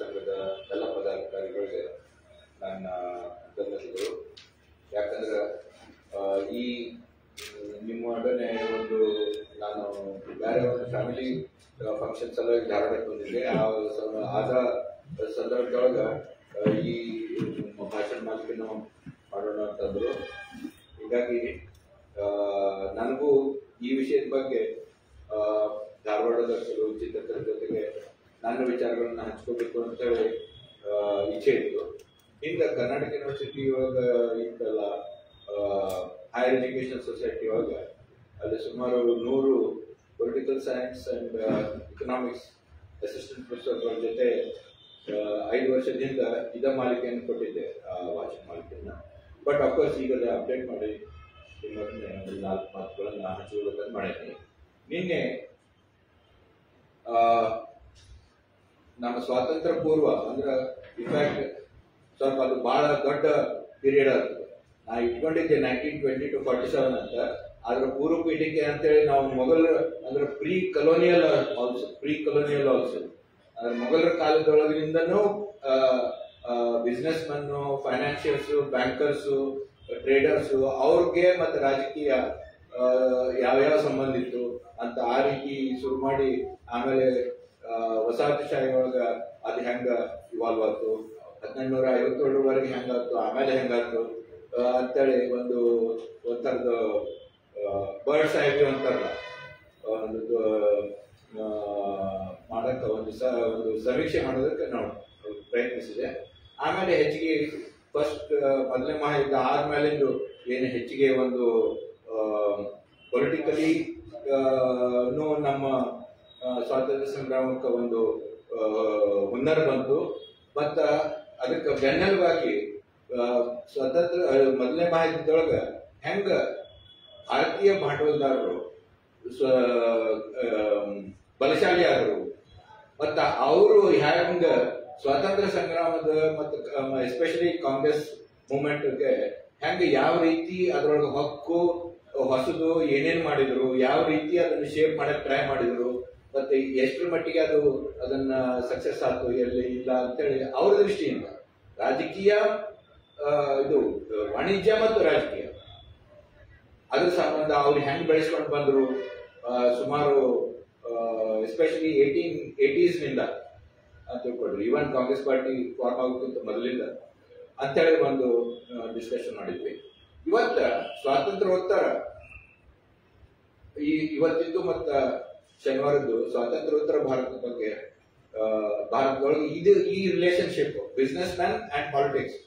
ಸಂಘದ ಎಲ್ಲ ಪದಾಧಿಕಾರಿಗಳಿಗೆ ನನ್ನ ಧನ್ಯವಾದಗಳು. ಯಾಕಂದ್ರೆ ಈ ನಿಮ್ಮೊಡನೆ ಒಂದು ನಾನು ಬೇರೆ ಒಂದು ಫ್ಯಾಮಿಲಿ ಫಂಕ್ಷನ್ಸ್ ಎಲ್ಲ ಧಾರವಾಡಕ್ಕೆ ಬಂದಿದ್ದೆ. ಆದ ಸಂದರ್ಭದೊಳಗೆ ಈ ಭಾಷಣ ಮಾಲಿಕೆನೂ ಮಾಡೋಣ ಅಂತಂದ್ರು. ಹೀಗಾಗಿ ನನಗೂ ಈ ವಿಷಯದ ಬಗ್ಗೆ ಧಾರವಾಡದ ಕೆಲವು ಚಿತ್ರಕರ ಜೊತೆಗೆ ನನ್ನ ವಿಚಾರಗಳನ್ನ ಹಂಚ್ಕೋಬೇಕು ಅಂತ ಹೇಳಿ ಇಚ್ಛೆ ಇತ್ತು. ಹಿಂದೆ ಕರ್ನಾಟಕ ಯೂನಿವರ್ಸಿಟಿ ಒಳಗೆ ಇತ್ತಲ್ಲ ಹೈಯರ್ ಎಜುಕೇಶನ್ ಸೊಸೈಟಿ ಒಳಗೆ ಅಲ್ಲಿ ಸುಮಾರು 100 political science and economics assistant ಪ್ರೊಫೆಸರ್ಗಳ ಜೊತೆ 5 ವರ್ಷದಿಂದ ಇದ ಮಾಲಿಕೆಯನ್ನು ಕೊಟ್ಟಿದ್ದೆ, ವಾಚನ ಮಾಲಿಕೆಯನ್ನ. ಬಟ್ ಅಫ್ಕೋರ್ಸ್ ಈಗ ಅಪ್ಡೇಟ್ ಮಾಡಿ ಇನ್ನೊಂದು 4 ಮಾತುಗಳನ್ನ ಹಂಚಿಕೊಳ್ಳೋದನ್ನು ಮಾಡಿದ್ದೀನಿ. ನಿನ್ನೆ ನಮ್ಮ ಸ್ವಾತಂತ್ರ್ಯ ಪೂರ್ವ ಅಂದ್ರೆ ಇನ್ಫ್ಯಾಕ್ಟ್ ಸ್ವಲ್ಪ ಅದು ಬಹಳ ದೊಡ್ಡ ಪೀರಿಯಡ್ ಆಗ್ತದೆ. ನಾ ಇಟ್ಕೊಂಡಿದ್ದೆ 1920 to 47 ಅಂತ. ಅದ್ರ ಪೂರ್ವ ಪೀಠಿಕೆ ಅಂತೇಳಿ ನಾವು ಮೊಘಲ್ ಅಂದ್ರೆ ಪ್ರೀ ಕಲೋನಿಯಲ್ ಆಲ್ಸೋ ಅಂದ್ರೆ ಮೊಘಲರ ಕಾಲದೊಳಗಿನಿಂದನೂ businessmen, financials, bankers, traders ಅವ್ರಿಗೆ ಮತ್ತೆ ರಾಜಕೀಯ ಯಾವ್ಯಾವ ಸಂಬಂಧ ಇತ್ತು ಅಂತ ಆ ರೀತಿ ಶುರು ಮಾಡಿ ಆಮೇಲೆ ವಸಾಹತುಶಾಹಿ ಒಳಗ ಅದು ಹೆಂಗ ಇವಾಲ್ವ್ ಆಯ್ತು, 1757 ಹೆಂಗಾಯ್ತು, ಆಮೇಲೆ ಹೆಂಗಾಯ್ತು ಅಂತೇಳಿ ಒಂಥರದ ಬರ್ಡ್ಸ್ ಐ ವ್ಯೂ ಅಂತಾರಲ್ಲ, ಒಂದು ಮಾಡಕ್ಕೆ ಒಂದು ಸಮೀಕ್ಷೆ ಮಾಡೋದಕ್ಕೆ ನಾವು ಪ್ರಯತ್ನಿಸಿದೆ. ಆಮೇಲೆ ಹೆಚ್ಚಿಗೆ ಮೊದಲನೇ ಮಹಾಯುದ್ಧ ಆದ್ಮೇಲಿಂದು ಏನು ಹೆಚ್ಚಿಗೆ ಒಂದು ಪೊಲಿಟಿಕಲಿ ನಮ್ಮ ಸ್ವಾತಂತ್ರ್ಯ ಸಂಗ್ರಾಮಕ್ಕೆ ಒಂದು ಹುನ್ನರ ಬಂತು. ಮತ್ತ ಅದಕ್ಕೆ ಬೆನ್ನೆಲುಬಾಗಿ ಮೊದಲನೇ ಮಹಾಯುದ್ಧದೊಳಗ ಹೆಂಗ ಭಾರತೀಯ ಬಂಡವಾಳದಾರರು ಬಲಶಾಲಿ ಆದರು, ಮತ್ತ ಅವರು ಹೆಂಗ ಸ್ವಾತಂತ್ರ್ಯ ಸಂಗ್ರಾಮದ ಮತ್ತು ಎಸ್ಪೆಷಲಿ ಕಾಂಗ್ರೆಸ್ ಮೂವ್ಮೆಂಟ್ಗೆ ಹೆಂಗ ಯಾವ ರೀತಿ ಅದರೊಳಗೆ ಹೊಸದು ಏನೇನ್ ಮಾಡಿದ್ರು, ಯಾವ ರೀತಿ ಅದನ್ನು ಶೇಪ್ ಮಾಡಕ್ ಟ್ರೈ ಮಾಡಿದ್ರು, ಮತ್ತೆ ಎಷ್ಟರ ಮಟ್ಟಿಗೆ ಅದನ್ನ ಸಕ್ಸಸ್ ಆಯ್ತು, ಎಲ್ಲಿ ಇಲ್ಲ ಅಂತೇಳಿ ಅವ್ರ ದೃಷ್ಟಿಯಿಂದ ರಾಜಕೀಯ, ಇದು ವಾಣಿಜ್ಯ ಮತ್ತು ರಾಜಕೀಯ ಅದ್ರ ಸಂಬಂಧ ಅವ್ರು ಹೆಂಗ್ ಬೆಳೆಸ್ಕೊಂಡು ಬಂದ್ರು, ಸುಮಾರು ಎಸ್ಪೆಷಲಿ 1880s ನಿಂದ ಅಂತ ತಿಳ್ಕೊಡ್ರಿ, ಇವನ್ ಕಾಂಗ್ರೆಸ್ ಪಾರ್ಟಿ ಫಾರ್ಮ್ ಆಗೋಕ್ಕಿಂತ ಮೊದಲಿಂದ ಅಂತೇಳಿ ಒಂದು ಡಿಸ್ಕಷನ್ ಮಾಡಿದ್ವಿ. ಇವತ್ತ ಸ್ವಾತಂತ್ರ್ಯೋತ್ತರ ಇವತ್ತಿದ್ದು ಮತ್ತ ಶನಿವಾರದ್ದು ಸ್ವಾತಂತ್ರ್ಯೋತ್ತರ ಭಾರತದ ಬಗ್ಗೆ ಭಾರತದೊಳಗೆ ಈ relationship business man and politics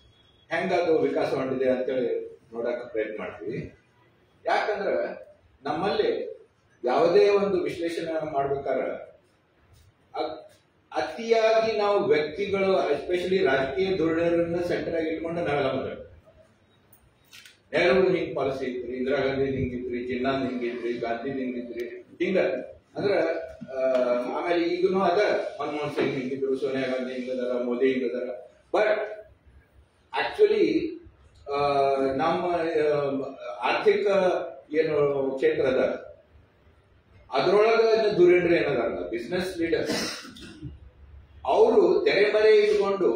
ಹೆಂಗ ಅದು ವಿಕಾಸ ಹೊಂದಿದೆ ಅಂತೇಳಿ ನೋಡಕ್ ಪ್ರಯತ್ನ ಮಾಡ್ತೀವಿ. ಯಾಕಂದ್ರೆ ನಮ್ಮಲ್ಲಿ ಯಾವುದೇ ಒಂದು ವಿಶ್ಲೇಷಣೆ ಮಾಡ್ಬೇಕಾದ್ರೆ ಅತಿಯಾಗಿ ನಾವು ವ್ಯಕ್ತಿಗಳು ಎಸ್ಪೆಷಲಿ ರಾಜಕೀಯ ಧೋರಣೆಗಳನ್ನ ಸೆಂಟರ್ ಆಗಿ ಇಟ್ಕೊಂಡು ನಾವೆಲ್ಲ ಮಾತಾಡ್ತೀವಿ. ನೆಹರು ಹಿಂಗ್ ಪಾಲಿಸಿ ಇತ್ರಿ, ಇಂದಿರಾ ಗಾಂಧಿ ಹಿಂಗಿತ್ರಿ, ಜಿನ್ನಾನ್ ಹಿಂಗಿತ್ರಿ, ಗಾಂಧಿ ಹಿಂಗಿತ್ರಿ, ಹಿಂಗ ಅಂದ್ರೆ ಆಮೇಲೆ ಈಗನು ಅದ ಮನಮೋಹನ್ ಸಿಂಗ್ ಹಿಂಗಿದ್ರು, ಸೋನಿಯಾ ಗಾಂಧಿ ಹಿಂಗದಾರ, ಮೋದಿ ಹಿಂಗದಾರ. ಬಟ್ ಆಕ್ಚುಲಿ ನಮ್ಮ ಆರ್ಥಿಕ ಏನು ಕ್ಷೇತ್ರ ಅದ ಅದ್ರೊಳಗ ಧುರೀಣರು ಏನದಾರಲ್ಲ ಬಿಸ್ನೆಸ್ ಲೀಡರ್, ಅವರು ತೆರೆಮರೆ ಇಟ್ಕೊಂಡು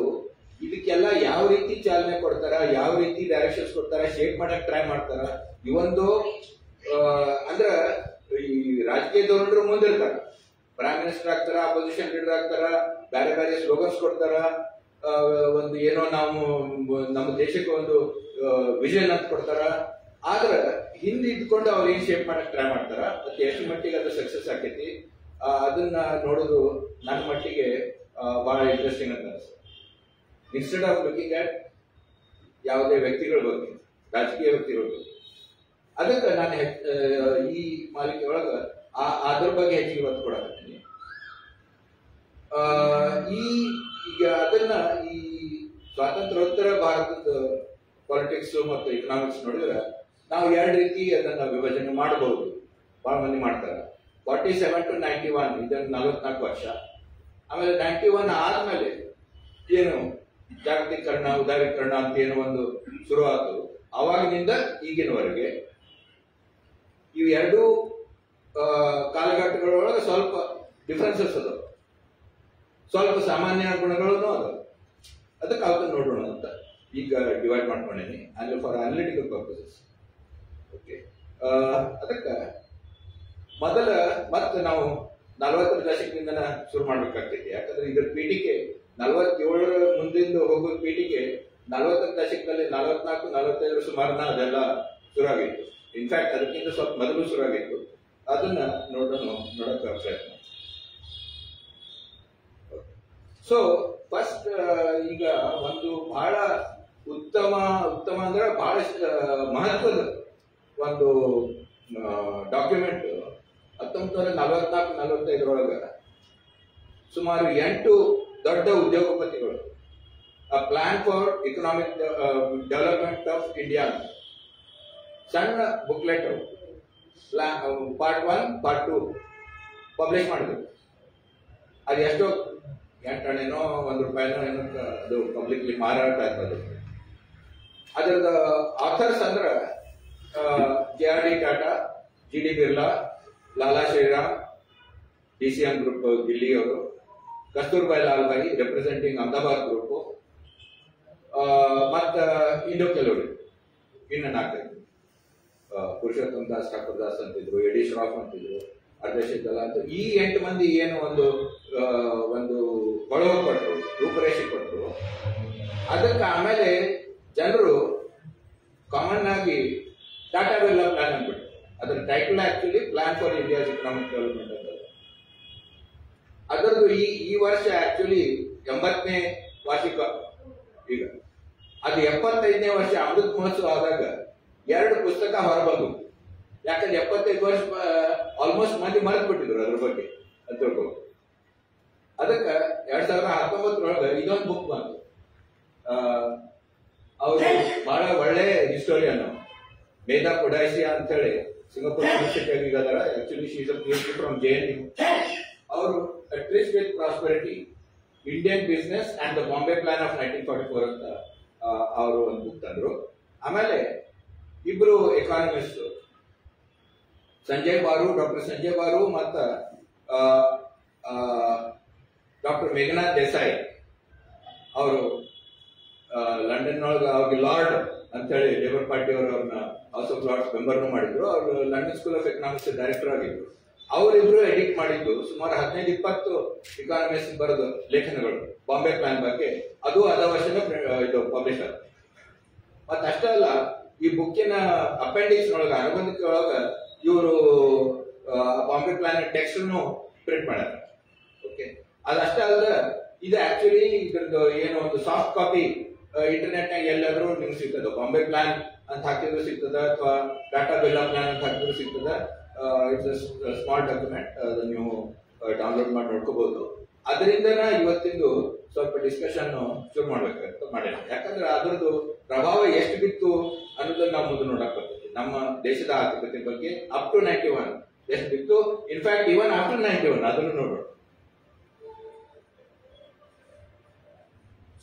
ಇದಕ್ಕೆಲ್ಲ ಯಾವ ರೀತಿ ಚಾಲನೆ ಕೊಡ್ತಾರ, ಯಾವ ರೀತಿ ಡೈರೆಕ್ಷನ್ಸ್ ಕೊಡ್ತಾರ, ಶೇಪ್ ಮಾಡಕ್ ಟ್ರೈ ಮಾಡ್ತಾರ. ಇವೊಂದು ಅಂದ್ರ ಈ ರಾಜಕೀಯ ಧೋರಣರು ಮುಂದಿರ್ತಾರ, ಪ್ರೈಮ್ ಮಿನಿಸ್ಟರ್ ಆಗ್ತಾರ, ಅಪೋಸಿಷನ್ ಲೀಡರ್ ಆಗ್ತಾರ, ಬೇರೆ ಬೇರೆ ಸ್ಲೋಗನ್ಸ್ ಕೊಡ್ತಾರ, ಒಂದು ಏನೋ ನಾವು ನಮ್ಮ ದೇಶಕ್ಕೆ ಒಂದು ವಿಷನ್ ಅಂತ ಕೊಡ್ತಾರ. ಆದ್ರ ಹಿಂದೆ ಇದ್ಕೊಂಡು ಅವ್ರು ಏನ್ ಶೇಪ್ ಮಾಡಕ್ ಟ್ರೈ ಮಾಡ್ತಾರ, ಮತ್ತೆ ಎಷ್ಟು ಮಟ್ಟಿಗೆ ಅದು ಸಕ್ಸಸ್ ಆಕೈತಿ ಅದನ್ನ ನೋಡೋದು ನನ್ನ ಮಟ್ಟಿಗೆ ಬಹಳ ಇಂಟ್ರೆಸ್ಟಿಂಗ್ ಅಂತ ಅನ್ಸುತ್ತೆ. ಇನ್ಸ್ಟೆಡ್ ಆಫ್ ಲುಕಿಂಗ್ ಅಟ್ ಯಾವುದೇ ವ್ಯಕ್ತಿಗಳ ಬಗ್ಗೆ, ರಾಜಕೀಯ ವ್ಯಕ್ತಿಗಳ ಬಗ್ಗೆ, ಅದಕ್ಕೆ ನಾನು ಈ ಮಾಲಿಕೆ ಒಳಗ ಅದ್ರ ಬಗ್ಗೆ ಹೆಚ್ಚಿಗೆ ಒತ್ತು ಕೊಡಕತ್ತೀನಿ. ಈಗ ಅದನ್ನ ಈ ಸ್ವಾತಂತ್ರ್ಯೋತ್ತರ ಭಾರತದ ಪಾಲಿಟಿಕ್ಸ್ ಮತ್ತು ಎಕನಾಮಿಕ್ಸ್ ನೋಡಿದ್ರೆ ನಾವು 2 ರೀತಿ ಅದನ್ನ ವಿಭಜನೆ ಮಾಡಬಹುದು. ಬಹಳ ಮಂದಿ ಮಾಡ್ತಾರೆ. 47 to 91 ಇದನ್ನ 44 ವರ್ಷ. ಆಮೇಲೆ 91 ಆದ್ಮೇಲೆ ಏನು ಜಾಗತೀಕರಣ, ಉದಾರೀಕರಣ ಅಂತ ಏನೋ ಒಂದು ಶುರುವಾತು. ಅವಾಗಿನಿಂದ ಈಗಿನವರೆಗೆ ಇವು 2 ಕಾಲಘಟ್ಟಗಳೊಳಗೆ ಸ್ವಲ್ಪ ಡಿಫ್ರೆನ್ಸಸ್ ಅದಾವ. ಸ್ವಲ್ಪ ಸಾಮಾನ್ಯ ಗುಣಗಳು ಅದ, ಅದಕ್ಕೆ ಅವತ್ತು ನೋಡೋಣ ಅಂತ ಈಗ ಡಿವೈಡ್ ಮಾಡ್ಕೊಂಡೇನಿ ಅಂದ್ರೆ ಫಾರ್ ಅನಾಲಿಟಿಕಲ್ ಪರ್ಪಸಸ್. ಓಕೆ, ಅದಕ್ಕೆ ಮೊದಲ ಮತ್ತೆ ನಾವು 40ರ ದಶಕದಿಂದ ಶುರು ಮಾಡ್ಬೇಕಾಗ್ತೈತಿ. ಯಾಕಂದ್ರೆ ಇದ್ರ ಪೀಠಿಕೆ 47ರ ಮುಂದಿಂದ ಹೋಗೋ ಪೀಠಿಕೆ 40ರ ದಶಕದಲ್ಲಿ 44, 45 ಸುಮಾರನ ಅದೆಲ್ಲ ಶುರುವಾಗಿತ್ತು. ಇನ್ಫ್ಯಾಕ್ಟ್ ಅದಕ್ಕಿಂತ ಸ್ವಲ್ಪ ಮೊದಲು ಶುರುವಾಗಿತ್ತು. ಅದನ್ನ ನೋಡಕ್ಕೆ ಪ್ರಯತ್ನ. ಸೊ ಫಸ್ಟ್ ಈಗ ಒಂದು ಬಹಳ ಉತ್ತಮ ಅಂದ್ರೆ ಬಹಳ ಮಹತ್ವದ ಒಂದು ಡಾಕ್ಯುಮೆಂಟ್ 1944-45 ಸುಮಾರು 8 ದೊಡ್ಡ ಉದ್ಯೋಗಪತಿಗಳು a plan for economic development of India ಸಣ್ಣ ಬುಕ್ಲೆಟ್ ಪಾರ್ಟ್ 1 ಪಾರ್ಟ್ 2 ಪಬ್ಲಿಷ್ ಮಾಡಿದ್ರು. ಅದು ಎಷ್ಟೋ 8 ಅಣೆನೋ ₹1 ಏನೋ ಅದು ಪಬ್ಲಿಕ್ಲಿ ಮಾರಾಟ ಆಗ್ತದೆ. ಅದರದ ಆಥರ್ಸ್ ಅಂದ್ರೆ JRD Tata, GD Birla, Lala Shriram, DCM group Delhi ಅವರು, ಕಸ್ತೂರ್ಬಾಯಿ ಲಾಲ್ಬಾಯಿ ರೆಪ್ರೆಸೆಂಟಿಂಗ್ ಅಹಮದಾಬಾದ್ ಗ್ರೂಪ್, ಮತ್ತ ಇನ್ನು ಕೆಲವರು ಇನ್ನು 4 ಪುರುಷೋತ್ತಮ್ ದಾಸ್, ಠಾಕೂರ್ ದಾಸ್ ಅಂತಿದ್ರು, ಎಡಿ ಶ್ರಾಫ್ ಅಂತಿದ್ರು, ಅರ್ಧಶಿದ್ದಲ್ಲ ಅಂತ ಈ 8 ಮಂದಿ ಏನು ಒಂದು ಹೊಳವು ಕೊಟ್ಟರು, ರೂಪರೇಷೆ ಕೊಟ್ಟರು. ಅದಕ್ಕೆ ಆಮೇಲೆ ಜನರು ಕಾಮನ್ ಆಗಿ ಟಾಟಾ ಬಿರ್ಲಾ ಪ್ಲಾನ್ ಅಂದ್ಬಿಟ್ಟು ಅದರ title actually plan for India's economic development ಅಂತ. ಅದರದ್ದು ಈ ವರ್ಷ ಆಕ್ಚುಲಿ 80ನೇ ವಾರ್ಷಿಕ. ಈಗ ಅದು 75ನೇ ವರ್ಷ ಅಮೃತ ಮಹೋತ್ಸವ ಆದಾಗ 2 ಪುಸ್ತಕ ಹೊರಬಂದು. ಯಾಕಂದ್ರೆ 75 ವರ್ಷ ಆಲ್ಮೋಸ್ಟ್ ಮಂದಿ ಮರೆತು ಬಿಟ್ಟಿದ್ರು ಅದ್ರ ಬಗ್ಗೆ ಅಂತ ತಿಳ್ಕೊಂಡು. ಅದಕ್ಕೆ 2019 ಇದೊಂದು ಬುಕ್ ಬಂತು. ಅವರು ಬಹಳ ಒಳ್ಳೆ ಹಿಸ್ಟೋರಿಯನ್ ಮೇಧಾ ಕೊಡಾಯಿಸಿಯಾ ಅಂತ ಹೇಳಿ ಸಿಂಗಾಪುರ್ ಯೂನಿವರ್ಸಿಟಿ ಅದರ. Actually she is a PhD from JNU. ಅವರು tryst with prosperity, Indian business and the Bombay plan of 1944 ಅಂತ ಅವರು ಒಂದು ಬುಕ್ ತಂದ್ರು. ಆಮೇಲೆ ಇಬ್ರು ಎಕಾನಮಿಸ್ಟ್ ಡಾಕ್ಟರ್ ಸಂಜಯ್ ಬಾರು ಮತ್ತು ಡಾಕ್ಟರ್ ಮೇಘನಾಥ್ ದೇಸಾಯಿ ಅವರು ಲಂಡನ್ ಒಳಗೆ ಅವ್ರಿಗೆ ಲಾರ್ಡ್ ಅಂತ ಹೇಳಿ ಲೇಬರ್ ಪಾರ್ಟಿ ಅವರು ಅವ್ರನ್ನ ಹೌಸ್ ಆಫ್ ಲಾರ್ಡ್ಸ್ ಮೆಂಬರ್ನು ಮಾಡಿದ್ರು. ಅವರು London school of economics director ಆಗಿದ್ರು. ಅವರಿಬ್ರು ಎಡಿಟ್ ಮಾಡಿದ್ದು ಸುಮಾರು 15-20 ಎಕಾನಮಿಸ್ಟ್ ಬರೆದ ಲೇಖನಗಳು ಬಾಂಬೆ ಪ್ಲಾನ್ ಬಗ್ಗೆ. ಅದು ಅದ ವರ್ಷನೇ ಇದು ಪಬ್ಲಿಷ್ ಆಗುತ್ತೆ. ಮತ್ತೆ ಅಷ್ಟೇ ಅಲ್ಲ, ಈ ಬುಕ್ಕಿನ ಅಪೆಂಡಿಕ್ಸ್ ಒಳಗ ಅನುಬಂಧಿಕೆ ಒಳಗ ಇವರು ಬಾಂಬೆ ಪ್ಲಾನ್ ಟೆಕ್ಸ್ಟ್ ಪ್ರಿಂಟ್ ಮಾಡ್ಯಾರ. ಓಕೆ, ಅದಷ್ಟೇ ಅಲ್ಲದೆ ಇದು ಆಕ್ಚುಲಿ ಇದ್ರದ್ದು ಏನು ಒಂದು ಸಾಫ್ಟ್ ಕಾಪಿ ಇಂಟರ್ನೆಟ್ ನಾಗ ಎಲ್ಲಾದ್ರೂ ನಿಮ್ಗೆ ಸಿಗ್ತದ. ಬಾಂಬೆ ಪ್ಲಾನ್ ಅಂತ ಹಾಕಿದ್ರು ಸಿಗ್ತದ, ಅಥವಾ ಟಾಟಾ ಬಿರ್ಲಾ ಪ್ಲಾನ್ ಅಂತ ಹಾಕಿದ್ರು ಸಿಗ್ತದ. ಇಟ್ಸ್ ಸ್ಮಾಲ್ ಡಾಕ್ಯುಮೆಂಟ್, ಅದನ್ನ ನೀವು ಡೌನ್ಲೋಡ್ ಮಾಡಿ ನೋಡ್ಕೋಬಹುದು. ಅದರಿಂದನ ಇವತ್ತಿಂದು ಸ್ವಲ್ಪ ಡಿಸ್ಕಷನ್ ಶುರು ಮಾಡ್ಬೇಕಂತ ಮಾಡಿಲ್ಲ. ಯಾಕಂದ್ರೆ ಅದ್ರದ್ದು ಪ್ರಭಾವ ಎಷ್ಟು ಬಿತ್ತು ಅನ್ನೋದನ್ನ ನಾವು ಮುಂದೆ ನೋಡಕ್ ಬರ್ತದೆ. ನಮ್ಮ ದೇಶದ ಆರ್ಥಿಕತೆ ಬಗ್ಗೆ ಅಪ್ ಟು 91 ಎಷ್ಟು ಬಿತ್ತು, ಇನ್ಫ್ಯಾಕ್ಟ್ ಇವನ್ ಆಫ್ಟರ್ 91 ಅದನ್ನು ನೋಡೋಣ.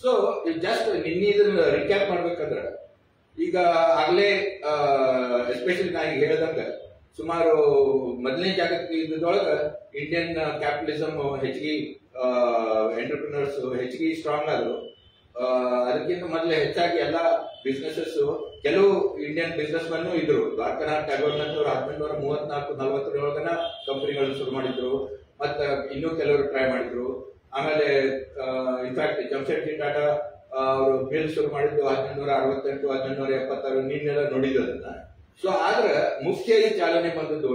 ಸೊ ಜಸ್ಟ್ ನಿನ್ನೆ ಇದನ್ನ ರಿಕ್ಯಾಪ್ ಮಾಡ್ಬೇಕಂದ್ರ, ಈಗ ಆಗ್ಲೇ ಎಸ್ಪೆಷಲಿ ನಾ ಈಗ ಹೇಳಿದಂಗ ಸುಮಾರು ಮೊದಲನೇ ಜಾಗತಿಕ ಯುದ್ಧದೊಳಗ ಇಂಡಿಯನ್ ಕ್ಯಾಪಿಟಲಿಸಮ್ ಹೆಚ್ಚಿಗೆ ಎಂಟರ್ಪ್ರಿನರ್ಸ್ ಹೆಚ್ಚಿಗೆ ಸ್ಟ್ರಾಂಗ್ ಆದ್ರು. ಅದಕ್ಕಿಂತ ಮೊದಲೇ ಹೆಚ್ಚಾಗಿ ಎಲ್ಲ ಬಿಸ್ನೆಸಸ್ ಕೆಲವು ಇಂಡಿಯನ್ ಬಿಸ್ನೆಸ್ ಮನ್ ಇದ್ರು. ದ್ವಾರಕಾನಾಥ್ ಟ್ಯಾಗೋರ್ ನಂತರ 1834-40 ಕಂಪನಿಗಳು ಶುರು ಮಾಡಿದ್ರು. ಮತ್ತ ಇನ್ನೂ ಕೆಲವರು ಟ್ರೈ ಮಾಡಿದ್ರು. ಆಮೇಲೆ ಇನ್ಫ್ಯಾಕ್ಟ್ ಜಮ್ಶೆಡ್ಜಿ ಟಾಟಾ ಅವರು ಮಿಲ್ ಶುರು ಮಾಡಿದ್ದು 1868-1876 ನಿನ್ನೆಲ್ಲ ನೋಡಿದ್ರು ಅದನ್ನ. ಸೊ ಆದ್ರೆ ಮುಖ್ಯ ಈ ಚಾಲನೆ ಬಂದದ್ದು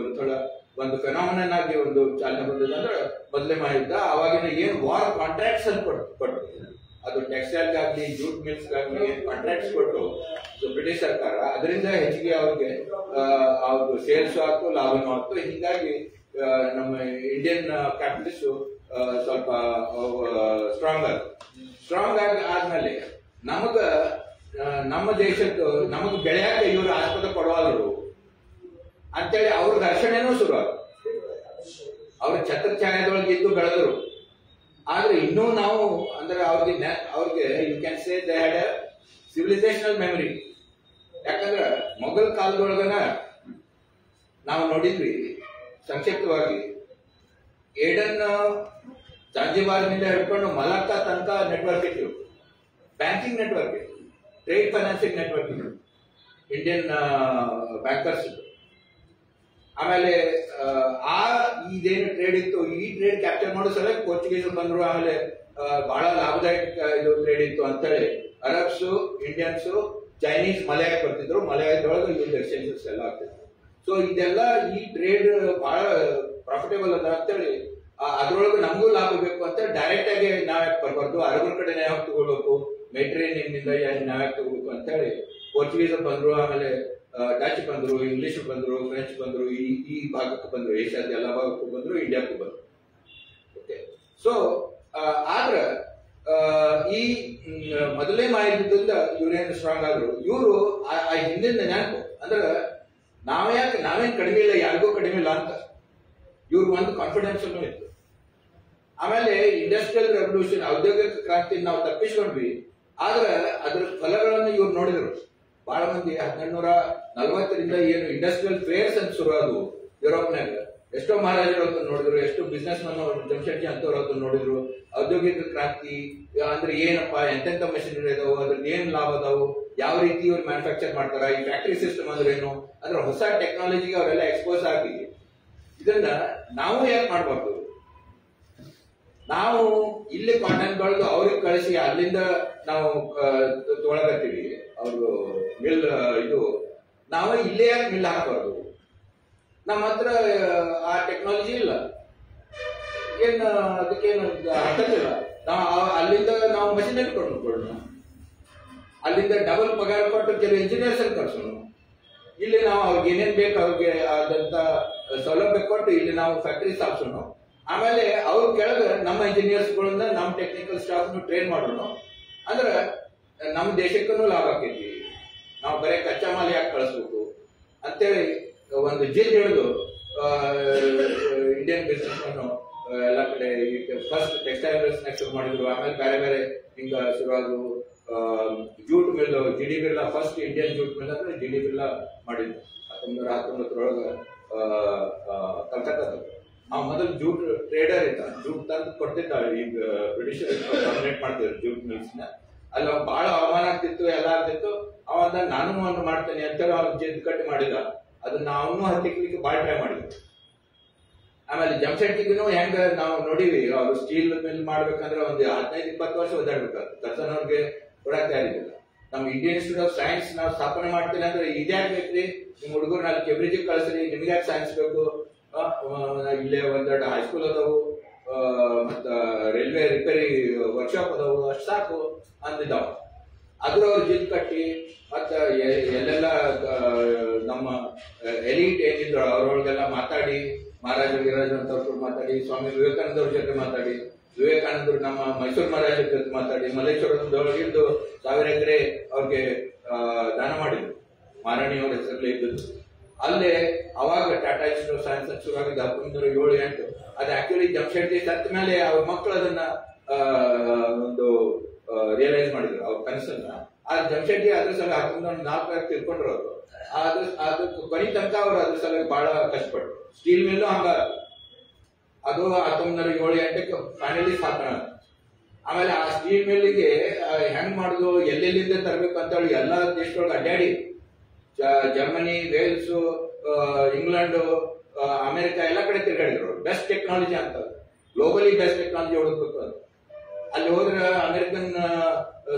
ಒಂದು ಫೆನಾಮಿನನ್ ಆಗಿ ಒಂದು ಚಾಲನೆ ಬಂದದ್ದು ಅಂದ್ರೆ ಮೊದಲೇ ಮಹಾಯುದ್ಧ. ಅವಾಗಿನ ಏನು ವಾರ್ ಕಾಂಟ್ರಾಕ್ಟ್ಸ್ ಅಂತ ಕೊಟ್ಟರು, ಅದು ಟೆಕ್ಸ್ಟೈಲ್ ಗಾಗ್ಲಿ ಜೂಟ್ ಮಿಲ್ಸ್ ಗಾಗ್ಲಿ ಕಾಂಟ್ರಾಕ್ಟ್ಸ್ ಕೊಟ್ಟರು ಸೊ ಬ್ರಿಟಿಷ್ ಸರ್ಕಾರ. ಅದರಿಂದ ಹೆಚ್ಚಿಗೆ ಅವ್ರಿಗೆ ಅವ್ರದ್ದು ಸೇಲ್ಸ್ ಆಯ್ತು, ಲಾಭನೂ ಆಯ್ತು. ಹೀಗಾಗಿ ನಮ್ಮ ಇಂಡಿಯನ್ ಕ್ಯಾಪಿಟಲಿಸ್ಟ್ ಸ್ವಲ್ಪ ಸ್ಟ್ರಾಂಗ್ ಆದ್ಮೇಲೆ ನಮ್ಮ ದೇಶದ್ದು ನಮಗ್ ಬೆಳೆಯಾಕ ಇವರು ಆಸ್ಪದ ಕೊಡವಾದ್ರು ಅಂತೇಳಿ ಅವ್ರ ಘರ್ಷಣೆನೂ ಶುರು ಆಗ. ಅವ್ರ ಛತ್ರಛಾಯದೊಳಗೆ ಇದ್ದು ಬೆಳೆದ್ರು. ಆದ್ರೆ ಇನ್ನೂ ನಾವು ಅಂದ್ರೆ ಅವ್ರಿಗೆ you can say they had a civilisational memory. ಯಾಕಂದ್ರೆ ಮೊಘಲ್ ಕಾಲದೊಳಗನ ನಾವು ನೋಡಿದ್ವಿ ಸಂಕ್ಷಿಪ್ತವಾಗಿ, ಏಡನ್ ಜಾಂಜಿಬಾರ್ನಿಂದ ಹಿಡ್ಕೊಂಡು ಮಲಕ್ಕಾ ತನಕ ನೆಟ್ವರ್ಕ್ ಇತ್ತು, ಬ್ಯಾಂಕಿಂಗ್ ನೆಟ್ವರ್ಕ್ ಇತ್ತು, ಟ್ರೇಡ್ ಫೈನಾನ್ಸಿಂಗ್ ನೆಟ್ವರ್ಕ್ ಇತ್ತು, ಇಂಡಿಯನ್ ಬ್ಯಾಂಕರ್ಸ್ ಇತ್ತು. ಆಮೇಲೆ ಇದೇನು ಟ್ರೇಡ್ ಇತ್ತು, ಈ ಟ್ರೇಡ್ ಕ್ಯಾಪ್ಚರ್ ಮಾಡೋ ಸಲ ಪೋರ್ಚುಗೀಸ್ ಬಂದ್ರು. ಆಮೇಲೆ ಬಹಳ ಲಾಭದಾಯಕ ಇದು ಟ್ರೇಡ್ ಇತ್ತು ಅಂತೇಳಿ ಅರಬ್ಸ್, ಇಂಡಿಯನ್ಸ್, ಚೈನೀಸ್ ಮಲಯಕ್ಕೆ ಬರ್ತಿದ್ರು. ಮಲಯದೊಳಗೆ ಇವ್ರ ಎಕ್ಸ್ಚೇಂಜಸ್ ಎಲ್ಲ ಆಗ್ತಿದ್ರು. ಸೊ ಇದೆಲ್ಲ ಈ ಟ್ರೇಡ್ ಬಹಳ ಪ್ರಾಫಿಟೇಬಲ್ ಅದ ಅಂತೇಳಿ ಅದ್ರೊಳಗೆ ನಮಗೂ ಲಾಭ ಬೇಕು ಅಂತ ಡೈರೆಕ್ಟ್ ಆಗಿ ನಾವ್ಯಾಕೆ ಬರ್ಬಾರ್ದು, ಅರಬ್ರ ಕಡೆ ಯಾಕೆ ತಗೊಳ್ಬೇಕು, ಮೆಡಿಟರೇನಿಯನ್ನಿಂದ ನಾವ್ಯಾಕೆ ತಗೋಬೇಕು ಅಂತೇಳಿ ಪೋರ್ಚುಗೀಸ್ ಬಂದ್ರು. ಆಮೇಲೆ ಡಚ್ ಬಂದ್ರು, ಇಂಗ್ಲಿಷ್ ಬಂದ್ರು, ಫ್ರೆಂಚ್ ಬಂದ್ರು, ಈ ಭಾಗಕ್ಕೆ ಬಂದ್ರು, ಏಷ್ಯಾದ ಎಲ್ಲ ಭಾಗಕ್ಕೂ ಬಂದ್ರು, ಇಂಡಿಯಾಕ್ಕೂ ಬಂದ್ರು. ಓಕೆ, ಸೊ ಆದ್ರ ಈ ಮೊದಲೇ ಮಾಹಿತಿಯಿಂದ ಇವ್ರೇನು ಸ್ಟ್ರಾಂಗ್ ಆದ್ರು. ಇವರು ಆ ಹಿಂದಿನ ನೆನಪು ಅಂದ್ರೆ ನಾವೇನ್ ಕಡಿಮೆ ಇಲ್ಲ, ಯಾರಿಗೂ ಕಡಿಮೆ ಇಲ್ಲ ಅಂತ ಇವ್ರಿಗೆ ಒಂದು ಕಾನ್ಫಿಡೆನ್ಸ್ ಇತ್ತು. ಆಮೇಲೆ ಇಂಡಸ್ಟ್ರಿಯಲ್ ರೆವಲ್ಯೂಷನ್, ಔದ್ಯೋಗಿಕ ಕ್ರಾಂತಿ ನಾವು ತಪ್ಪಿಸ್ಕೊಂಡ್ವಿ. ಆದ್ರೆ ಅದ್ರ ಫಲಗಳನ್ನು ಇವ್ರು ನೋಡಿದ್ರು. ಬಹಳ ಮಂದಿ 1740ರಿಂದ ಏನು ಇಂಡಸ್ಟ್ರಿಯಲ್ ಫೇರ್ಸ್ ಅಂತ ಶುರು ಆದವು ಯುರೋಪ್ನಾಗ. ಎಷ್ಟೋ ಮಹಾರಾಜರು ಅದನ್ನ ನೋಡಿದ್ರು, ಎಷ್ಟೋ ಬಿಸ್ನೆಸ್ ಮನ್ ಜಮಶೆಡ್ಜಿ ಅಂತವ್ರು ಅದನ್ನ ನೋಡಿದ್ರು. ಔದ್ಯೋಗಿಕ ಕ್ರಾಂತಿ ಅಂದ್ರೆ ಏನಪ್ಪಾ, ಎಂತೆಂತ ಮಷಿನರಿ ಇದಾವು, ಅದ್ರದ್ದು ಏನ್ ಲಾಭ ಅದಾವು, ಯಾವ ರೀತಿ ಇವ್ರು ಮ್ಯಾನುಫ್ಯಾಕ್ಚರ್ ಮಾಡ್ತಾರ, ಈ ಫ್ಯಾಕ್ಟರಿ ಸಿಸ್ಟಮ್ ಅಂದ್ರೆ ಏನು, ಅಂದ್ರೆ ಹೊಸ ಟೆಕ್ನಾಲಜಿಗೆ ಅವರೆಲ್ಲ ಎಕ್ಸ್ಪೋಸ್ ಆಗಿ ಇದನ್ನ ನಾವು ಯಾಕೆ ಮಾಡ್ಬಾರ್ದು. ನಾವು ಇಲ್ಲಿ ಕಾಂಟೆಂಟ್ಗಳು ಅವ್ರಿಗೆ ಕಳಿಸಿ ಅಲ್ಲಿಂದ ನಾವು ತೊಗೊಳಕತ್ತೀವಿ. ಅವರು ಮಿಲ್ ಇದು ನಾವು ಇಲ್ಲೇ ಮಿಲ್ ಹಾಕಬಾರ್ದು. ನಮ್ಮ ಹತ್ರ ಆ ಟೆಕ್ನಾಲಜಿ ಇಲ್ಲ, ಏನ್ ಅದಕ್ಕೇನು ಹಾಕತ್ತಿಲ್ಲ. ನಾವು ಅಲ್ಲಿಂದ ನಾವು ಮಷಿನರಿ ಕೊಂಡ್ಕೊಳ್ಳೋಣ, ಅಲ್ಲಿಂದ ಡಬಲ್ ಪಗಾರ ಕೊಟ್ಟು ಕೆಲವು ಇಂಜಿನಿಯರ್ಸ್ ಅಲ್ಲಿ ಕಳ್ಸೋಣ. ಇಲ್ಲಿ ನಾವು ಅವ್ರಿಗೆ ಏನೇನ್ ಬೇಕು ಅವ್ರಿಗೆ ಆದಂತ ಸೌಲಭ್ಯ ಕೊಟ್ಟು ಇಲ್ಲಿ ನಾವು ಫ್ಯಾಕ್ಟರಿ ಸ್ಥಾಪಿಸೋಣ. ಆಮೇಲೆ ಅವ್ರ ಕೆಳಗೆ ನಮ್ಮ ಇಂಜಿನಿಯರ್ಸ್ಗಳನ್ನ ನಮ್ಮ ಟೆಕ್ನಿಕಲ್ ಸ್ಟಾಫ್ ಟ್ರೈನ್ ಮಾಡೋಣ. ಅಂದ್ರೆ ನಮ್ಮ ದೇಶಕ್ಕೂ ಲಾಭ ಆಕೈತಿ. ನಾವು ಬರೀ ಕಚ್ಚಾ ಮಾಲ್ ಯಾಕೆ ಕಳಿಸ್ಬೇಕು ಅಂತೇಳಿ ಒಂದು ಜಿಲ್ ಹಿಡಿದು ಇಂಡಿಯನ್ ಬಿಸ್ನೆಸ್ ಅನ್ನು ಎಲ್ಲ ಕಡೆ ಫಸ್ಟ್ ಟೆಕ್ಸ್ಟೈಲ್ಸ್ ಶುರು ಮಾಡಿದ್ರು. ಆಮೇಲೆ ಬೇರೆ ಬೇರೆ ಹಿಂಗ ಶುರುವಾದ್ರು. Jute mill, GD Birla first Indian jute mill ಅಂದ್ರೆ ಜಿಡಿ ಬಿರ್ಲಾ ಮಾಡಿದ್ರು 1919 ಕಲ್ಕತ್ತಾದ. ಆ ಮೊದಲು ಜೂಟ್ ಟ್ರೇಡರ್ ಇದ್ದ, ಜೂಟ್ ತಂದು ಕೊಡ್ತಿದ್ದ. ಈಗ ಬ್ರಿಟಿಷರ್ ಡಾಮಿನೇಟ್ ಮಾಡ್ತಿದ್ರು ಜೂಟ್ ಮಿಲ್ಸ್ ನ. ಅಲ್ಲಿ ಬಹಳ ಅವಮಾನ ಆಗ್ತಿತ್ತು, ಎಲ್ಲ ಆಗ್ತಿತ್ತು. ಅವಂದ ನಾನು ಒಂದು ಮಾಡ್ತೇನೆ ಅಂತೇಳಿ ಅವ್ನು ಜಿದ್ದು ಕಟ್ಟಿ ಮಾಡಿದ. ಅದನ್ನ ಅವನು ಹತ್ತಿಕ್ಲಿಕ್ಕೆ ಬಾಳ ಟ್ರೈ ಮಾಡಿದ್ವಿ. ಆಮೇಲೆ ಜಮ್ಶೆಡ್ಜಿಗೂ ಹೆಂಗ ನಾವು ನೋಡಿವಿ, ಅವ್ರು ಸ್ಟೀಲ್ ಮಿಲ್ ಮಾಡ್ಬೇಕಂದ್ರೆ ಒಂದು 15-20 ವರ್ಷ ಓದಾಡ್ಬೇಕಾಗ್ತದೆ. ಕರ್ಸನ್ ಅವ್ರಿಗೆ ಕೊಡಕ್ ತಯಾರಿಲ್ಲ. ನಮ್ ಇಂಡಿಯನ್ ಇನ್ಸ್ಟಿಟ್ಯೂಟ್ ಆಫ್ ಸೈನ್ಸ್ ನಾವು ಸ್ಥಾಪನೆ ಮಾಡ್ತೀನಿ ಅಂದ್ರೆ ಇದ್ಯಾಕ್ ಬೇಕ್ರಿ, ನಿಮ್ ಹುಡುಗರು ಅಲ್ಲಿ ಕೆಂಬ್ರಿಡ್ಜ್ ಕಳಿಸ್ರಿ, ನಿಮ್ಗೆ ಯಾಕೆ ಸೈನ್ಸ್ ಬೇಕು, ಇಲ್ಲೇ ಒಂದೆರಡು ಹೈಸ್ಕೂಲ್ ಅದಾವು, ಮತ್ತ ರೈಲ್ವೆ ರಿಪೇರಿ ವರ್ಕ್ಶಾಪ್ ಅದಾವು, ಅಷ್ಟು ಸಾಕು ಅಂದಿದ್ದಾವ. ಆದ್ರೂ ಅವ್ರು ಜಿದ್ ಕಟ್ಟಿ ಮತ್ತ ಎಲ್ಲೆಲ್ಲ ನಮ್ಮ ಎಲಿಟ್ ಏನಿದ್ರು ಅವ್ರೊಳಗೆಲ್ಲ ಮಾತಾಡಿ, ಮಹಾರಾಜ ಗಿರಾಜ್ ಅಂತವ್ರ ಮಾತಾಡಿ, ಸ್ವಾಮಿ ವಿವೇಕಾನಂದವ್ರ ಜೊತೆ ಮಾತಾಡಿ, ವಿವೇಕಾನಂದರು ನಮ್ಮ ಮೈಸೂರು ಮಹಾರಾಜರ ಜೊತೆ ಮಾತಾಡಿ, ಮಲ್ಲೇಶ್ವರದೊಳಗಿಂದು 1000 ಎಕರೆ ಅವ್ರಿಗೆ ದಾನ ಮಾಡಿದ್ರು. ಮಾರಾಣಿಯವ್ರ ಹೆಸರಲ್ಲಿ ಇದ್ದದ್ದು. ಅಲ್ಲೇ ಅವಾಗ ಟಾಟಾ ಇನ್ಸ್ಟಿಟ್ಯೂಟ್ ಆಫ್ ಸೈನ್ಸ್ ಶುರುವಾಗಿದ್ದ 1907-8. ಅದು ಆಕ್ಚುಲಿ ಜಮ್ಶೆಡ್ಜಿ ಸತ್ತ ಮೇಲೆ ಅವ್ರ ಮಕ್ಕಳು ಅದನ್ನ ಒಂದು ರಿಯಲೈಸ್ ಮಾಡಿದ್ರು ಅವ್ರ ಕನಸನ್ನ. ಆ ಜಮ್ಶೆಡ್ಜಿ ಅದ್ರ ಸಲ 1904 ತಿಳ್ಕೊಂಡ್ರು ಅವರು. ಅದು ಕೊನೆ ತನಕ ಅವ್ರು ಅದ್ರ ಸಲ ಬಹಳ ಕಷ್ಟಪಟ್ರು. ಸ್ಟೀಲ್ ಮಿಲ್ಲು ಹಂಗ ಅದು 1907-8 ಫೈನಲಿ ಸ್ಥಾಪನೆ. ಆಮೇಲೆ ಆ ಸ್ಟೀಲ್ ಮಿಲ್ಗೆ ಹೆಂಗ್ ಮಾಡುದು, ಎಲ್ಲೆಲ್ಲಿಂದ ತರಬೇಕು ಅಂತ ಹೇಳಿ ಎಲ್ಲಾ ದೇಶದೊಳಗೆ ಅಡ್ಡಾಡಿ, ಜರ್ಮನಿ, ವೇಲ್ಸ್, ಇಂಗ್ಲೆಂಡ್, ಅಮೆರಿಕ ಎಲ್ಲ ಕಡೆ ತಿರ್ಗಾಡಿದ್ರು. ಬೆಸ್ಟ್ ಟೆಕ್ನಾಲಜಿ ಅಂತ, ಗ್ಲೋಬಲಿ ಬೆಸ್ಟ್ ಟೆಕ್ನಾಲಜಿ ಹುಡುಕ್ಬೇಕು ಅಂತ. ಅಲ್ಲಿ ಹೋದ್ರೆ ಅಮೆರಿಕನ್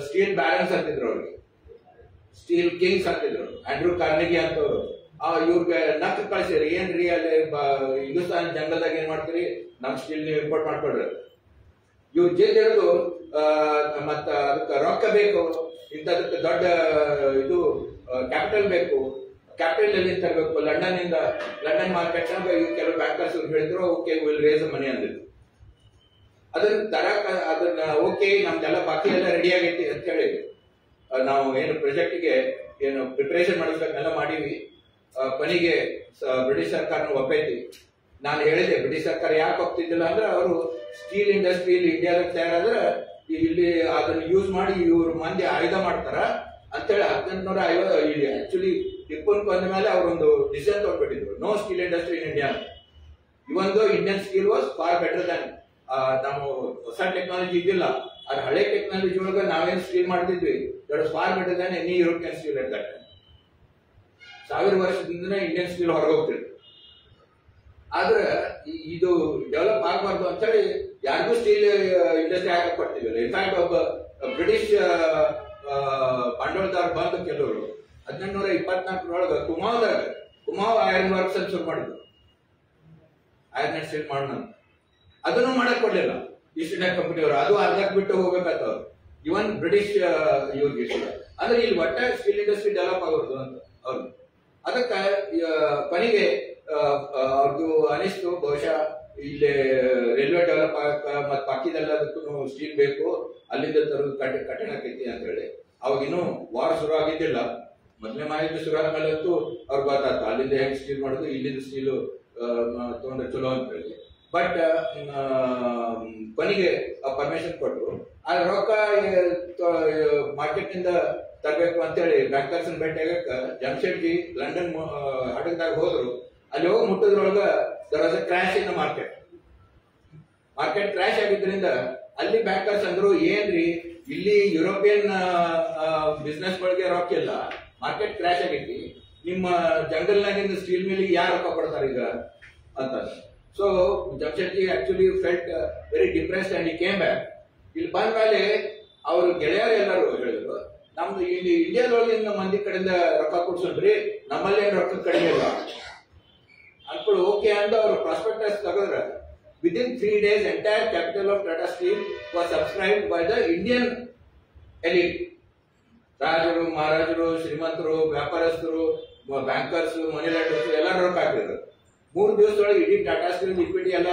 ಸ್ಟೀಲ್ ಬ್ಯಾರನ್ಸ್ ಅಂತಿದ್ರು, ಅವ್ರಿಗೆ ಸ್ಟೀಲ್ ಕಿಂಗ್ಸ್ ಅಂತಿದ್ರು. ಆಂಡ್ರೂ ಕಾರ್ನೆಗಿ ಅಂತವ್ರು ಇವ್ರಿಗೆ ನಕ್ ಕಳ್ಸಿರಿ, ಏನ್ರಿ ಅಲ್ಲಿ ಹಿಂದೂಸ್ತಾನ್ ಜಂಗಲ್ದಾಗ ಏನ್ ಮಾಡ್ತೀರಿ, ನಮ್ ಸ್ಟೀಲ್ ನೀವು ಇಂಪೋರ್ಟ್ ಮಾಡ್ಕೊಡ್ರಿ. ಇವ್ರು ಜೈಲ್ ಹಿಡಿದು ಮತ್ತ ಅದಕ್ಕೆ ರೊಕ್ಕ ಬೇಕು, ಇಂಥದಕ್ಕೆ ದೊಡ್ಡ ಇದು ಕ್ಯಾಪಿಟಲ್ ಬೇಕು, ಕ್ಯಾಪಿಟಲ್ ಎಲ್ಲಿ ತರಬೇಕು, ಲಂಡನ್ ಮಾರ್ಕೆಟ್ ಕೆಲವು ಬ್ಯಾಂಕರ್ಸ್ ಹೇಳಿದ್ರು, ಓಕೆ ವಿಲ್ ರೇಸ್ ಮನಿ ಅಂದಿದ್ರು. ಅದನ್ನ ತರಕ ಅದನ್ನ ಓಕೆ ನಮ್ದೆಲ್ಲ ಬಾಕಿ ಎಲ್ಲ ರೆಡಿ ಆಗೈತಿ ಅಂತ ಹೇಳಿ ನಾವು ಏನು ಪ್ರಾಜೆಕ್ಟ್ಗೆ ಏನು ಪ್ರಿಪರೇಷನ್ ಮಾಡಿಸ್ಬೇಕನ್ನೆಲ್ಲ ಮಾಡೀವಿ. ಕೊನೆಗೆ ಬ್ರಿಟಿಷ್ ಸರ್ಕಾರನ ಒಪ್ಪೈತಿ. ನಾನು ಹೇಳಿದೆ ಬ್ರಿಟಿಷ್ ಸರ್ಕಾರ ಯಾಕೆ ಒಪ್ತಿದ್ದಿಲ್ಲ ಅಂದ್ರೆ, ಅವರು ಸ್ಟೀಲ್ ಇಂಡಸ್ಟ್ರಿ ಇಲ್ಲಿ ಇಂಡಿಯಾದಾಗ ತಯಾರಾದ್ರೆ ಇಲ್ಲಿ ಅದನ್ನ ಯೂಸ್ ಮಾಡಿ ಇವ್ರ ಮಂದಿ ಆಯುಧ ಮಾಡ್ತಾರ ಅಂತೇಳಿ 1850 ಇಲ್ಲಿ ಆಕ್ಚುಲಿ ಟಿಪ್ಪುನ್ ಬಂದ ಮೇಲೆ ಅವರೊಂದು ಡಿಸಿಷನ್ ತಗೊಂಡ್ಬಿಟ್ಟಿದ್ರು, no steel industry in India. Even though Indian steel was far better than ನಾವು ಹೊಸ ಟೆಕ್ನಾಲಜಿ ಇದ್ದಿಲ್ಲ, ಅದ್ರ ಹಳೆ ಟೆಕ್ನಾಲಜಿ ಒಳಗೆ ನಾವೇನ್ ಸ್ಟೀಲ್ ಮಾಡ್ತಿದ್ವಿ that far better than any European steel at that. 1000 ವರ್ಷದಿಂದನೇ ಇಂಡಿಯನ್ ಸ್ಟೀಲ್ ಹೊರಗೆ ಹೋಗ್ತಿತ್ತು. ಆದ್ರೆ ಇದು ಡೆವಲಪ್ ಆಗಬಾರ್ದು ಅಂತ ಹೇಳಿ ಯಾರಿಗೂ ಸ್ಟೀಲ್ ಇಂಡಸ್ಟ್ರಿ ಹಾಕಕ್ ಕೊಡ್ತಿದ್ವಿಲ್ಲ. ಇನ್ಫ್ಯಾಕ್ಟ್ ಒಬ್ಬ ಬ್ರಿಟಿಷ್ ಬಂಡವಾಳದಾರ ಬಂದು ಕೆಲವರು 1824 ಕುಮಾವ್ ಐರನ್ ವರ್ಕ್ಸ್ ಅಂತ ಶುರು ಮಾಡಿದ್ರು. ಐರನ್ ಅಂಡ್ ಸ್ಟೀಲ್ ಮಾಡೋಣ, ಅದನ್ನು ಮಾಡಕ್ ಕೊಡ್ಲಿಲ್ಲ ಈಸ್ಟ್ ಇಂಡಿಯಾ ಕಂಪನಿಯವರು. ಅದು ಅರ್ಧಕ್ ಬಿಟ್ಟು ಹೋಗ್ಬೇಕಾಯ್ತು ಇವನ್ ಬ್ರಿಟಿಷ್ ಇವ್ರಿಗೆ. ಅಂದ್ರೆ ಇಲ್ಲಿ ಒಟ್ಟ ಸ್ಟೀಲ್ ಇಂಡಸ್ಟ್ರಿ ಡೆವಲಪ್ ಆಗೋದು ಅಂತ ಅವ್ರು. ಅದಕ್ಕೆ ಕೊನೆಗೆ ಅವ್ರದ್ದು ಅನಿಸ್ತು ಬಹುಶಃ ಇಲ್ಲಿ ರೈಲ್ವೆ ಡೆವಲಪ್ ಆಗಕ್ಕ ಮತ್ತೆ ಬಾಕಿದೆಲ್ಲದಕ್ಕೂ ಸ್ಟೀಲ್ ಬೇಕು, ಅಲ್ಲಿಂದ ತರೋದು ಕಠಿಣ ಆಕೈತಿ ಅಂತ ಹೇಳಿ. ಅವಾಗ ಇನ್ನೂ ವಾರ್ ಶುರು ಆಗಿದ್ದಿಲ್ಲ. ಮೊದಲನೇ ಮಹಾಯುದ್ಧ ಶುರು ಆದ್ಮೇಲಂತೂ ಅವ್ರಿಗೆ ಗೊತ್ತಾಯ್ತು ಅಲ್ಲಿಂದ ಹೆಂಗ್ ಸ್ಟೀಲ್ ಮಾಡೋದು, ಇಲ್ಲಿಂದ ಸ್ಟೀಲು ತಗೊಂಡ್ರೆ ಚಲೋ ಅಂತ ಹೇಳಿ. ಬಟ್ ಕೊನೆಗೆ ಪರ್ಮಿಷನ್ ಕೊಟ್ಟರು. ಆ ರೊಕ್ಕ ಮಾರ್ಕೆಟ್ ನಿಂದ ತರಬೇಕು ಅಂತೇಳಿ ಬ್ಯಾಂಕರ್ಸ್ ಭೇಟಿ ಆಗಕ್ಕ ಜಮ್ಶೆಡ್ಜಿ ಲಂಡನ್ ಹಡಗದಾಗ ಹೋದ್ರು. ಅಲ್ಲಿ ಹೋಗಿ ಮುಟ್ಟದ್ರೊಳಗ there was a crash in the market crash ಆಗಿದ್ರಿಂದ ಅಲ್ಲಿ ಬ್ಯಾಂಕರ್ಸ್ ಅಂದ್ರು, ಏನ್ರಿ ಇಲ್ಲಿ ಯುರೋಪಿಯನ್ ಬಿಸ್ನೆಸ್ ಗಳಿಗೆ ರೊಕ್ಕ ಇಲ್ಲ, ಮಾರ್ಕೆಟ್ ಕ್ರಾಶ್ ಆಗೈತಿ, ನಿಮ್ಮ ಜಂಗಲ್ನಾಗಿಂದ ಸ್ಟೀಲ್ ಮಿಲ್ಗೆ ಯಾರು ರೊಕ್ಕ ಕೊಡ್ತಾರೆ ಈಗ ಅಂತ. So Jamshedji actually felt very depressed and he came back. ಇಲ್ಲಿ ಬಂದ ಮೇಲೆ ಅವ್ರ ಗೆಳೆಯರು ಎಲ್ಲರೂ ಹೇಳಿದ್ರು, ನಮ್ದು ಇಲ್ಲಿ ಇಂಡಿಯಾದೊಳಗಿಂದ ಮಂದಿ ಕಡೆಯಿಂದ ರೊಕ್ಕ ಕೊಡ್ಸೋಣ್ರಿ, ನಮ್ಮಲ್ಲಿ ಏನ್ ರೊಕ್ಕ ಕಡಿಮೆ ಇಲ್ಲ ಅನ್ಕೊಳ್ಳಿ. ಓಕೆ ಅಂತ ಅವ್ರು ಪ್ರಾಸ್ಪೆಕ್ಟಸ್ ತೆಗೆದ್ರ within 3 days entire capital of Tata Steel was subscribed by the Indian elite. ರಾಜರು, ಮಹಾರಾಜರು, ಶ್ರೀಮಂತರು, ವ್ಯಾಪಾರಸ್ಥರು, ಬ್ಯಾಂಕರ್ಸ್, ಮನಿ ಲ್ಯಾಂಡರ್ಸ್ ಎಲ್ಲರೂ ರೊಕ್ಕ ಹಾಕಿದ್ರು. 3 ದಿವಸದೊಳಗೆ ಇಡೀ ಟಾಟಾ ಸ್ಟೀಲ್ ಇಕ್ವಿಟಿ ಎಲ್ಲ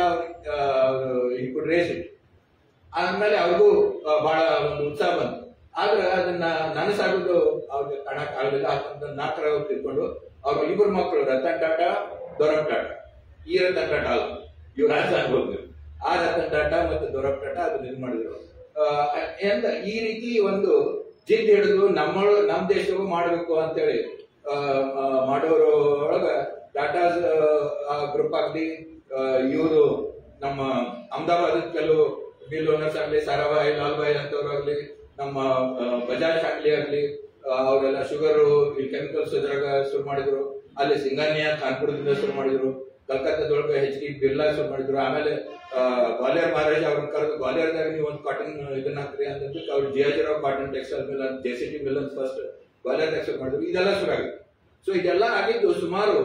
ರೇಸ್ ಇಟ್. ಆದ್ಮೇಲೆ ಅವ್ರಿಗೂ ಬಹಳ ಒಂದು ಉತ್ಸಾಹ ಬಂತು. ಆದ್ರೆ ಅದನ್ನ ನನಸಾಗೋದು ಅವ್ರಿಗೆ ಕಾಣಕ್ ಆಗಲಿಲ್ಲ. 1904 ತಿಳ್ಕೊಂಡು ಅವ್ರ 2 ಮಕ್ಕಳು ರತನ್ ಟಾಟಾ, ದೊರಬ್ ಟಾಟಾ. ಈ ರತನ್ ಟಾಟಾ ಅಲ್ಲ, ಯುವರಾಜ್ ಅನ್ಬೋದು. ಆ ರತನ್ ಟಾಟಾ ಮತ್ತು ದೊರಬ್ ಟಾಟಾ ಅದನ್ನ ಇದು ಮಾಡಿದ್ರು. ಈ ರೀತಿ ಒಂದು ಜಿದ್ ಹಿಡಿದು ನಮ್ಮ ದೇಶಕ್ಕೂ ಮಾಡಬೇಕು ಅಂತೇಳಿ ಮಾಡೋರೊಳಗ ಟಾಟಾಸ್ ಗ್ರೂಪ್ ಆಗಲಿ, ಇವರು ನಮ್ಮ ಅಹಮದಾಬಾದ್ ಕೆಲವು ಮಿಲ್ ಓನರ್ಸ್ ಆಗ್ಲಿ, ಸಾರಾಭಾಯಿ, ಲಾಲ್ಭಾಯಿ ಅಂತವ್ರಾಗ್ಲಿ, ನಮ್ಮ ಬಜಾಜ್ ಫ್ಯಾಕ್ಟ್ರಿ ಆಗ್ಲಿ, ಅವರೆಲ್ಲ ಶುಗರ್ ಕೆಮಿಕಲ್ಸ್ ಇದ್ರಾಗ ಶುರು ಮಾಡಿದ್ರು. ಅಲ್ಲಿ ಸಿಂಗಾನಿಯಾ ಕಾನ್ಪುರದಿಂದ ಶುರು ಮಾಡಿದ್ರು. ಕಲ್ಕತ್ತಾದೊಳಗೆ HD ಬಿರ್ಲಾ ಶುರು ಮಾಡಿದ್ರು. ಆಮೇಲೆ ಗ್ವಾಲಿಯರ್ ಮಹಾರಾಜ ಅವ್ರನ್ನ ಕರೆದು ಗ್ವಾಲಿಯರ್ದಾಗ ನೀವು ಒಂದು ಕಾಟನ್ ಇದನ್ನ ಹಾಕ್ರಿ ಅಂತಂದ್ರೆ ಅವ್ರು ಜಿಯಾಜಿರಾವ್ ಕಾಟನ್ ಟೆಕ್ಸ್ಟೈಲ್ ಮಿಲ್ ಅಂತ JCT ಮಿಲ್ ಅಂತ ಫಸ್ಟ್ ಗ್ವಾಲಿಯರ್ದಾಗ ಶುರು ಮಾಡಿದ್ರು. ಇದೆಲ್ಲ ಶುರು ಆಗಿತ್ತು. ಸೊ ಇದೆಲ್ಲ ಆಗಿದ್ದು ಸುಮಾರು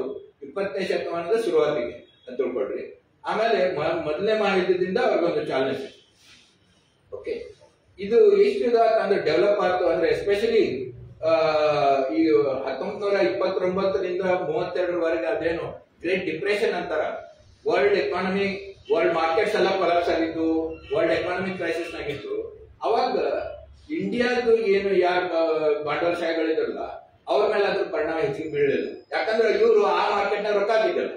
20ನೇ ಶತಮಾನದ ಶುರುವಾತಿಗೆ ಅಂತ ತಿಳ್ಕೊಳ್ರಿ. ಆಮೇಲೆ ಮೊದಲನೇ ಮಹಾಯುದ್ಧದಿಂದ ಅವ್ರಿಗೊಂದು ಚಾಲನೆ ಸಿಕ್ತು. ಓಕೆ, ಇದು ಎಷ್ಟು ಅಂದ್ರೆ ಡೆವಲಪ್ ಆಯ್ತು ಅಂದ್ರೆ ಎಸ್ಪೆಷಲಿ ಈ 1929ರಿಂದ 32ರವರೆಗೆ ಅದೇನು ಗ್ರೇಟ್ ಡಿಪ್ರೆಷನ್ ಅಂತಾರ, ವರ್ಲ್ಡ್ ಎಕಾನಮಿ, ವರ್ಲ್ಡ್ ಮಾರ್ಕೆಟ್ಸ್ ಎಲ್ಲ ಕೊಲಾಪ್ಸ್ ಆಗಿತ್ತು, ವರ್ಲ್ಡ್ ಎಕಾನಮಿಕ್ ಕ್ರೈಸಿಸ್ ಆಗಿತ್ತು. ಅವಾಗ ಇಂಡಿಯಾದ ಏನು ಯಾರು ಬಂಡವಾಳಶಾಹಿಗಳಿದ್ರಲ್ಲ ಅವ್ರ ಮೇಲೆ ಅದ್ರ ಪರಿಣಾಮ ಹೆಚ್ಚಿಗೆ ಬೀಳಲಿಲ್ಲ. ಯಾಕಂದ್ರೆ ಇವರು ಆ ಮಾರ್ಕೆಟ್ ನಾಗ ರೊಕ್ಕ ಹಾಕಿದ್ದಲ್ಲ,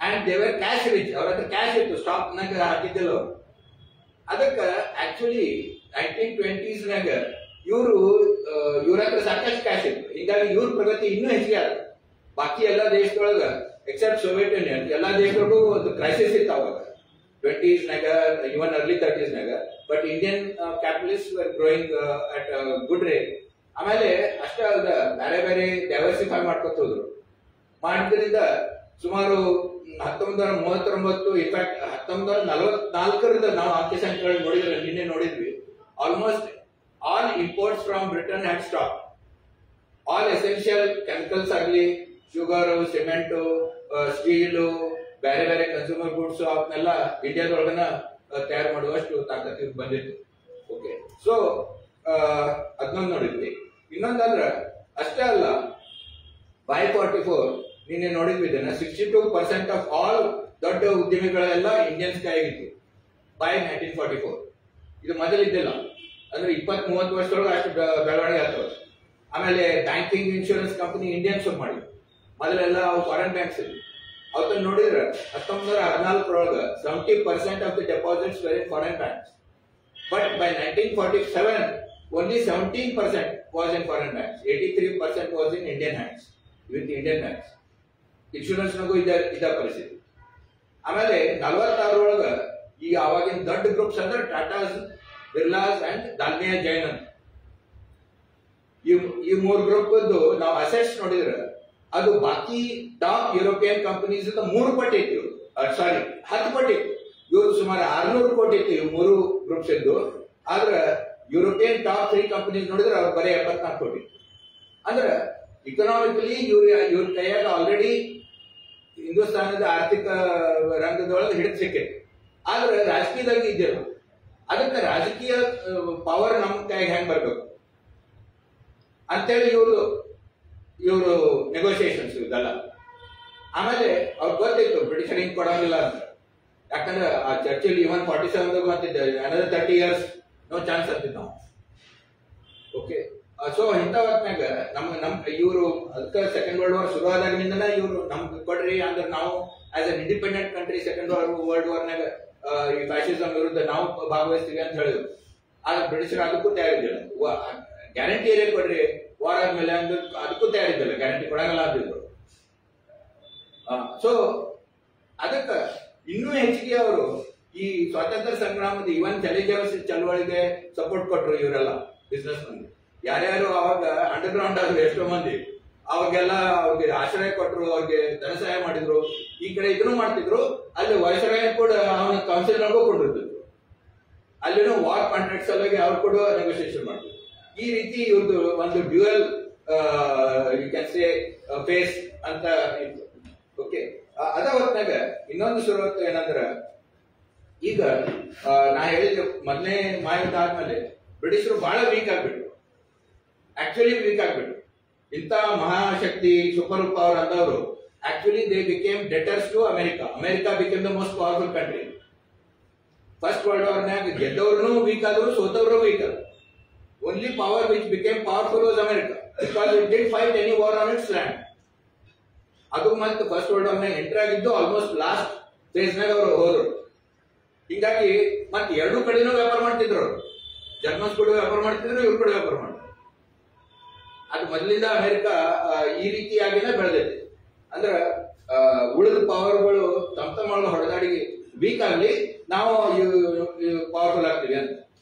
ಅಂಡ್ ದೇವರ್ ಕ್ಯಾಶ್ ರಿಚ್, ಅವ್ರ ಹತ್ರ ಕ್ಯಾಶ್ ಇತ್ತು, ಸ್ಟಾಕ್ ನಾಗ ಹಾಕಿದ್ದಿಲ್ಲ ಅವರು. ಅದಕ್ಕೆ ಆಕ್ಚುಲಿ 1920s ನಾಗ ಇವ್ರ ಹತ್ರ ಸಾಕಷ್ಟು ಕ್ಯಾಶ್ ಇತ್ತು. ಹೀಗಾಗಿ ಇವ್ರ ಪ್ರಗತಿ ಇನ್ನೂ ಹೆಚ್ಚಿಗೆ ಆಗುತ್ತೆ. ಬಾಕಿ ಎಲ್ಲಾ ದೇಶದೊಳಗ ಎಕ್ಸೆಪ್ಟ್ ಸೋವಿಯತ್ ಯೂನಿಯನ್ ಎಲ್ಲಾ ದೇಶದೊಳಗೂ ಒಂದು ಕ್ರೈಸಿಸ್ ಇತ್ತು ಅವಾಗ 20s ನಾಗ, ಇವನ್ ಅರ್ಲಿ 30s ನಾಗ. But Indian capitalist var growing at good rate. ಆಮೇಲೆ ಅಷ್ಟೇ ಅಲ್ಲ, ಬೇರೆ ಬೇರೆ ಡೈವರ್ಸಿಫೈ ಮಾಡ್ಕೊತ ಹೋದ್ರು. ಮಾಡಿದ್ರಿಂದ ಸುಮಾರು 1939, ಇನ್ಫ್ಯಾಕ್ಟ್ 1944ರಿಂದ ನಾವು ಅಂಕಿ ಸಂಖ್ಯೆಗಳು ನೋಡಿದ್ರೆ ನಿನ್ನೆ ನೋಡಿದ್ವಿ, almost all imports from Britain had stop. All essential chemicals ಆಗಲಿ, ಶುಗರ್, ಸಿಮೆಂಟು, ಸ್ಟೀಲು, ಬೇರೆ ಬೇರೆ ಕನ್ಸ್ಯೂಮರ್ ಗುಡ್ಸ್ ಅವನ್ನೆಲ್ಲ ಇಂಡಿಯಾದೊಳಗನ ತಯಾರು ಮಾಡುವಷ್ಟು ತಾಕತ್ತು ಬಂದಿತ್ತು. ಓಕೆ, ಸೊ ಅದನ್ನೊಂದು ನೋಡಿದ್ವಿ. ಇನ್ನೊಂದಂದ್ರ ಅಷ್ಟೇ ಅಲ್ಲ, ಬೈ 44 ನಿನ್ನೆ ನೋಡಿದ್ವಿ ಇದನ್ನ, 62% ಆಫ್ ಆಲ್ ದೊಡ್ಡ ಉದ್ಯಮಿಗಳೆಲ್ಲ ಇಂಡಿಯನ್ಸ್ ಕೈಯಾಗಿತ್ತು ಬೈ 1944. ಇದು ಮೊದಲಿದ್ದಿಲ್ಲ. ಅಂದ್ರೆ 20-30 ವರ್ಷದೊಳಗೆ ಅಷ್ಟು ಬೆಳವಣಿಗೆ ಆಗ್ತವೆ. ಆಮೇಲೆ ಬ್ಯಾಂಕಿಂಗ್, ಇನ್ಶೂರೆನ್ಸ್ ಕಂಪನಿ ಇಂಡಿಯನ್ಸ್ ಮಾಡಿ, ಮೊದಲೆಲ್ಲ ಅವು ಫಾರಿನ್ ಬ್ಯಾಂಕ್ಸ್ ಇದ್ವು. ಅವತ್ತು ನೋಡಿದ್ರೆ 1914 70% of the deposits were in foreign banks. But by 1947 only 17% was in foreign banks, 83% was in Indian hands, with Indian banks. Insurance ನಾಗೂ ಇದ ಪರಿಸ್ಥಿತಿ. ಆಮೇಲೆ 46 ಒಳಗ ಈ ಆವಾಗಿನ ದೊಡ್ಡ ಗ್ರೂಪ್ಸ್ ಅಂದ್ರೆ ಟಾಟಾಸ್, ಬಿರ್ಲಾಸ್ ಅಂಡ್ ದಾಲ್ಮಿಯಾ ಜೈನ್ ಅಂತ. ಈ ಮೂರು ಗ್ರೂಪ್ ನಾವು ಅಸೆಟ್ಸ್ ನೋಡಿದ್ರೆ ಅದು ಬಾಕಿ ಟಾಪ್ ಯುರೋಪಿಯನ್ ಕಂಪನೀಸ್ 3 ಪಟ್ಟು ಇತ್ತು. ಸಾರಿ 10 ಪಟ್ಟು ಇತ್ತು. ಇವ್ರು ಸುಮಾರು 600 ಕೋಟಿ ಇತ್ತು ಇವು ಮೂರು ಗ್ರೂಪ್ಸ್ ಇದ್ದು. ಆದ್ರೆ ಯುರೋಪಿಯನ್ ಟಾಪ್ 3 ಕಂಪನೀಸ್ ನೋಡಿದ್ರೆ ಅವ್ರು ಬರೀ 74 ಕೋಟಿ. ಅಂದ್ರೆ ಇಕನಾಮಿಕಲಿ ಇವ್ರ ಕೈಯಾಗ ಆಲ್ರೆಡಿ ಹಿಂದೂಸ್ತಾನದ ಆರ್ಥಿಕ ರಂಗದೊಳಗೆ ಹಿಡಿದು ಸಿಕ್ಕಿತ್ತು. ಆದ್ರೆ ರಾಜಕೀಯದಾಗ ಇದ್ದಿಲ್ಲ. ಅದಕ್ಕೆ ರಾಜಕೀಯ ಪವರ್ ನಮ್ಮ ಕೈಗೆ ಹೆಂಗ್ ಬರ್ಬೇಕು ಅಂತೇಳಿ ಇವರು ನೆಗೋಸಿಯೇಷನ್ಸ್ ಇದೆಲ್ಲ. ಆಮೇಲೆ ಅವ್ರಿಗೆ ಗೊತ್ತಿತ್ತು ಬ್ರಿಟಿಷರ್ ಹಿಂಗ್ ಕೊಡಂಗಿಲ್ಲ ಅಂತ. ಯಾಕಂದ್ರೆ ಆ ಚರ್ಚಲ್ಲಿ ಇವನ್ 47 ಅಂತಿದ್ದೆ, ಅನದರ್ 30 years ನೋ ಚಾನ್ಸ್ ಅಂತಿದ್ದ ನಾವು. ಓಕೆ, ಸೊ ಇಂಥ ಹೊತ್ನಾಗ ಇವರು ಅದಕ್ಕೆ ಸೆಕೆಂಡ್ ವರ್ಲ್ಡ್ ವಾರ್ ಶುರು ಆದಾಗಿನಿಂದನ ಇವರು ನಮ್ಗೆ ಕೊಡ್ರಿ ಅಂದ್ರೆ ನಾವು as an independent country second world ವಾರ್ನಾಗ ಈ ಫ್ಯಾಸಿಸಂ ವಿರುದ್ಧ ನಾವು ಭಾಗವಹಿಸ್ತೀವಿ ಅಂತ ಹೇಳಿದ್ರು. ಆದ್ರೆ ಬ್ರಿಟಿಷರ್ ಅದಕ್ಕೂ ತಯಾರಿದ್ದಿಲ್ಲ. ಗ್ಯಾರಂಟಿ ಏರಿಯಾ ಕೊಡ್ರಿ ವಾರ್ ಆದ್ಮೇಲೆ ಅಂದ್ರೆ ಅದಕ್ಕೂ ತಯಾರಿದ್ದಿಲ್ಲ, ಗ್ಯಾರಂಟಿ ಕೊಡಂಗಲ್ಲ ಅಂತಿದ್ರು. ಸೊ ಅದಕ್ಕೆ ಇನ್ನೂ ಹೆಚ್ಚಿಗೆ ಅವರು ಈ ಸ್ವಾತಂತ್ರ್ಯ ಸಂಗ್ರಾಮದ ಇವನ್ ಚಳಿದೇವಸ ಚಳವಳಿಗೆ ಸಪೋರ್ಟ್ ಕೊಟ್ರು ಇವರೆಲ್ಲ ಬಿಸ್ನೆಸ್ ಮಂದಿ. ಯಾರ್ಯಾರು ಅವಾಗ ಅಂಡರ್ ಗ್ರೌಂಡ್ ಆದ್ರು ಎಷ್ಟೋ ಮಂದಿ ಅವಾಗೆಲ್ಲ ಅವ್ರಿಗೆ ಆಶ್ರಯ ಕೊಟ್ರು, ಅವ್ರಿಗೆ ಧನ ಸಹಾಯ ಮಾಡಿದ್ರು. ಈ ಕಡೆ ಇದನ್ನು ಮಾಡ್ತಿದ್ರು. ಅಲ್ಲಿ ವೈಸರಾಯ ಕೂಡ ಅವನ ಕೌನ್ಸಿಲ್ ನಗೂ ಕೊಟ್ಟಿರ್ತಿದ್ರು. ಅಲ್ಲಿನೂ ವಾರ್ ಕಾಂಟ್ರಾಕ್ಟ್ಸ್ ಅಲ್ಲಾಗಿ ಅವ್ರು ಕೂಡ ನೆಗೋಸಿಯೇಷನ್ ಮಾಡ್ತಿದ್ರು. ಈ ರೀತಿ ಇವ್ರದ್ದು ಒಂದು dual you can say phase ಅಂತ ಇತ್ತು. ಓಕೆ, ಅದ ಹೊತ್ನಾಗ ಇನ್ನೊಂದು ಶುರುವತ್ತು ಏನಂದ್ರ, ಈಗ ನಾ ಹೇಳಿದ ಮೊದಲನೇ ಮಹಾಯುದ್ಧ ಆದ್ಮೇಲೆ ಬ್ರಿಟಿಷರು ಬಹಳ ವೀಕ್ ಆಗ್ಬಿಟ್ರು. ಆಕ್ಚುಲಿ ವೀಕ್ ಆಗ್ಬಿಟ್ರು. ಇಂಥ ಮಹಾಶಕ್ತಿ ಸೂಪರ್ ಪವರ್ ಅಂದವರು actually they became debtors to America. America became the most powerful country. First world ವಾರ್ನಾಗ ಗೆದ್ದವ್ರು ವೀಕ್ ಆದ್ರು, ಸೋತವರು ವೀಕ್ ಆದ್ರು. Only power which became powerful was America, because it did fight any war on its land. ಅದು ಮತ್ತೆ first world ವಾರ್ನಾಗ enter ಆಗಿದ್ದು almost last ಫೇಸ್ನಾಗ ಅವರು ಹೋದ್ರು. ಹಿಂಗಾಗಿ ಮತ್ತೆ ಎರಡೂ ಕಡೆನೂ ವ್ಯಾಪಾರ ಮಾಡ್ತಿದ್ರು. ಅವರು ಜರ್ಮನ್ಸ್ ಕೂಡ ವ್ಯಾಪಾರ ಮಾಡ್ತಿದ್ರು, ಇವ್ರ ಕೂಡ ವ್ಯಾಪಾರ ಮಾಡ್ತಿದ್ರು. ಅದು ಮೊದಲಿಂದ ಅಮೆರಿಕ ಈ ರೀತಿಯಾಗಿನೇ ಬೆಳೆದೈತಿ. ಅಂದ್ರ ಉಳಿದ ಪವರ್ಗಳು ತಮ್ಮ ಹೊಡೆದಾಡಿ ವೀಕ್ ಆಗ್ಲಿ, ನಾವು ಪವರ್ಫುಲ್ ಆಗ್ತೀವಿ ಅಂತ.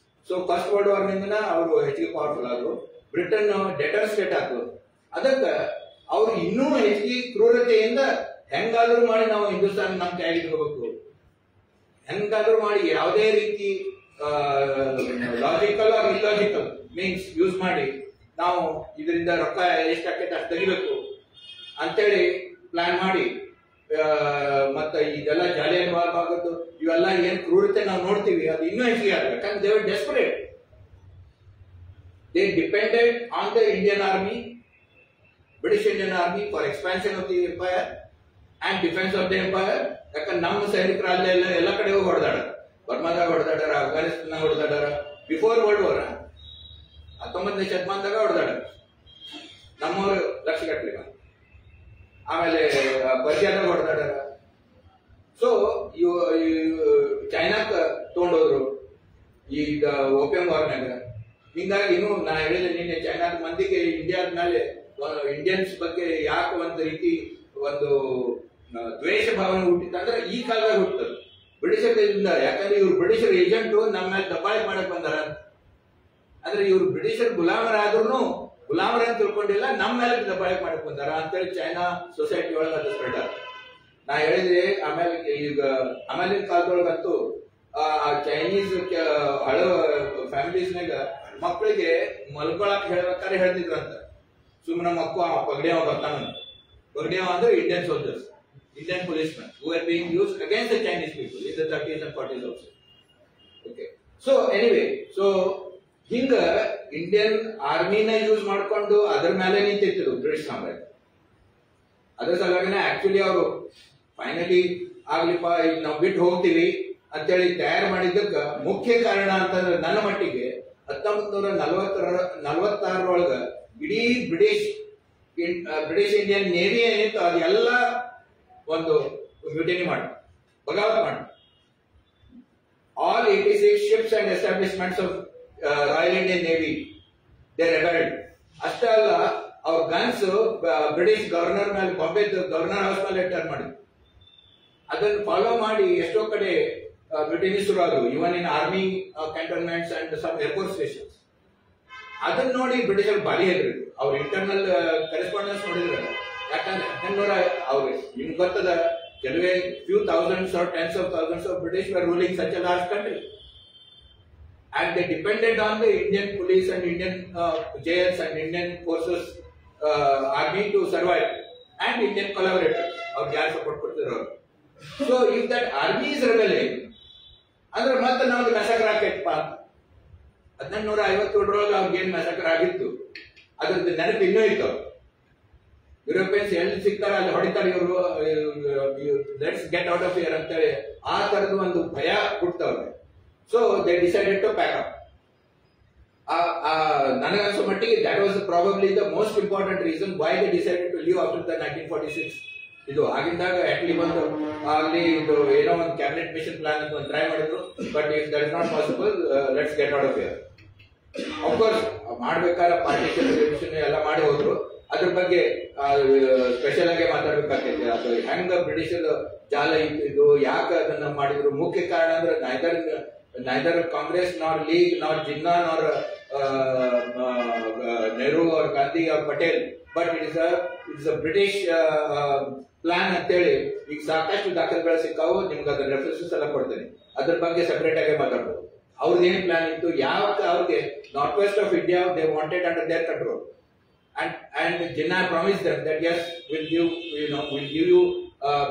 ಸೊ ಫಸ್ಟ್ ವರ್ಲ್ಡ್ ವಾರ್ ನಿಂದ ಅವರು ಹೆಚ್ಚಿಗೆ ಪವರ್ಫುಲ್ ಆದ್ರು. ಬ್ರಿಟನ್ ಡೆಟರ್ ಸ್ಟೇಟ್ ಆದ್ರು. ಅದಕ್ಕೆ ಅವ್ರು ಇನ್ನೂ ಹೆಚ್ಚಿಗೆ ಕ್ರೂರತೆಯಿಂದ ಹೆಂಗಾದ್ರೂ ಮಾಡಿ ನಾವು ಹಿಂದೂಸ್ತಾನ ನಮ್ಮ ಕೈಗೆ ಇಟ್ಕೋಬೇಕು, ಹೆಂಗಾದ್ರೂ ಮಾಡಿ ಯಾವುದೇ ರೀತಿ ಲಾಜಿಕಲ್ ಆರ್ ಇಲಾಜಿಕಲ್ ಮೀನ್ಸ್ ಯೂಸ್ ಮಾಡಿ ನಾವು ಇದರಿಂದ ರೊಕ್ಕ ಎಷ್ಟಾಕೈತೆ ಅಷ್ಟು ತೆಗಿಬೇಕು ಅಂತೇಳಿ ಪ್ಲಾನ್ ಮಾಡಿ, ಮತ್ತೆ ಇದೆಲ್ಲ ಜಾಲಿಯನ್ ವಾಲ್ ಆಗೋದು ಇವೆಲ್ಲ ಏನ್ ಕ್ರೂರತೆ ನಾವು ನೋಡ್ತೀವಿ ಅದು ಇನ್ನೂ ಹೆಚ್ಚಿಗೆ ಆಗುತ್ತೆ. ಯಾಕಂದ್ರೆ they were desperate. They depended on the Indian army, British Indian army for expansion of the empire and defence of the empire. ಯಾಕಂದ್ರೆ ನಮ್ಮ ಸೈನಿಕರು ಅಲ್ಲೆಲ್ಲ ಎಲ್ಲ ಕಡೆ ಹೋಗಿ ಹೊಡೆದಾಡ, ಬರ್ಮಾದಾಗ ಹೊಡೆದಾಡಾರ, ಅಫ್ಘಾನಿಸ್ತಾನ ಹೊಡೆದಾಡಾರ. ಬಿಫೋರ್ ವರ್ಲ್ಡ್ ವಾರ್ 19ನೇ ಶತಮಾನದಾಗ ಹೊಡೆದಾಡ ನಮ್ಮವರು ಲಕ್ಷಗಟ್ಟಲೆ. ಆಮೇಲೆ ಪರ್ಷಿಯಾದಾಗ ಹೊಡೆದಾಡಾರ. ಸೊ ಚೈನಾಕ ತಗೊಂಡೋದ್ರು ಈಗ ಓಪಿಯಂ ವಾರ್ನಾಗ. ಹಿಂಗಾಗಿ ಇನ್ನೂ ನಾ ಹೇಳಿದೆ ನಿನ್ನೆ, ಚೈನಾದ ಮಂದಿಗೆ ಇಂಡಿಯಾದ ಮೇಲೆ ಇಂಡಿಯನ್ಸ್ ಬಗ್ಗೆ ಯಾಕೆ ಒಂದು ರೀತಿ ಒಂದು ದ್ವೇಷ ಭಾವನೆ ಹುಟ್ಟಿತ್ತಂದ್ರೆ ಈ ಕಾಲದಾಗ ಹುಟ್ಟದ ಬ್ರಿಟಿಷರಿಂದ. ಯಾಕಂದ್ರೆ ಇವ್ರು ಬ್ರಿಟಿಷರ್ ಏಜೆಂಟು ನಮ್ಮ ಮೇಲೆ ದಬ್ಬಾಳಿಕೆ ಮಾಡಕ್ ಬಂದಾರ. ಅಂದ್ರೆ ಇವ್ರು ಬ್ರಿಟಿಷರ್ ಗುಲಾಮರಾದ್ರೂ ಗುಲಾಮರನ್ನು ತಿಳ್ಕೊಂಡಿಲ್ಲ, ನಮ್ಮ ಮೇಲೆ ದಬ್ಬಾಳಿಕೆ ಮಾಡಕ್ ಬಂದಾರ ಅಂತೇಳಿ ಚೈನಾ ಸೊಸೈಟಿ ಒಳಗೆ ಅದು ಸ್ಪ್ರೆಡ್ ಆಗ. ನಾ ಹೇಳಿದೆ. ಆಮೇಲೆ ಈಗ ಆಮೇಲಿನ ಕಾಲದೊಳಗಂತೂ ಚೈನೀಸ್ ಹಳ ಫ್ಯಾಮಿಲೀಸ್ನಾಗ ಮಕ್ಕಳಿಗೆ ಮಲ್ಕೊಳಕ್ ಹೇಳ್ಬೇಕಾದ್ರೆ ಹೇಳ್ತಿದ್ರಂತ, ಸುಮ್ಮನೆ ಮಕ್ಕಳು ಪಗಡಿಯವ ಬರ್ತಾನಂತ. ಪಗಡಿಯವ ಅಂದ್ರೆ Indian soldiers, Indian policemen who were being used against the Chinese people in the 30s and 40s also. Okay. So anyway, so ಹಿಂಗ ಇಂಡಿಯನ್ ಆರ್ಮಿನ ಯೂಸ್ ಮಾಡ್ಕೊಂಡು ಅದ್ರ ಮೇಲೆ ನಿಂತಿದ್ರು ಬ್ರಿಟಿಷ್ ಸಾಮ್ರಾಜ್ಯ. ಅದ್ರ ಸಲುವಾಗಿನ ಆಕ್ಚುಲಿ ಅವರು ಫೈನಲಿ ಆಗ್ಲಿಪ್ಪ ಈಗ ನಾವು ಬಿಟ್ಟು ಹೋಗ್ತೀವಿ ಅಂತೇಳಿ ತಯಾರು ಮಾಡಿದ್ದಕ್ಕ ಮುಖ್ಯ ಕಾರಣ ಅಂತಂದ್ರೆ ನನ್ನ ಮಟ್ಟಿಗೆ 1946 ಇಡೀ ಬ್ರಿಟಿಷ್ ಇಂಡಿಯನ್ ನೇವಿ ಏನಿತ್ತು ಅದೆಲ್ಲ ಒಂದು ಮ್ಯೂಟಿನಿ ಮಾಡಿ ಬಗಾವತ್ ಮಾಡಿ. All 86 ships and establishments of Royal Indian Navy they rebelled. ಅಷ್ಟೇ ಅಲ್ಲ, ಅವ್ರ ಗನ್ಸ್ ಬ್ರಿಟಿಷ್ ಗವರ್ನರ್ ಮೇಲೆ, ಬಾಂಬೆ ಗವರ್ನರ್ ಹೌಸ್ ಮೇಲೆ ಟರ್ನ್ ಮಾಡಿ ಅದನ್ನು ಫಾಲೋ ಮಾಡಿ ಎಷ್ಟೋ ಕಡೆ mutiny ಶುರು ಆದವು, even in army cantonments and some air force stations. ಅದನ್ನ ನೋಡಿ ಬ್ರಿಟಿಷರು ಭಾರಿ ಹೆದರಿದ್ರು. ಅವ್ರ ಇಂಟರ್ನಲ್ ಕರೆಸ್ಪಾಂಡೆನ್ಸ್ ನೋಡಿದ್ರಲ್ಲ, ಯಾಕಂದ್ರೆ 1900 ಅವ್ರಿಗೆ ನಿಮ್ಗೆ ಗೊತ್ತದ, ಕೆಲವೇ few thousands or tens of thousands of British were ruling such a large country, and they depended on the Indian police and Indian jails and Indian forces army to survive, and Indian collaborators ಅವ್ರು ಯಾರು support ಕೊಡ್ತಿದ್ರು. So if that army is rebelling ಅಂದ್ರೆ ಮತ್ತೆ ನಾವು ಮೆಸಕರ್ ಹಾಕೈತಪ್ಪ. 1857 ಅವ್ರಿಗೆ ಏನ್ ಮೆಸಕರ್ ಆಗಿತ್ತು ಅದ್ರದ್ದು ನೆನಪು ಇನ್ನೂ ಇತ್ತು. ಯುರೋಪಿಯನ್ಸ್ ಎಲ್ಲಿ ಸಿಗ್ತಾರ ಅಲ್ಲಿ ಹೊಡಿತಾರೆ ಇವರು, let's get out of here ಅಂತೇಳಿ ಆ ತರದ ಒಂದು ಭಯ ಹುಟ್ಟವ್ರೆ. So they decided to pack up. ನನಗನ್ಸೋ ಮಟ್ಟಿಗೆ that was probably the most important reason why they decided to leave after the 1946. ಇದು ಆಗಿದ್ದಾಗ ಅಟ್ಲಿ ಬಂದು ಅಲ್ಲಿ ಇದು ಏನೋ ಒಂದು ಕ್ಯಾಬಿನೆಟ್ ಮಿಷನ್ ಪ್ಲಾನ್ ಅಂತ ಒಂದು ಟ್ರೈ ಮಾಡಿದ್ರು. But if that is not possible, let's get out of here. Of course ಮಾಡ್ಬೇಕಾದ್ರೆ ಪಾರ್ಟಿಷನ್ ಎಲ್ಲ ಮಾಡಿ ಹೋದ್ರು. ಅದ್ರ ಬಗ್ಗೆ ಸ್ಪೆಷಲ್ ಆಗಿ ಮಾತಾಡ್ಬೇಕಾಗ್ತೈತೆ. ಅದು ಹೆಂಗ ಬ್ರಿಟಿಷರ್ ಜಾಲ ಇದ್ದು ಯಾಕೆ ಅದನ್ನ ಮಾಡಿದ್ರು. ಮುಖ್ಯ ಕಾರಣ ಅಂದ್ರೆ ನೈದರ್ ಕಾಂಗ್ರೆಸ್ ನಾರ್ league nor Jinnah nor Nehru or Gandhi or Patel, but it's a British plan ಅಂತೇಳಿ ಈಗ ಸಾಕಷ್ಟು ದಾಖಲೆಗಳು ಸಿಕ್ಕಾವು. ನಿಮ್ಗೆ ಅದ್ರ ರೆಫರೆನ್ಸಸ್ ಎಲ್ಲ ಕೊಡ್ತೇನೆ, ಅದ್ರ ಬಗ್ಗೆ ಸೆಪರೇಟ್ ಆಗಿ ಮಾತಾಡ್ಬೋದು. ಅವ್ರದ್ದು ಏನ್ ಪ್ಲಾನ್ ಇತ್ತು, ಯಾವಾಗ ಅವ್ರಿಗೆ north west of India they wanted under their control. And Jinnah promised them that yes, we'll give you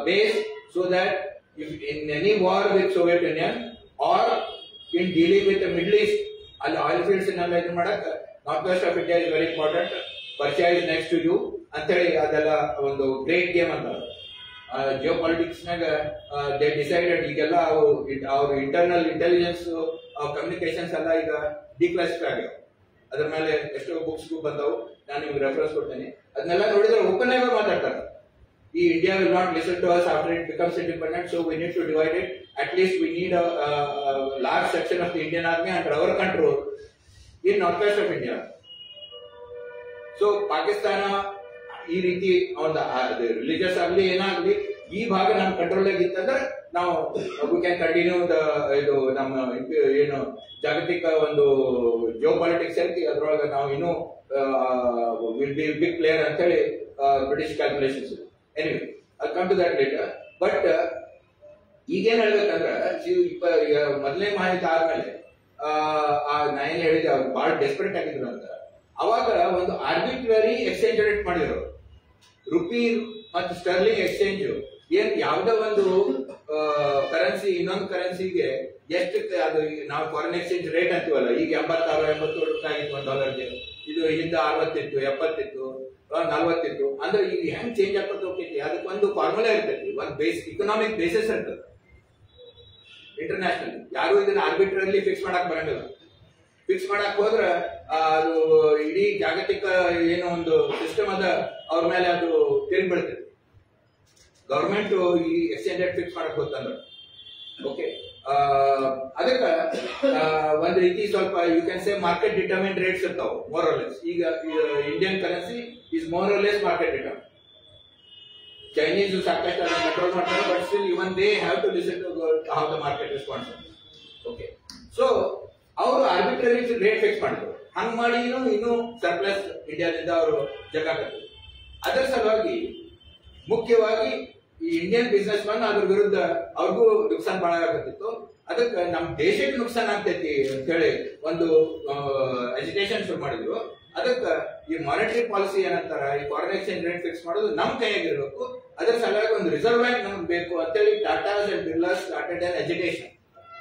base so that if in any war with Soviet Union or in dealing with the Middle East, all oil fields in all idu madak northwest of India is very important. Persia is next to you anteli adella ಒಂದು great game ಅಂತ. ಜಿಯೋಪಾಲಿಟಿಕ್ಸ್ ನಾಗ they decided ಈಗೆಲ್ಲ ಅವ್ರ internal intelligence communications ಎಲ್ಲ ಈಗ ಡಿಕ್ಲಾಸಿಫೈ ಆಗ್ಯಾವ. ಅದ್ರ ಮೇಲೆ ಎಷ್ಟೋ ಬುಕ್ಸ್ ಬಂದವು, ನಾನು ನಿಮ್ಗೆ ರೆಫರೆನ್ಸ್ ಕೊಡ್ತೇನೆ. ಅದನ್ನೆಲ್ಲ ನೋಡಿದ್ರೆ ಓಪನ್ ಆಗಿ ಮಾತಾಡ್ತಾರೆ. ಈ India will not listen to us after it becomes independent, so we need to divide it. At least we need large section of the Indian army under our control in north west of India. So Pakistan ಈ ರೀತಿ ಒಂದು religious ಆಗಲಿ ಏನಾಗ್ಲಿ ಈ ಭಾಗ ನಮ್ಮ control ಆಗಿತ್ತಂದ್ರೆ ನಾವು we can continue ಇದು ನಮ್ಮ ಏನು ಜಾಗತಿಕ ಒಂದು ಜಿಯೋ ಪಾಲಿಟಿಕ್ಸ್ ಐತಿ, ಅದ್ರೊಳಗೆ ನಾವು ಇನ್ನೂ ವಿಲ್ ಬಿ ಬಿಗ್ ಪ್ಲೇಯರ್ ಅಂತ ಹೇಳಿ British calculations. Anyway I come to that later. But ಈಗೇನ್ ಹೇಳ್ಬೇಕಂದ್ರೆ ಮೊದಲನೇ ಮಾಹಿತಿ ಆದ್ಮೇಲೆ ನಾ ಏನ್ ಹೇಳಿದೆ, ಅವ್ರು ಬಹಳ ಡೆಸ್ಪರೇಟ್ ಆಗಿದ್ರು ಅಂತ. ಅವಾಗ ಒಂದು ಆರ್ಬಿಟ್ರರಿ ಎಕ್ಸ್ಚೇಂಜ್ ರೇಟ್ ಮಾಡಿದ್ರು. ರುಪಿ ಮತ್ತು ಸ್ಟರ್ಲಿಂಗ್ ಎಕ್ಸ್ಚೇಂಜ್ ಏನ್ ಯಾವ್ದೋ ಒಂದು ಕರೆನ್ಸಿ ಇನ್ನೊಂದು ಕರೆನ್ಸಿಗೆ ಎಷ್ಟು ಅದು ನಾವು ಫಾರಿನ್ ಎಕ್ಸ್ಚೇಂಜ್ ರೇಟ್ ಅಂತೀವಲ್ಲ, ಈಗ 86-87 ರೂಪಾಯಿ ಆಗಿತ್ತು ಒಂದು ಡಾಲರ್ಗೆ. ಇದು ಹಿಂದೆ 60 ಇತ್ತು, 70 ಇತ್ತು, 40 ಇತ್ತು. ಅಂದ್ರೆ ಈಗ ಹೆಂಗ್ ಚೇಂಜ್ ಆಗ್ತಾ ಹೋಗ್ತೈತಿ, ಅದಕ್ಕೆ ಒಂದು ಫಾರ್ಮುಲಾ ಇರ್ತೈತಿ, ಒಂದು ಇಕನಾಮಿಕ್ ಬೇಸಿಸ್ ಇರ್ತದೆ ಇಂಟರ್ನ್ಯಾಷನಲ್. ಯಾರು ಇದನ್ನ ಆರ್ಬಿಟ್ರಲಿ ಫಿಕ್ಸ್ ಮಾಡಕ್ ಬರಂಗಿಲ್ಲ. ಫಿಕ್ಸ್ ಮಾಡಕ್ ಹೋದ್ರೆ ಅದು ಇಡೀ ಜಾಗತಿಕ ಏನೋ ಒಂದು ಸಿಸ್ಟಮ್ ಅದ ಅವ್ರ ಮೇಲೆ ಅದು ತಿರುಗಿ ಬೀಳ್ತದೆ. ಗವರ್ಮೆಂಟ್ ಈ ಎಕ್ಸ್ಚೇಂಜ್ ರೇಟ್ ಫಿಕ್ಸ್ ಮಾಡಕ್ ಹೋಗ್ತಂದ್ರೆ ಓಕೆ. ಅದಕ್ಕೆ ಒಂದ್ ರೀತಿ ಸ್ವಲ್ಪ you can say market determine rates ಇರ್ತಾವ ಮೋರ್ ಆರ್ ಲೆಸ್. ಈಗ Indian currency is more or less market determine. Chinese ಸಾಕಷ್ಟು ಅದನ್ನ ಕಂಟ್ರೋಲ್ ಮಾಡ್ತಾರೆ, but still even they have to listen to how the market response. Okay, so ಅವರು arbitrary rate fix ಮಾಡಿದ್ರು. ಹಂಗ್ ಮಾಡಿ ಇನ್ನೂ ಸರ್ಪ್ಲಸ್ ಇಂಡಿಯಾದಿಂದ ಅವರು ಜಗಾಕತ್ತಾರೆ. ಅದರ ಸಲುವಾಗಿ ಮುಖ್ಯವಾಗಿ ಈ ಇಂಡಿಯನ್ ಬಿಸ್ನೆಸ್ ಮನ್ ಅದ್ರ ವಿರುದ್ಧ ಅವ್ರಿಗೂ ನುಕ್ಸಾನ್ ಬಹಳ ಆಗತ್ತಿತ್ತು. ಅದಕ್ಕೆ ನಮ್ಮ ದೇಶಕ್ಕೆ ನುಕ್ಸಾನ್ ಆಗ್ತೈತಿ ಅಂತ ಹೇಳಿ ಒಂದು ಎಜುಕೇಶನ್ ಶುರು ಮಾಡಿದ್ರು. ಅದಕ್ಕೆ ಈ ಮಾನಿಟರಿ ಪಾಲಿಸಿ ಏನಂತಾರ, ಈ ಫಾರಿನ್ ಎಕ್ಸ್ಚೇಂಜ್ ರೇಟ್ ಫಿಕ್ಸ್ ಮಾಡೋದು ನಮ್ ಕೈಯಾಗಿರ್ಬೇಕು. ಅದರ ಸಲುವಾಗಿ ಒಂದು ರಿಸರ್ವ್ ಬ್ಯಾಂಕ್ ನಮ್ಗೆ ಬೇಕು ಅಂತೇಳಿ Tatas and Birlas started an education.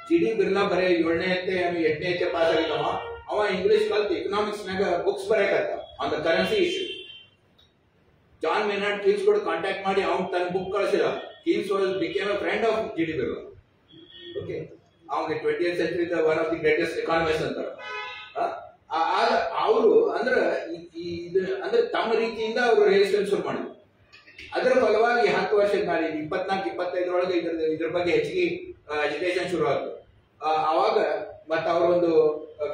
GD Birla ಬರೀ 7ನೇ 8ನೇ ಪಾಸ್ ಆಗಿದ್ದವ. ಅವ ಇಂಗ್ಲಿಷ್ ಕಲ್ತು ಎಕನಾಮಿಕ್ಸ್ ನಾಗ ಬುಕ್ಸ್ ಬರೆಯಕತ್ತ on the currency issue. John Maynard Keynes ಕೂಡ ಕಾಂಟ್ಯಾಕ್ಟ್ ಮಾಡಿ ಅವ್ನು ತನ್ನ ಬುಕ್ ಕಳಿಸಿದ. Keynes became a friend of GD Birla. Okay, ಅವ್ನಿಗೆ 20th century one of the greatest economist ಅಂತಾರ. ಅವರು ಅಂದ್ರೆ ತಮ್ಮ ರೀತಿಯಿಂದ ಅವರು ರೆಸಿಸ್ಟೆನ್ಸ್ ಶುರು ಮಾಡಿದ್ರು. ಅದರ ಫಲವಾಗಿ 10 ವರ್ಷದ ಮೇಲೆ 24-25 ಇದ್ರ ಬಗ್ಗೆ ಹೆಚ್ಚಿಗೆ ಎಜುಕೇಶನ್ ಶುರು ಆಯ್ತು. ಅವಾಗ ಮತ್ತೆ ಅವರೊಂದು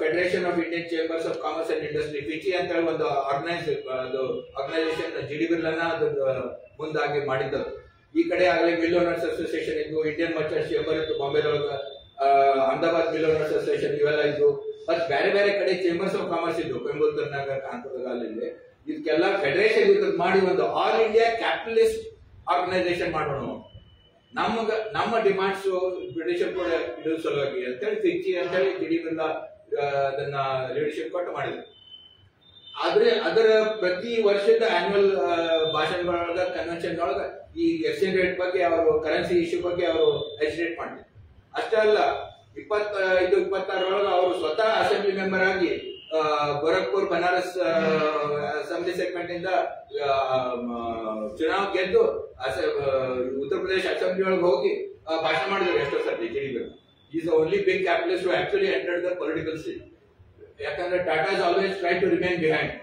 federation of Indian chambers of commerce and industry, FICCI ಅಂತ ಹೇಳಿ ಒಂದು ಆರ್ಗನೈಸೇಷನ್ ಜಿಡಿ ಬಿರ್ಲಾನ ಅದು ಮುಂದಾಗಿ ಮಾಡಿದ್ದದು. ಈ ಕಡೆ ಆಗಲೇ ಮಿಲ್ ಓನರ್ಸ್ ಅಸೋಸಿಯೇಷನ್ ಇದ್ದು, ಇಂಡಿಯನ್ ಮರ್ಚೆಂಟ್ಸ್ ಚೇಂಬರ್ ಇತ್ತು ಬಾಂಬೆದೊಳಗ, ಅಹಮದಾಬಾದ್ ಮಿಲ್ ಓನರ್ಸ್ ಅಸೋಸಿಯೇಷನ್ ಇವೆಲ್ಲ ಇದ್ದು, ಮತ್ತೆ ಬೇರೆ ಬೇರೆ ಕಡೆ ಚೇಂಬರ್ಸ್ ಆಫ್ ಕಾಮರ್ಸ್ ಇದ್ದು, ಕೊಯಂಬತ್ತೂರ್ನಾಗ, ಕಾನ್ಪುರದಾಗ, ಅಲ್ಲಿ ಇದಕ್ಕೆಲ್ಲ ಫೆಡರೇಷನ್ ಇದ್ ಮಾಡಿ ಒಂದು ಆಲ್ ಇಂಡಿಯಾ ಕ್ಯಾಪಿಟಲಿಸ್ಟ್ ಆರ್ಗನೈಸೇಷನ್ ಮಾಡೋಣ. ನಮ್ಮ ಡಿಮಾಂಡ್ಸ್ ಬ್ರಿಟಿಷರ್ ಕೂಡ ಇಡೋ ಸಲುವಾಗಿ ಅಂತೇಳಿ ಫಿಕ್ಕಿ ಅಂತೇಳಿ ದಿಢೀರ್ನ ಅದನ್ನ ಲೀಡರ್ಶಿಪ್ ಕೊಟ್ಟು ಮಾಡಿದ್ರು. ಆದ್ರೆ ಅದರ ಪ್ರತಿ ವರ್ಷದ ಆನ್ಯುವಲ್ ಭಾಷಣಗಳೊಳಗ, ಕನ್ವೆನ್ಷನ್ ಒಳಗ ಈ ಎಕ್ಸ್ಚೇಂಜ್ ರೇಟ್ ಬಗ್ಗೆ, ಅವರು ಕರೆನ್ಸಿ ಇಶ್ಯೂ ಬಗ್ಗೆ ಅವರು ಎಜಿಟೇಟ್ ಮಾಡ್ತಿದ್ರು. ಅಷ್ಟೇ ಅಲ್ಲ, 25-26 ಅವರು ಸ್ವತಃ ಅಸೆಂಬ್ಲಿ ಮೆಂಬರ್ ಆಗಿ ಗೋರಖ್ಪುರ್ ಬನಾರಸ್ ಅಸೆಂಬ್ಲಿ ಸೆಗ್ಮೆಂಟ್ ಇಂದ ಚುನಾವ್ ಗೆದ್ದು ಉತ್ತರ ಪ್ರದೇಶ ಅಸೆಂಬ್ಲಿ ಒಳಗೆ ಹೋಗಿ ಭಾಷಣ ಮಾಡಿದ್ರು ಎಷ್ಟೋ ಸರ್ತಿ. Is only big capitalist who actually entered the political scene. ಯಾಕಂದ್ರೆ Tatas always try to remain behind.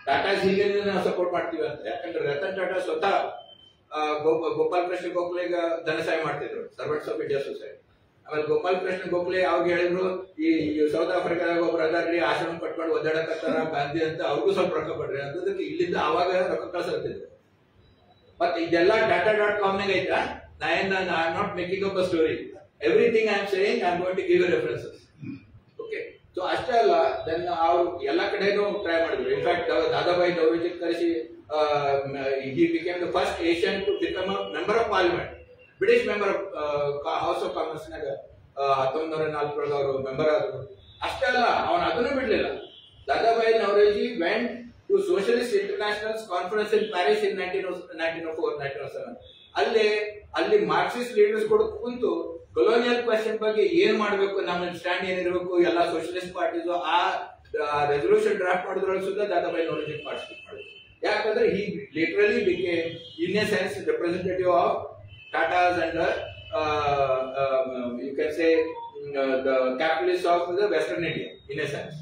Tatas ಹೀಗೆ ನಾವು ಸಪೋರ್ಟ್ ಮಾಡ್ತೀವಿ ಅಂತ. ಯಾಕಂದ್ರೆ ರತನ್ ಟಾಟಾ ಸ್ವತಃ ಗೋಪಾಲ್ ಕೃಷ್ಣ ಗೋಖಲೆಗ ಧನ ಸಹಾಯ ಮಾಡ್ತಿದ್ರು, ಸರ್ವೆಂಟ್ಸ್ ಆಫ್ ಇಂಡಿಯಾ ಸೊಸೈಟಿ. ಆಮೇಲೆ ಗೋಪಾಲ್ ಕೃಷ್ಣ ಗೋಖಲೆ ಅವಾಗ ಹೇಳಿದ್ರು, ಈ ಸೌತ್ ಆಫ್ರಿಕಾದಾಗ ಒಬ್ರು ಅದಾರ್ಲಿ ಆಶ್ರಮ ಕಟ್ಕೊಂಡು ಒದ್ದಾಡಕತ್ತಾರ ಗಾಂಧಿ ಅಂತ, ಅವ್ರಿಗೂ ಸ್ವಲ್ಪ ರೊಕ್ಕ ಕೊಡ್ರಿ ಅಂತದಕ್ಕೆ ಇಲ್ಲಿಂದ ಅವಾಗ ರೊಕ್ಕ ಕಳ್ಸತ್ತಿದ್ರು. ಮತ್ತೆ ಇದೆಲ್ಲ data.com ನಾಗ ಐತಾ. I am not making up a story. Everything I am saying I am going to give you references. Okay, so ಅಷ್ಟೇ ಅಲ್ಲ, ದೆನ್ ಅವರು ಎಲ್ಲ ಕಡೆನೂ ಟ್ರೈ ಮಾಡಿದ್ರು. ಇನ್ಫ್ಯಾಕ್ಟ್ ದಾದಾಬಾಯಿ ನೌರೋಜಿ ಕರೆಸಿ, he became the first Asian to become a member of parliament. British member house of commerce ನಾಗ 1904 ಅವರು member ಆದ್ರು. ಅಷ್ಟೇ ಅಲ್ಲ, ಅವನು ಅದನ್ನು ಬಿಡ್ಲಿಲ್ಲ. Dadabhai Naoroji went to socialist international conference in Paris in 1904-1907. ಅಲ್ಲಿ ಮಾರ್ಕ್ಸಿಸ್ಟ್ ಲೀಡರ್ಸ್ ಕೂಡ ಕುಂತು ಕೊಲೋನಿಯಲ್ ಕ್ವೆಶ್ಚನ್ ಬಗ್ಗೆ ಏನ್ ಮಾಡಬೇಕು, ನಮ್ಮ ಸ್ಟ್ಯಾಂಡ್ ಏನಿರಬೇಕು, ಎಲ್ಲ ಸೋಷಿಯಲಿಸ್ಟ್ ಪಾರ್ಟೀಸ್ ಆ ರೆಸೊಲ್ಯೂಷನ್ ಡ್ರಾಫ್ಟ್ ಮಾಡಿದ್ರೊಳಗೆ ಸುದ್ದ ದಾದಾಬಾಯಿ ನೌರೋಜಿ ಪಾರ್ಟಿಸಿಪೇಟ್ ಮಾಡಿದ್ರು. ಯಾಕಂದ್ರೆ he literally became in a sense representative of Tata's and the you can say the capitalists of the Western India in a sense.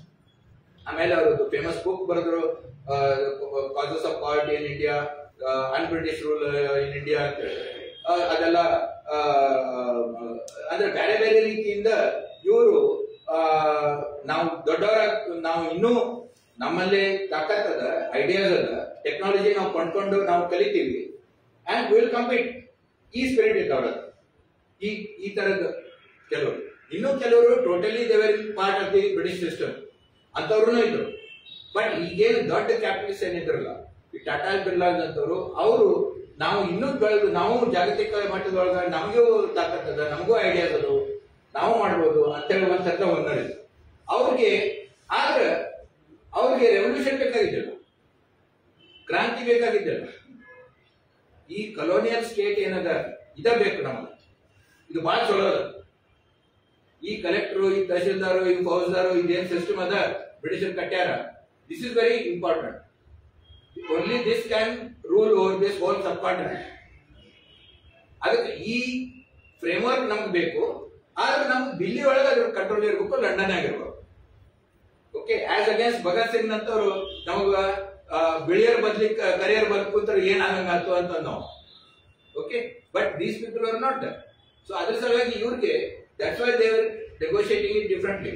ಆಮೇಲೆ ಅವರು ಫೇಮಸ್ ಬುಕ್ ಬರೆದ್ರು, causes of poverty in India, un-British rule in India ಅಂತ. ಅದೆಲ್ಲ ಅಂದ್ರೆ ಬೇರೆ ಬೇರೆ ರೀತಿಯಿಂದ ಇವರು ನಾವು ದೊಡ್ಡವರ, ನಾವು ಇನ್ನೂ ನಮ್ಮಲ್ಲಿ ತಾಕತ್ತದ, ಐಡಿಯಾಸ್ ಅದ, ಟೆಕ್ನಾಲಜಿ ನಾವು ಕೊಂಡ್ಕೊಂಡು ನಾವು ಕಲಿತೀವಿ, ಅಂಡ್ ವಿಲ್ ಕಂಪೀಟ್. ಈ ಸ್ಪಿರಿಟ್ ಇದ್ದವ್ರ ಈ ತರದ ಕೆಲವರು. ಇನ್ನೂ ಕೆಲವರು ಟೋಟಲಿ ದೇವರ್ part of the British system ಅಂತವ್ರು ಇದ್ರು. ಬಟ್ ಈಗೇನು ದೊಡ್ಡ ಕ್ಯಾಪಿಟಲಿಸ್ಟ್ ಏನಿದ್ರಲ್ಲ, ಈ ಟಾಟಾ ಬಿರ್ಲಾಸ್ ಅಂತವ್ರು, ಅವರು ನಾವು ಇನ್ನೂ ಬೆಳೆದು, ನಾವು ಜಾಗತಿಕ ಮಟ್ಟದೊಳಗ ನಮಗೂ ತಾಕತ್ತದ, ನಮಗೂ ಐಡಿಯಾಸ್ ಅದು, ನಾವು ಮಾಡ್ಬೋದು ಅಂತೇಳಿ ಒಂದ್ಸರ್ತ ಒಂದರಿದ್ರು ಅವ್ರಿಗೆ. ಆದ್ರೆ ಅವ್ರಿಗೆ ರೆವಲ್ಯೂಷನ್ ಬೇಕಾಗಿದ್ದಿಲ್ಲ, ಕ್ರಾಂತಿ ಬೇಕಾಗಿದ್ದಿಲ್ಲ. ಈ ಕಲೋನಿಯಲ್ ಸ್ಟೇಟ್ ಏನದ ಇದ ಬೇಕು ನಮಗೆ, ಇದು ಬಹಳ ಚಲೋ ಅದ. ಈ ಕಲೆಕ್ಟರ್, ಈ ತಹಶೀಲ್ದಾರು, ಈ ಫೌಜ್ದಾರು, ಇದೇನ್ ಸಿಸ್ಟಮ್ ಅದ ಬ್ರಿಟಿಷರ್ ಕಟ್ಟ್ಯಾರ, this is very important. Only this can rule over this whole subcontinent. ಅದಕ್ಕೆ ಈ ಫ್ರೇಮ್ವರ್ಕ್ ನಮ್ಗೆ ಬೇಕು. ಆದ್ರೆ ನಮ್ಗೆ ದಿಲ್ಲಿ ಒಳಗೆ ಅದ್ರ ಕಂಟ್ರೋಲ್ ಇರಬೇಕು, ಲಂಡನ್ ಆಗಿರ್ಬೇಕು. Okay, as against Bhagat Singh ನಂತವ್ರು ನಮಗ ಬಿಳಿಯರ್ ಬದ್ಲಿ ಕರಿಯರ್ ಬದುಕುಂತಾರೆ ಏನ್ ಆಗಂಗಾತು ಅಂತ ನಾವು. Okay, but these people are not. So ಅದ್ರ ಸಲುವಾಗಿ ಇವ್ರಿಗೆ that's why they are negotiating it differently.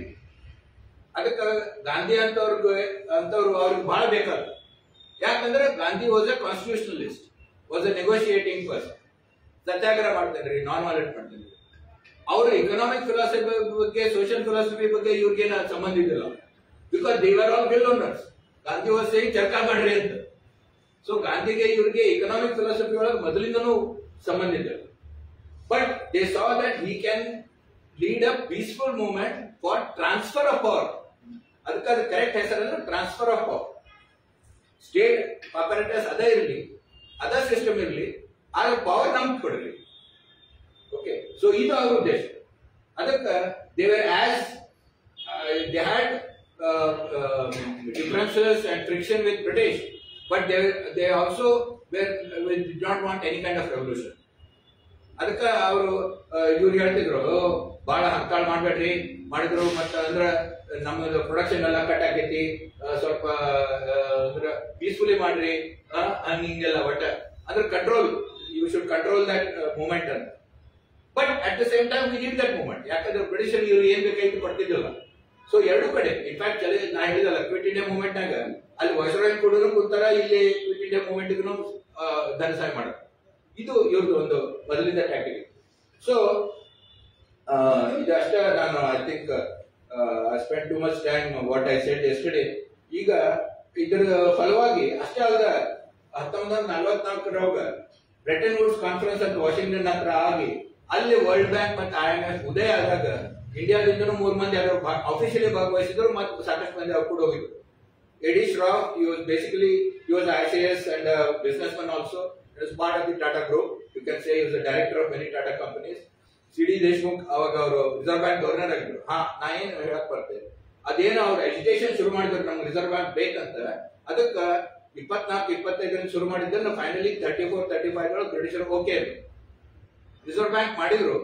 ಅದಕ್ಕೆ ಗಾಂಧಿ ಅಂತವ್ರಿಗೆ ಅವ್ರಿಗೆ ಬಹಳ ಬೇಕಾದ. ಯಾಕಂದ್ರೆ Gandhi was a constitutionalist, was a negotiating person. Satyagraha ಮಾಡ್ತೇನ್ರಿ, ನಾನ್ ವೈಲೆಂಟ್ ಮಾಡ್ತೇನ್ರಿ. ಅವ್ರ ಇಕನಾಮಿಕ್ ಫಿಲಾಸಫಿ ಬಗ್ಗೆ, ಸೋಷಿಯಲ್ ಫಿಲಾಸಫಿ ಬಗ್ಗೆ ಇವ್ರಿಗೇನ ಸಂಬಂಧ ಇದ್ದಿಲ್ಲ. Because they are all bill owners. Gandhi was saying ಚರ್ಚಾ ಮಾಡ್ರಿ ಅಂತ. ಸೊ ಗಾಂಧಿಗೆ ಇವ್ರಿಗೆ ಇಕನಾಮಿಕ್ ಫಿಲಾಸಫಿ ಒಳಗೆ ಮೊದಲಿಂದನೂ ಸಂಬಂಧ ಇದೆ. But they saw that he can lead a peaceful movement for transfer of power. ಅದಕ್ಕೆ ಅದು ಕರೆಕ್ಟ್ ಹೆಸರಂದ್ರೆ transfer of power. State operators ಅದೇ ಇರಲಿ, ಅದೇ ಸಿಸ್ಟಮ್ ಇರಲಿ, ಆದ್ರೆ ಪವರ್ ನಮ್ಗೆ ಕೊಡಲಿ. ಓಕೆ, ಸೊ ಇದು ಅವ್ರ ಉದ್ದೇಶ. ಅದಕ್ಕೆ they were as they had differences and friction with British, but they also did not want any kind of revolution. ಅದಕ್ಕೆ ಅವರು ಇವ್ರು ಹೇಳ್ತಿದ್ರು, ಬಹಳ ಹತ್ತಾಳು ಮಾಡ್ಬೇಡ್ರಿ, ಮಾಡಿದ್ರು ಮತ್ತ ಅಂದ್ರ ನಮ್ಮದು ಪ್ರೊಡಕ್ಷನ್ ಎಲ್ಲ ಕಟ್ ಆಗೈತಿ, ಸ್ವಲ್ಪ ಅಂದ್ರೆ ಪೀಸ್ಫುಲಿ ಮಾಡ್ರಿ ಹಿಂಗೆಲ್ಲ. ಒಟ್ಟ ಅಂದ್ರೆ control, you should control that moment ಅಂತ. But at the same time we need that moment. ಯಾಕಂದ್ರೆ ಬ್ರಿಟಿಷರ್ ಇವ್ರು ಏನ್ ಬೇಕಾಯ್ತು ಕೊಡ್ತಿದ್ದಿಲ್ಲ. ಸೊ ಎರಡು ಕಡೆ ಇನ್ಫ್ಯಾಕ್ಟ್ ನಾ ಹೇಳಿದಲ್ಲ, ಕ್ವಿಟ್ ಇಂಡಿಯಾ ಮೂವ್ಮೆಂಟ್ ನಾಗ ಅಲ್ಲಿ ವೈಸ್ರಾಯ್ ಕೂಡ ಕೂತಾರ, ಇಲ್ಲಿ ಕ್ವಿಟ್ ಇಂಡಿಯಾ ಮೂವ್ಮೆಂಟ್ ಧನ ಸಹಾಯ ಮಾಡೋದು. ಇದು ಇವ್ರದ್ದು ಒಂದು ಮೊದಲಿಂದ ಟ್ಯಾಕ್ಟಿಕ್. ಸೊ ಇದಷ್ಟ ನಾನು I think I spend too much time what I said yesterday. ಈಗ ಇದರ ಫಲವಾಗಿ ಅಷ್ಟೇ ಅಲ್ಲದ 1944 ಬ್ರೆಟನ್ ವುಡ್ಸ್ ಕಾನ್ಫರೆನ್ಸ್ ಅಂತ ವಾಷಿಂಗ್ಟನ್ ಹತ್ರ ಆಗಿ ಅಲ್ಲಿ ವರ್ಲ್ಡ್ ಬ್ಯಾಂಕ್ ಮತ್ತು IMF ಉದಯ ಆದಾಗ ಇಂಡಿಯಾದಿಂದನೂ 3 ಮಂದಿ ಆಫಿಷಿಯಲಿ ಭಾಗವಹಿಸಿದ್ರು ಮತ್ತು ಸಾಕಷ್ಟು ಮಂದಿ ಅವ್ರು ಕೂಡ ಹೋಗಿದ್ರು. ಎಡಿ Shroff, he was basically ICS and a businessman also. He was part of the Tata Group. You can say he was the director of many Tata companies. CD Deshmukh ಅವಾಗ ಅವರು ರಿಸರ್ವ್ ಬ್ಯಾಂಕ್ ಗವರ್ನರ್ ಆಗಿದ್ರು. ನಾ ಏನು ಹೇಳಕ್ ಬರ್ತೇನೆ, ಅದೇನು ಅವ್ರು ಎಜುಕೇಶನ್ ಶುರು ಮಾಡಿದ್ರು ನಮ್ಗೆ ರಿಸರ್ವ್ ಬ್ಯಾಂಕ್ ಬೇಕಂತ, ಅದಕ್ಕೆ 24-25 ಶುರು ಮಾಡಿದ್ದನ್ನು ಫೈನಲಿ 34-35 ಬ್ರಿಟಿಷರು ಓಕೆ ರಿಸರ್ವ್ ಬ್ಯಾಂಕ್ ಮಾಡಿದ್ರು.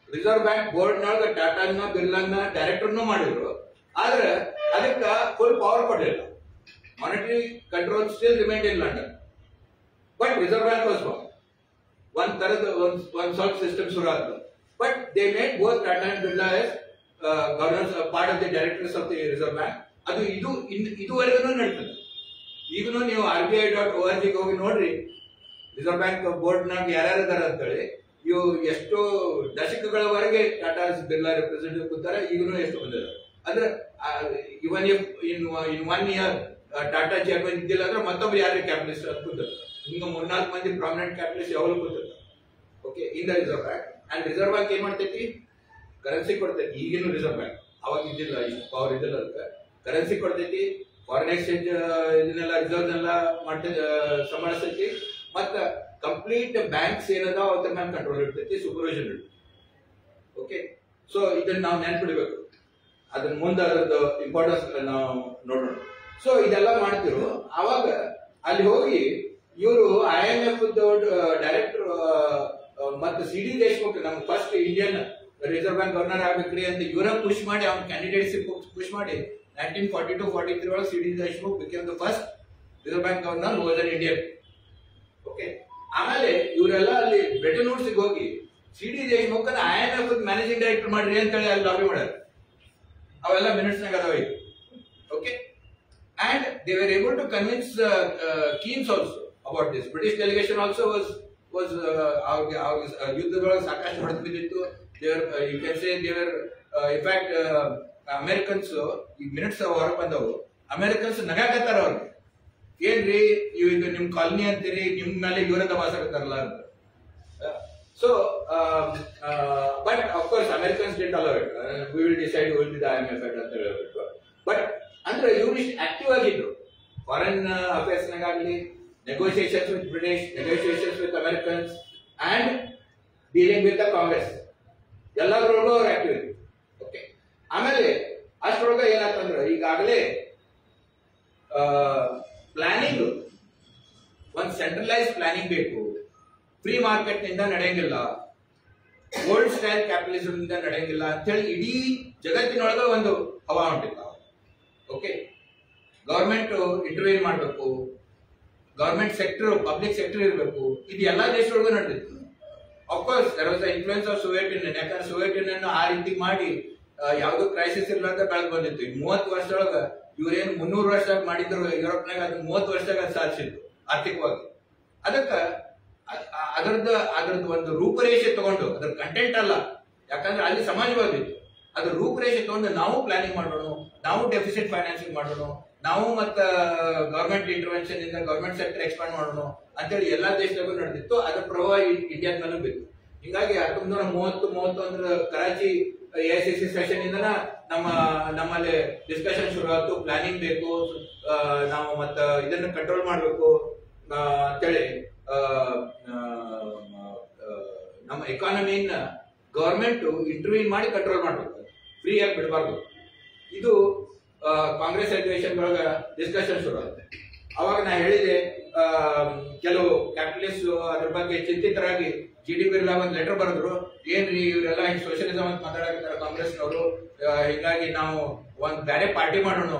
ರಿಸರ್ವ್ ಬ್ಯಾಂಕ್ ಬೋರ್ಡ್ ನೊಳಗ ಟಾಟಾನ ಬಿರ್ಲಾನ ಡೈರೆಕ್ಟರ್ನು ಮಾಡಿದ್ರು. ಆದ್ರೆ ಅದಕ್ಕೆ ಫುಲ್ ಪವರ್ ಕೊಡಲಿಲ್ಲ. Monetary control still remained in London, but reserve bank was born. ಒಂದ್ ತರದ ಒಂದ್ ಸ್ವಲ್ಪ ಸಿಸ್ಟಮ್ ಶುರು ಆಯ್ತು. But they made both Tata and Birla as governors part of the directors of the reserve bank. ಅದು ಇದುವರೆಗೂ ನಡೀತದೆ. ಈಗಲೂ ನೀವು RBI.org ಹೋಗಿ ನೋಡ್ರಿ, ರಿಸರ್ವ್ ಬ್ಯಾಂಕ್ ಬೋರ್ಡ್ ನಾಗ ಯಾರ್ಯಾರು ಇದಾರೆ ಅಂತೇಳಿ. ಇವು ಎಷ್ಟೋ ದಶಕಗಳವರೆಗೆ ಟಾಟಾ ಬಿರ್ಲಾ ರೆಪ್ರೆಸೆಂಟೇಟಿವ್ ಕೂತಾರೆ, ಈಗಲೂ ಎಷ್ಟು ಬಂದಿದ್ದಾರೆ. ಅಂದ್ರೆ ಇವನ್ ಇನ್ 1 ಇಯರ್ ಟಾಟಾ ಚೇರ್ಮನ್ ಇದ್ದಿಲ್ಲ ಅಂದ್ರೆ ಮತ್ತೊಬ್ರು ಯಾರು ಕ್ಯಾಪಿಟಲಿಸ್ಟ್ ಅಂತ ಕೂತಾರೆ. ಹಿಂಗ 3-4 ಮಂದಿ ಪ್ರಾಮಿನೆಂಟ್ ಕ್ಯಾಪಿಟಲಿಸ್ಟ್ ಯಾವಾಗಲೂ ಕೂತಿರ್ತಾರೆ. Okay, in the reserve bank. And reserve bank ಏನ್ ಮಾಡ್ತೈತಿ, ಕರೆನ್ಸಿ ಕೊಡ್ತೈತಿ. ಈಗಿನ ರಿಸರ್ವ್ ಬ್ಯಾಂಕ್ ಅವಾಗ ಇದ್ದಿಲ್ಲ, ಇಷ್ಟು ಪವರ್ ಇದ್ದಿಲ್ಲ. ಅದಕ್ಕೆ ಕರೆನ್ಸಿ ಕೊಡ್ತೈತಿ, ಫಾರಿನ್ ಎಕ್ಸ್ಚೇಂಜ್ ಇದನ್ನೆಲ್ಲ ರಿಸರ್ವ್ ಎಲ್ಲ ಸಂಭಾಳಿಸ್ತೈತಿ. ಮತ್ತ ಕಂಪ್ಲೀಟ್ ಬ್ಯಾಂಕ್ಸ್ ಏನದ ಅದ್ರ ಮೇಲೆ ಕಂಟ್ರೋಲ್ ಇರ್ತೈತಿ, ಸೂಪರ್ವಿಷನ್ ಇರ್ತೈತಿ. ಓಕೆ, ಸೊ ಇದನ್ನ ನಾವು ನೆನ್ಪಿಡ್ಬೇಕು. ಅದನ್ನ ಮುಂದೆ ಅದರದ್ದು ಇಂಪಾರ್ಟೆನ್ಸ್ ನಾವು ನೋಡೋಣ. ಸೊ ಇದೆಲ್ಲ ಮಾಡ್ತಿರು. ಅವಾಗ ಅಲ್ಲಿ ಹೋಗಿ ಇವರು IMF ಡೈರೆಕ್ಟರ್ ಮತ್ತು CD ದೇಶಮುಖ್ ನಮ್ first Indian reserve bank governor ಆಗ್ಬೇಕ್ರಿ ಅಂತ ಇವರ ಪುಷ್ ಮಾಡಿ, ಅವ್ನ ಕ್ಯಾಂಡಿಡೇಟ್ಸ್ ಪುಷ್ ಮಾಡಿ 1942-43 ಒಳಗೆ CD Deshmukh became the first reserve bank governor who was an Indian. Okay, ಆಮೇಲೆ ಇವರೆಲ್ಲ ಅಲ್ಲಿ ಬ್ರೆಟನ್ ವುಡ್ಸ್ ಹೋಗಿ CD Deshmukh IMF managing director ಮಾಡ್ರಿ ಅಂತ ಹೇಳಿ ಅಲ್ಲಿ ಲಾಬಿ ಮಾಡ್ಯಾರ. ಅವೆಲ್ಲ ಮಿನಿಟ್ಸ್ ನಾಗ ಅದಾವ. Okay, and they were able to convince Keynes also about this. British delegation also was ಯುದ್ಧದೊಳಗೆ ಸಾಕಷ್ಟು ಹೊಡೆದು ಬಿದ್ದಿತ್ತು. You can say they were in fact Americans ಈ ಮಿನಿಟ್ಸ್ ಹೊರಗೆ ಬಂದವು. ಅಮೆರಿಕನ್ಸ್ ನಗಾಕತ್ತಾರ ಅವ್ರಿಗೆ, ಏನ್ರಿ ಇದು ನಿಮ್ ಕಾಲನಿ ಅಂತೀರಿ, ನಿಮ್ ಮೇಲೆ ಇವರಂತ ವಾಸಾಕತ್ತಾರಲ್ಲ ಅಂತ. So but of course Americans didn't allow it. We will decide who will be the IMF head ಅಂತ ಹೇಳಿದ್ರು. ಬಟ್ ಅಂದ್ರೆ ಇವರು ಇಷ್ಟು ಆಕ್ಟಿವ್ ಆಗಿದ್ರು ಫಾರಿನ್ ಅಫೇರ್ಸ್ ನಾಗಲಿ, negotiations with British, negotiations with Americans and dealing with the Congress, ಎಲ್ಲದರೊಳಗೂ ಅವ್ರು active ಇದ್ರು. ಓಕೆ, ಆಮೇಲೆ ಅಷ್ಟರೊಳಗೆ ಏನಾಯ್ತಂದ್ರೆ ಈಗಾಗಲೇ ಪ್ಲಾನಿಂಗ್ ಒಂದು ಸೆಂಟ್ರಲೈಸ್ ಪ್ಲಾನಿಂಗ್ ಬೇಕು. ಫ್ರೀ ಮಾರ್ಕೆಟ್ ನಿಂದ ನಡೆಯಂಗಿಲ್ಲ, ಓಲ್ಡ್ ಸ್ಟೈಲ್ ಕ್ಯಾಪಿಟಲಿಸಂ ನಿಂದ ನಡೆಯಂಗಿಲ್ಲ ಅಂತ ಹೇಳಿ ಇಡೀ ಜಗತ್ತಿನೊಳಗೆ ಒಂದು ಹವಾ ಹೊಂಟಿಲ್ಲ. ಓಕೆ, ಗವರ್ಮೆಂಟ್ ಇಂಟರ್ವ್ಯೂನ್ ಮಾಡಬೇಕು, ಗವರ್ಮೆಂಟ್ ಸೆಕ್ಟರ್ ಪಬ್ಲಿಕ್ ಸೆಕ್ಟರ್ ಇರಬೇಕು. ಇದು ಎಲ್ಲಾ ದೇಶದೊಳಗೂ ನಡೆದಿತ್ತು. Of course there was the influence of Soviet Union. ಯಾಕಂದ್ರೆ ಸೋವಿಯತ್ ಯೂನಿಯನ್ ಆ ರೀತಿ ಮಾಡಿ ಯಾವ್ದು ಕ್ರೈಸಿಸ್ ಇರ್ಲಾರ್ದ ಬೆಳೆದು ಬಂದಿತ್ತು. ಈ 30 ವರ್ಷದೊಳಗ ಇವ್ರೇನು 300 ವರ್ಷದಾಗ ಮಾಡಿದ್ರು ಯುರೋಪ್ನಾಗ, ಅದು 30 ವರ್ಷದಾಗ ಸಾಧಿಸಿತ್ತು ಆರ್ಥಿಕವಾಗಿ. ಅದಕ್ಕ ಅದ್ರದ್ದು ಒಂದು ರೂಪರೇಷೆ ತಗೊಂಡು, ಅದ್ರ ಕಂಟೆಂಟ್ ಅಲ್ಲ, ಯಾಕಂದ್ರೆ ಅಲ್ಲಿ ಸಮಾಜವಾದಿತ್ತು, ಅದ್ರ ರೂಪರೇಷೆ ತಗೊಂಡು ನಾವು ಪ್ಲಾನಿಂಗ್ ಮಾಡೋಣ, ನಾವು ಡೆಫಿಸಿಟ್ ಫೈನಾನ್ಸಿಂಗ್ ಮಾಡೋಣ, ನಾವು ಮತ್ತ ಗವರ್ಮೆಂಟ್ ಇಂಟರ್ವೆನ್ಷನ್ ಇಂದ ಗವರ್ಮೆಂಟ್ ಸೆಕ್ಟರ್ ಎಕ್ಸ್ಪಾಂಡ್ ಮಾಡೋಣ ಅಂತೇಳಿ ಎಲ್ಲಾ ದೇಶದಾಗೂ ನಡೆದಿತ್ತು. ಅದ್ರ ಪ್ರಭಾವ ಇಂಡಿಯಾದ ಮೇಲೂ ಬಿತ್ತು. ಹಿಂಗಾಗಿ 1930-31 ಕರಾಚಿ AICC ಸೆಷನ್ ಇಂದ ನಮ್ಮಲ್ಲಿ ಡಿಸ್ಕಷನ್ ಶುರು ಆಯ್ತು. ಪ್ಲಾನಿಂಗ್ ಬೇಕು, ನಾವು ಮತ್ತ ಇದನ್ನ ಕಂಟ್ರೋಲ್ ಮಾಡಬೇಕು ಅಂತೇಳಿ ನಮ್ಮ ಎಕಾನಮಿನ ಗವರ್ಮೆಂಟ್ ಇಂಟರ್ವ್ಯೂನ್ ಮಾಡಿ ಕಂಟ್ರೋಲ್ ಮಾಡಬೇಕು, ಫ್ರೀ ಆಗಿ ಬಿಡಬಾರ್ದು. ಇದು ಕಾಂಗ್ರೆಸ್ ಅಧಿವೇಶನ್ ಒಳಗ ಡಿಸ್ಕಷನ್ ಶುರು ಆಗುತ್ತೆ. ಅವಾಗ ನಾ ಹೇಳಿದೆ, ಕೆಲವು ಕ್ಯಾಪಿಟಲಿಸ್ಟ್ ಅದ್ರ ಬಗ್ಗೆ ಚಿಂತಿತರಾಗಿ GD ಬಿರ್ಲಾ ಒಂದು ಲೆಟರ್ ಬರೆದ್ರು. ಏನ್ರಿ ಇವರೆಲ್ಲ ಹಿಂಗ್ ಸೋಷಿಯಲಿಸಂ ಅಂತ ಮಾತಾಡಕತ್ತಾರ ಕಾಂಗ್ರೆಸ್ನವರು, ಹಿಂಗಾಗಿ ನಾವು ಒಂದ್ ಬೇರೆ ಪಾರ್ಟಿ ಮಾಡೋಣ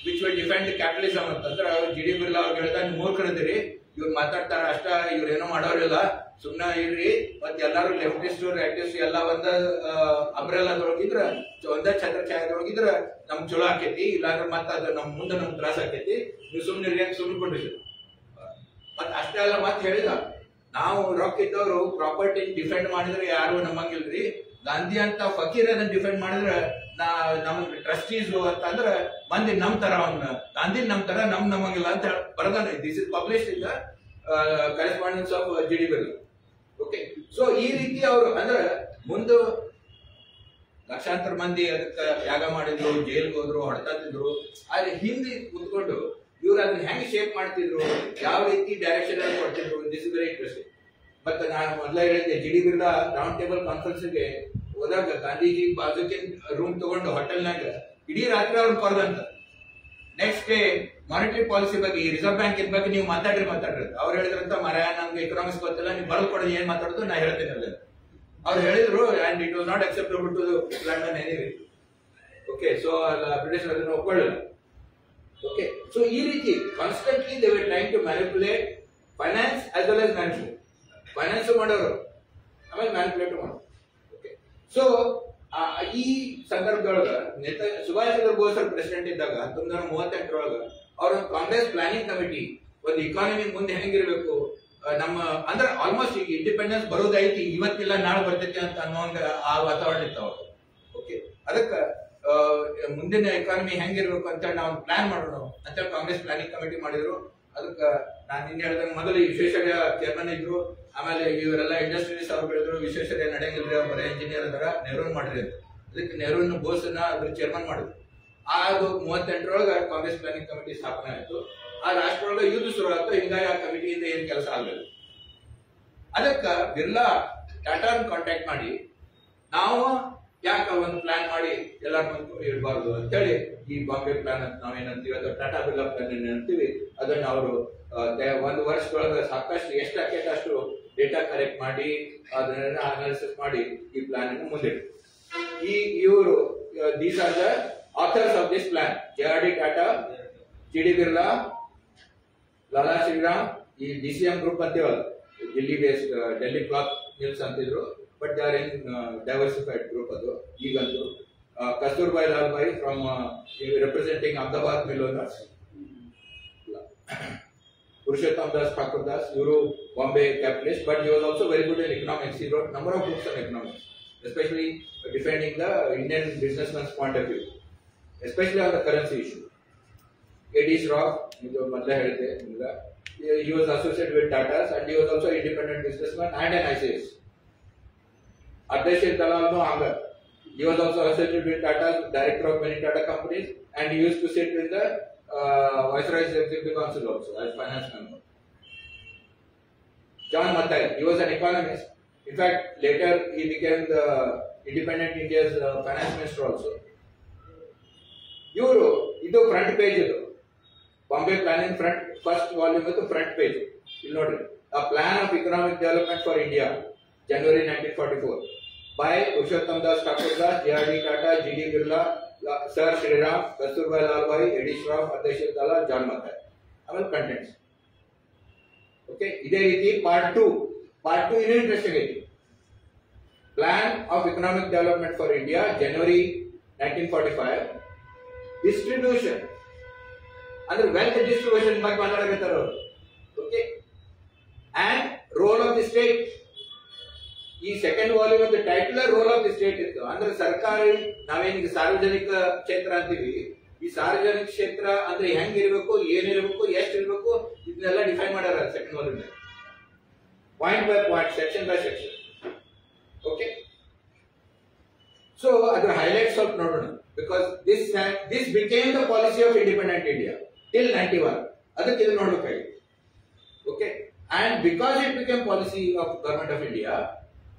ವಿಚ್ ವಿಲ್ ಡಿಫೆಂಡ್ ಕ್ಯಾಪಿಟಲಿಸಂ ಅಂತಂದ್ರೆ GD ಬಿರ್ಲಾ ಅವ್ರಿಗೆ ಹೇಳ್ತಾ, ನೀವು ಮೂರ್ಖರದಿರಿ, ಇವ್ರು ಮಾತಾಡ್ತಾರ ಅಷ್ಟ, ಇವ್ರೇನೋ ಮಾಡೋರಿಲ್ಲ, ಸುಮ್ಮನೆ ಇರ್ರಿ. ಮತ್ತೆ ಎಲ್ಲಾರು ಲೆಫ್ಟಿಸ್ಟ್ ರೈಟಿಸ್ಟ್ ಎಲ್ಲ ಒಂದ ಅಂಬ್ರೆಲಾದೊಳಗಿದ್ರ, ಒಂದ ಛತ್ರ ಛಾಯದೊಳಗಿದ್ರ ನಮ್ಗೆ ಚಲೋ ಆಕೈತಿ, ಇಲ್ಲಾಂದ್ರೆ ಮತ್ತೆ ಅದು ನಮ್ ಮುಂದೆ ನಮ್ಗೆ ತ್ರಾಸ ಆಕೈತಿ, ನೀವು ಸುಮ್ಮನೆ ಸುಮ್ಮನೆ ಕೊಂಡಿರಿ. ಮತ್ ಅಷ್ಟೇ ಅಲ್ಲ, ಮತ್ತೆ ಹೇಳಿದ, ನಾವು ರೊಕ್ಕ ಇದ್ದವರು ಪ್ರಾಪರ್ಟಿ ಡಿಫೆಂಡ್ ಮಾಡಿದ್ರೆ ಯಾರು ನಮ್ಮಂಗಿಲ್ರಿ, ಗಾಂಧಿ ಅಂತ ಫಕೀರ್ ಅದನ್ನ ಡಿಫೆಂಡ್ ಮಾಡಿದ್ರೆ ನಮ್ಗೆ ಟ್ರಸ್ಟೀಸ್ ಅಂತ ಅಂದ್ರೆ ಮಂದಿ ನಮ್ ತರ ಅವನ್ನ ಗಾಂಧಿ ನಮ್ ತರ ನಮಗಿಲ್ಲ ಅಂತ ಬರದಾನೆ. This is publish in the correspondence of G D. Birla. Okay, so ಈ ರೀತಿ ಅವರು ಅಂದ್ರೆ ಮುಂದೆ ಲಕ್ಷಾಂತರ ಮಂದಿ ಅದಕ್ಕೆ ತ್ಯಾಗ ಮಾಡಿದ್ರು, ಜೈಲ್ಗೆ ಹೋದ್ರು, ಹೊಡೆತಿದ್ರು. ಆದ್ರೆ ಹಿಂದೆ ಕುತ್ಕೊಂಡು ಇವ್ರು ಅದನ್ನ ಹೆಂಗ್ ಶೇಪ್ ಮಾಡ್ತಿದ್ರು, ಯಾವ ರೀತಿ ಡೈರೆಕ್ಷನ್ ಅಲ್ಲಿ ಕೊಡ್ತಿದ್ರು, ದಿಸ್ ಇಸ್ ವೆರಿ ಇಂಟ್ರೆಸ್ಟಿಂಗ್. ಮತ್ತೆ ನಾನು ಮೊದಲೇ ಹೇಳಿದ್ದೆ, ಜಿ.ಡಿ. ಬಿರ್ಲಾ ರೌಂಡ್ ಟೇಬಲ್ ಕಾನ್ಫರೆನ್ಸ್ಗೆ ಹೋದಾಗ ಗಾಂಧೀಜಿ ಬಾಜುಕೆ ರೂಮ್ ತಗೊಂಡು ಹೋಟೆಲ್ನಾಗ ಇಡೀ ರಾತ್ರಿ ಅವ್ರನ್ನ ಕರೆದಂತ. ನೆಕ್ಸ್ಟ್ ಡೇ ಮಾನಿಟರಿ ಪಾಲಿಸಿ ಬಗ್ಗೆ, ಈ ರಿಸರ್ವ್ ಬ್ಯಾಂಕ್ ಬಗ್ಗೆ ನೀವು ಮಾತಾಡ್ರಿ ಅವ್ರು ಹೇಳಿದ್ರಂತ, ಮರ ನಮ್ಗೆ ಎಕನಾಮಿಕ್ಸ್ ಗೊತ್ತಿಲ್ಲ, ನೀವು ಬರೆದು ಕೊಡೋದು ಏನ್ ಮಾತಾಡೋದು ನಾ ಹೇಳ್ತೇನೆ ಅಲ್ಲ. ಅವ್ರು ಹೇಳಿದ್ರು, and it was not acceptable to London anyway. Okay, so British ಅದನ್ನು ಒಪ್ಕೊಳ್ಳಿಲ್ಲ. ಓಕೆ, ಸೊ ಈ ರೀತಿ constantly they were trying to manipulate finance as well as management. Finance ಮಾಡೋರು, ಆಮೇಲೆ ಮ್ಯಾನಿಪುಲೇಟ್ ಮಾಡೋರು. ಓಕೆ, ಸೊ ಈ ಸಂದರ್ಭದೊಳಗ ಸುಭಾಷ್ ಚಂದ್ರ ಬೋಸ್ ಪ್ರೆಸಿಡೆಂಟ್ ಇದ್ದಾಗ 1938 ಅವ್ರ ಕಾಂಗ್ರೆಸ್ ಪ್ಲಾನಿಂಗ್ ಕಮಿಟಿ ಒಂದು ಇಕಾನಮಿ ಮುಂದೆ ಹೆಂಗಿರ್ಬೇಕು, ನಮ್ಮ ಅಂದ್ರೆ ಆಲ್ಮೋಸ್ಟ್ ಈಗ ಇಂಡಿಪೆಂಡೆನ್ಸ್ ಬರೋದೈತಿ, ಇವತ್ತಿಲ್ಲ ನಾಳೆ ಬರ್ತೈತಿ ಅಂತ ಅನ್ನೋಂಗ ಆ ವಾತಾವರಣ ಇತ್ತು ಅವಾಗ. ಓಕೆ, ಅದಕ್ಕೆ ಮುಂದಿನ ಎಕಾನಮಿ ಹೆಂಗಿರ್ಬೇಕು ಅಂತ ನಾವು ಪ್ಲಾನ್ ಮಾಡೋಣ ಅಂತ ಕಾಂಗ್ರೆಸ್ ಪ್ಲಾನಿಂಗ್ ಕಮಿಟಿ ಮಾಡಿದ್ರು. ಅದಕ್ಕೆ ನಾನು ನಿನ್ನೆ ಹೇಳಿದಂಗೆ ಮೊದಲು ವಿಶ್ವೇಶ್ವರಯ್ಯ ಚೇರ್ಮನ್ ಇದ್ರು, ಆಮೇಲೆ ಇವರೆಲ್ಲ ಇಂಡಸ್ಟ್ರೀಸ್ ಅವ್ರು ಹೇಳಿದ್ರು ವಿಶ್ವೇಶ್ವರಯ್ಯ ನಡೆಯಂಗಿಲ್ರಿ, ಅವ್ರು ಬರೀ ಇಂಜಿನಿಯರ್ ಅದರ, ನೆಹರೂನ್ ಮಾಡ್ರಿ ಅಂತ. ಅದಕ್ಕೆ ನೆಹರೂನ್ ಬೋಸ್ನ ಅದ್ರ ಚೇರ್ಮನ್ ಮಾಡಿದ್ರು. ಅದು 38 ಕಾಂಗ್ರೆಸ್ ಪ್ಲಾನಿಂಗ್ ಕಮಿಟಿ ಸ್ಥಾಪನೆ ಆಯಿತು. ಆ ರಾಷ್ಟ್ರದೊಳಗೆ ಯುದ್ಧ ಶುರು ಆಯ್ತು. ಹಿಂಗಾಗಿ ಆ ಕಮಿಟಿಯಿಂದ ಏನ್ ಕೆಲಸ ಆಗಲಿಲ್ಲ. ಅದಕ್ಕ ಬಿರ್ಲಾ ಟಾಟಾನ್ ಕಾಂಟ್ಯಾಕ್ಟ್ ಮಾಡಿ, ನಾವು ಯಾಕೆ ಒಂದು ಪ್ಲಾನ್ ಮಾಡಿ ಎಲ್ಲಾರು ಇಡಬಾರ್ದು ಅಂತೇಳಿ ಈ ಬಾಂಬೆ ಪ್ಲಾನ್ ಅಂತ ನಾವೇನಂತೀವಿ, ಅದು ಟಾಟಾ ಬಿರ್ಲಾ ಪ್ಲಾನ್ ಏನಂತೀವಿ, ಅದನ್ನ ಅವರು 1 ವರ್ಷದೊಳಗೆ ಸಾಕಷ್ಟು ಎಷ್ಟು ಆಕೈತೆ ಅಷ್ಟು ಡೇಟಾ ಕಲೆಕ್ಟ್ ಮಾಡಿ ಅದನ್ನ ಅನಾಲಿಸಿಸ್ ಮಾಡಿ ಈ ಪ್ಲಾನ್ ಅನ್ನು ಮುಂದಿಟ್ಟು. ಇವರು these are the authors of this plan: J R D. Tata, G D. Birla, Lala Shriram, ಈ DCM ಗ್ರೂಪ್ ಅಂತೀವಲ್ಲ, Delhi based Delhi cloth mills ಅಂತಿದ್ರು, but they are in diversified group. ಅದು ಈಗಂತೂ Kasturbhai Lalbhai from representing Ahmedabad mill owners, Purushottam Das Thakur Das, ಇವರು Bombay capitalist, but he was also very good in economics. He wrote number of books on economics, especially defending the Indian businessman's point of view, especially on the currency issue. A.D. Shroff, ಇದು ಮೊದಲೇ ಹೇಳಿದೆ ಈಗ, he was associated with Tatas and he was also an independent businessman and an ICS. Ardeshir Dalal no Angar, he was also associated with Tatas, director of many Tata companies, and he used to sit with the Viceroy's Executive Council also as finance member. John Mathai, he was an economist. In fact, later he became the Independent India's finance minister also. ಇವರು ಇದು front page, ಇದು Bombay planning front first volume ಇದು front page. ಇಲ್ಲಿ ನೋಡ್ರಿ, ಅ plan of economic development for India, January 1944, by Purushottam Das Thakur Das, J.R.D. Tata, G.D. Birla, Sir Shriram, Kasturbai Lalbhai, A.D. Shroff, Ardeshir Dalal, John Mathai. ಆಮೇಲೆ contents. Okay, ಇದೇ ರೀತಿ part 2 ಇನ್ನೂ interesting ಐತಿ. Plan of economic development for India, January 1945. Distribution ಅಂದ್ರೆ wealth distribution ಬಗ್ಗೆ ಮಾತಾಡಕತ್ತಾರ ಅವರು. Okay, and role of the state. ಈ second volume title role of the state ಇತ್ತು. ಅಂದ್ರೆ ಸರ್ಕಾರಿ, ನಾವೇನಿಗೆ ಸಾರ್ವಜನಿಕ ಕ್ಷೇತ್ರ ಅಂತೀವಿ, ಈ ಸಾರ್ವಜನಿಕ ಕ್ಷೇತ್ರ ಅಂದ್ರೆ ಹೆಂಗಿರ್ಬೇಕು, ಏನಿರ್ಬೇಕು, ಎಷ್ಟಿರ್ಬೇಕು, ಇದನ್ನೆಲ್ಲ ಡಿಫೈನ್ ಮಾಡ್ಯಾರ second volume, point by point, section by section. Okay, so ಅದ್ರ ಹೈಲೈಟ್ ಸ್ವಲ್ಪ ನೋಡೋಣ. Because this became the policy of independent India till 91. ಅದಕ್ಕೆ ಇದು ನೋಡಬೇಕಾಗಿ. Okay, and because it became policy of government of India,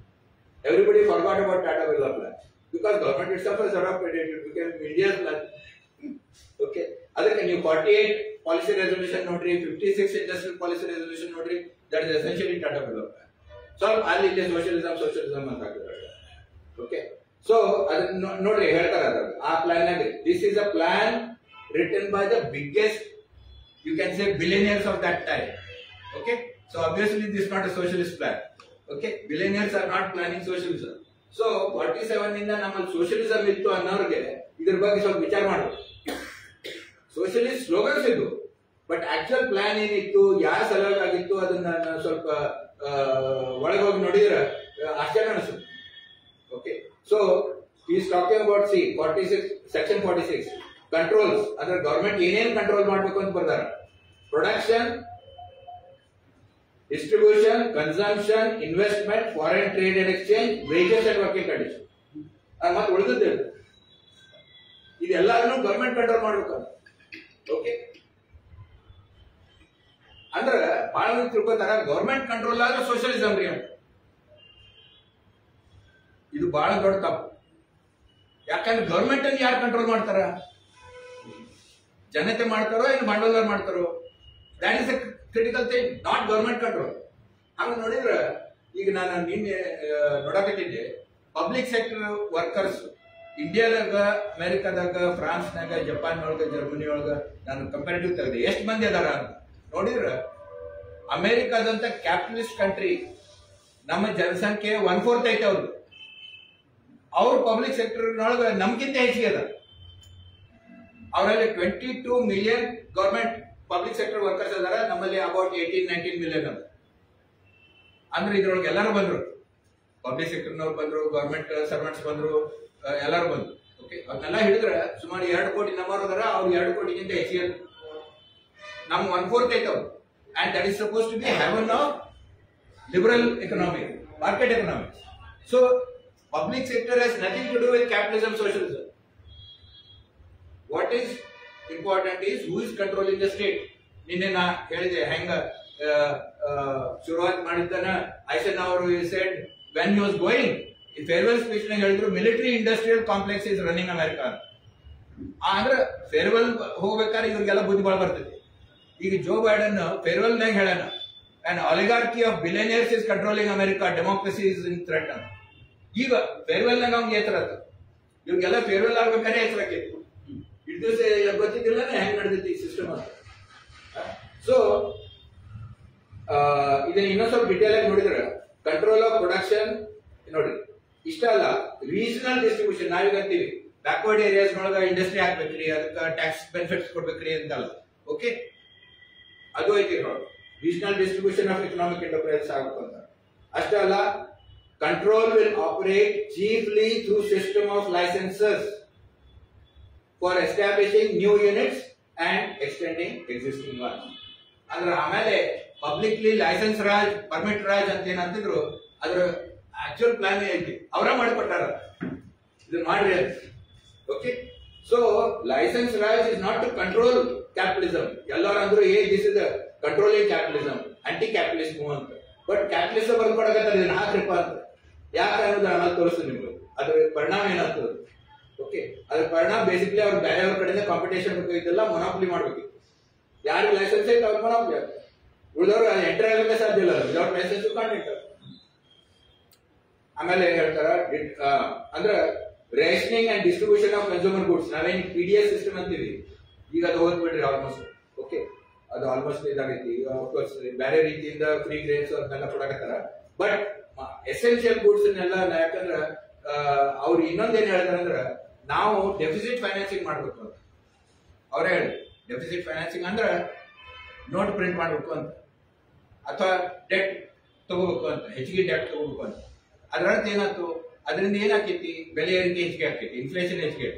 everybody forgot about Tata Birla plan, because government itself has adopted it. It became India's plan. Okay, ಅದಕ್ಕೆ ನೀವು 48 policy resolution ನೋಡ್ರಿ, 56 industrial policy resolution ನೋಡ್ರಿ, that is essentially Tata Birla plan. So ಅಲ್ಲಿ ಇಲ್ಲಿ socialism ಅಂತ ಹಾಕಿದ್ದಾರೆ. Okay, so ಅದನ್ನ ನೋಡ್ರಿ, ಹೇಳ್ತಾರೆ ಅದ್ರಾಗ ಆ ಪ್ಲಾನ್ ನಾಗ, this is a plan written by the biggest, you can say, billionaires of that time. Okay, so obviously this is not a socialist plan. Okay, billionaires are not planning socialism. So 47 ಇಂದ ನಮ್ಮಲ್ಲಿ socialism ಇತ್ತು ಅನ್ನೋರಿಗೆ ಇದ್ರ ಬಗ್ಗೆ ಸ್ವಲ್ಪ ವಿಚಾರ ಮಾಡಬೇಕು. Socialist slogans ಇದ್ದು, but actual plan ಏನಿತ್ತು, ಯಾರ ಸಲುವಾಗಿ ಆಗಿತ್ತು, ಅದನ್ನ ಸ್ವಲ್ಪ ಒಳಗೋಗಿ ನೋಡಿದ್ರೆ ಆಶ್ಚರ್ಯ ಅನಿಸುತ್ತೆ. Okay, So he is talking about, see, 46, section 46 controls. Under government ಏನೇನ್ ಕಂಟ್ರೋಲ್ ಮಾಡಬೇಕು ಅಂತ ಬರ್ದಾರ. Production, distribution, consumption, investment, foreign trade and exchange, wages and working conditions. ಮತ್ತೆ ಉಳಿದಿದೆ ಇದೆಲ್ಲನೂ ಗವರ್ಮೆಂಟ್ ಕಂಟ್ರೋಲ್ ಮಾಡಬೇಕು. ಓಕೆ, ಅಂದ್ರೆ ಬಹಳ ಮಂದಿ ತಿಳ್ಕೊತಾರ ಗವರ್ಮೆಂಟ್ ಕಂಟ್ರೋಲ್ ಆದ್ರೆ ಸೋಷಿಯಲಿಸಂ ರೀ ಅಂತ. ಇದು ಬಹಳ ದೊಡ್ಡ ತಪ್ಪು. ಯಾಕಂದ್ರೆ ಗವರ್ಮೆಂಟ್ ಅನ್ನು ಯಾರು ಕಂಟ್ರೋಲ್ ಮಾಡ್ತಾರ? ಜನತೆ ಮಾಡ್ತಾರೋ ಏನು ಬಂಡವಾಳ ಮಾಡ್ತಾರೋ? That is A critical thing, not government control. ಹಂಗ ನೋಡಿದ್ರೆ ಈಗ ನಾನು ನಿನ್ನೆ ನೋಡಕತ್ತಿದ್ದೆ, ಪಬ್ಲಿಕ್ ಸೆಕ್ಟರ್ ವರ್ಕರ್ಸ್ ಇಂಡಿಯಾದಾಗ, ಅಮೆರಿಕಾದಾಗ, ಫ್ರಾನ್ಸ್ನಾಗ, ಜಪಾನ್ ಒಳಗ, ಜರ್ಮನಿ ಒಳಗ ನಾನು ಕಂಪ್ಯಾರಿಟಿವ್ ತೆಗೆದೆ ಎಷ್ಟು ಮಂದಿ ಅದಾರ ಅಂತ ನೋಡಿದ್ರ, ಅಮೆರಿಕಾದಂತ ಕ್ಯಾಪಿಟಲಿಸ್ಟ್ ಕಂಟ್ರಿ ನಮ್ಮ ಜನಸಂಖ್ಯೆ 1/4 ಐತೆ ಅವ್ರದ್ದು. ಅವ್ರ ಪಬ್ಲಿಕ್ ಸೆಕ್ಟರ್ ನೊಳಗ ನಮ್ಗಿಂತ ಹೆಚ್ಚಿಗೆ ಅದ. ಅವರಲ್ಲಿ 22 million government public sector workers ಅದಾರ, ನಮ್ಮಲ್ಲಿ ಅಬೌಟ್ 18-19 ಮಿಲಿಯನ್ ಅದ. ಅಂದ್ರೆ ಇದ್ರೊಳಗೆ ಎಲ್ಲರೂ ಬಂದ್ರು, ಪಬ್ಲಿಕ್ ಸೆಕ್ಟರ್ನವ್ರು ಬಂದ್ರು, ಗವರ್ಮೆಂಟ್ ಸರ್ವೆಂಟ್ಸ್ ಬಂದ್ರು, ಎಲ್ಲರೂ ಬಂದ್ರು. ಓಕೆ, ಅದನ್ನೆಲ್ಲ ಹಿಡಿದ್ರೆ ಸುಮಾರು 2 ಕೋಟಿ ನಮ್ಮವ್ರು ಅದಾರ. ಅವ್ರು 2 ಕೋಟಿಗಿಂತ ಹೆಚ್ಚಿಗೆ, ನಮ್ 1/4 ಐತೆ ಅವ್ರು. And that is supposed to be heaven of liberal economy, market economics. So public sector has nothing to do with capitalism, socialism. What is important is who is controlling the state. ನಿನ್ನೆ ನಾ ಹೇಳಿದೆ ಹೆಂಗ ಶುರುವಾತ್ ಮಾಡಿದ್ದಾನ ಐಸನ್ ಅವರು said when he was going, ಈ farewell speech ನಾಗ ಹೇಳಿದ್ರು military industrial complex is running America. ಅಂದ್ರೆ ಫೇರ್ವೆಲ್ ಹೋಗ್ಬೇಕಾದ್ರೆ ಇವ್ರಿಗೆಲ್ಲ ಬುದ್ಧಿ ಬಾಳ ಬರ್ತೈತಿ. ಈಗ ಜೋ ಬೈಡನ್ ಫೇರ್ವೆಲ್ ನಾಗ ಹೇಳೋಣ, and oligarchy of billionaires is controlling America, democracy is in threat ಅಂತ. ಈಗ ಫೇರ್ವೆಲ್ ನಾಗ ಅವ್ನಿಗೆ ಎತ್ತರ ಇವ್ರಿಗೆಲ್ಲ ಫೇರ್ವೆಲ್ ಆಗ್ಬೇಕಾದ್ರೆ ಎತ್ತರಕ್ಕೈತಿ. ಇಟ್ಟು ದಿವಸ ಗೊತ್ತಿದ್ದಿಲ್ಲ ಹೆಂಗ್ ನಡೆದೈತಿ ಈ ಸಿಸ್ಟಮ್ ಅಂತ. ಸೊ ಇದನ್ನ ಇನ್ನೊಂದ್ ಸ್ವಲ್ಪ ಡಿಟೇಲ್ ಆಗಿ ನೋಡಿದ್ರೆ, ಕಂಟ್ರೋಲ್ ಆಫ್ ಪ್ರೊಡಕ್ಷನ್ ನೋಡಿ, ಇಷ್ಟ ಅಲ್ಲ, ರೀಜನಲ್ ಡಿಸ್ಟ್ರಿಬ್ಯೂಷನ್. ನಾವೀಗ ಅಂತೀವಿ ಬ್ಯಾಕ್ವರ್ಡ್ ಏರಿಯಾಸ್ ಒಳಗ ಇಂಡಸ್ಟ್ರಿ ಹಾಕ್ಬೇಕ್ರಿ, ಅದಕ್ಕೆ ಟ್ಯಾಕ್ಸ್ ಬೆನಿಫಿಟ್ಸ್ ಕೊಡ್ಬೇಕ್ರಿ ಅಂತಲ್ಲ. ಓಕೆ, ಅದು ಐತಿ ನೋಡಿ, regional distribution of economic enterprises ಆಗಬೇಕು ಅಂತ. ಅಷ್ಟೇ ಅಲ್ಲ, control will operate chiefly through system of licenses for establishing new units and extending existing ones. ಅಂದ್ರೆ ಆಮೇಲೆ publicly license raj, permit raj ಅಂತ ಏನಂತಿದ್ರು, ಅದ್ರ ಆಕ್ಚುಯಲ್ ಪ್ಲಾನ್ ಐತಿ, ಅವರ ಮಾಡಿಕೊಟ್ಟಾರ ಇದನ್ನ ಮಾಡ್ರಿ ಅಂತ. Okay, so licence Raj is not to control capitalism. ಎಲ್ಲರೂ ಅಂದ್ರು this is controlling capitalism, anti capitalist move ಅಂತ. ಬಟ್ ಕ್ಯಾಪಿಟಲಿಸಂ ಬರ್ಕೊಡಕತ್ತಾರ ಇದನ್ನ ಹಾಕ್ರಿಪ್ಪ ಅಂತ. ಯಾಕೆ ಅನ್ನೋದು ಆಮೇಲೆ ತೋರಿಸ್ತೀನಿ ನಿಮ್ಗೆ, ಅದ್ರ ಪರಿಣಾಮ ಏನಾಗ್ತದೆ. ಓಕೆ, ಅದ್ರ ಪರಿಣಾಮ ಬೇಸಿಕ್ಲಿ ಅವ್ರು ಬೇರೆಯವ್ರ ಕಡೆಯಿಂದ ಕಾಂಪಿಟೇಷನ್ ಬೇಕಾಗಿದ್ದೆಲ್ಲ ಮೊನಾಪಲಿ ಮಾಡ್ಬೇಕಿತ್ತು. ಯಾರಿಗೆ ಲೈಸೆನ್ಸ್ ಐತೆ ಅವ್ರು ಮೊನಾಪಲಿ ಆಗ್ತದೆ, ಉಳಿದವ್ರು ಎಂಟರ್ ಆಗಕ್ಕೆ ಸಾಧ್ಯ ಇಲ್ಲ. Without licence can't enter. ಆಮೇಲೆ ಹೇಳ್ತಾರ ಅಂದ್ರೆ rationing and distribution of consumer goods. ನಾವೇನ್ PDS ಸಿಸ್ಟಮ್ ಅಂತೀವಿ, ಈಗ ಅದು ಹೋಗ್ಬಿಡ್ರಿ ಆಲ್ಮೋಸ್ಟ್. ಓಕೆ, ಅದು ಆಲ್ಮೋಸ್ಟ್ ಇದಾಗೈತಿ. ಅಫ್ಕೋರ್ಸ್ ಬೇರೆ ರೀತಿಯಿಂದ ಫ್ರೀ ಗ್ರೇಡ್ಸ್ ಅದನ್ನೆಲ್ಲ ಕೊಡಕತ್ತಾರ. ಬಟ್ ಎಸೆನ್ಷಿಯಲ್ ಗುಡ್ಸ್ ಅನ್ನೆಲ್ಲ, ಯಾಕಂದ್ರ ಅವ್ರು ಇನ್ನೊಂದೇನ್ ಹೇಳ್ತಾರ ಅಂದ್ರ, ನಾವು ಡೆಫಿಸಿಟ್ ಫೈನಾನ್ಸಿಂಗ್ ಮಾಡ್ಬೇಕು ಅಂತ ಅವ್ರೇ ಹೇಳಿ. ಡೆಫಿಸಿಟ್ ಫೈನಾನ್ಸಿಂಗ್ ಅಂದ್ರ ನೋಟ್ ಪ್ರಿಂಟ್ ಮಾಡ್ಬೇಕು ಅಂತ, ಅಥವಾ ಡೆಟ್ ತಗೋಬೇಕು ಅಂತ, ಹೆಚ್ಚಿಗೆ ಡೆಟ್ ತಗೋಬೇಕು ಅಂತ. ಅದ್ರ ಅರ್ಥ ಏನಾಯ್ತು, ಅದರಿಂದ ಏನಾಕೈತಿ, ಬೆಲೆ ಏರಿಕೆ ಹೆಚ್ಚಿಗೆ ಆಗ್ತೈತಿ, ಇನ್ಫ್ಲೇಷನ್ ಹೆಚ್ಚಿಗೆ.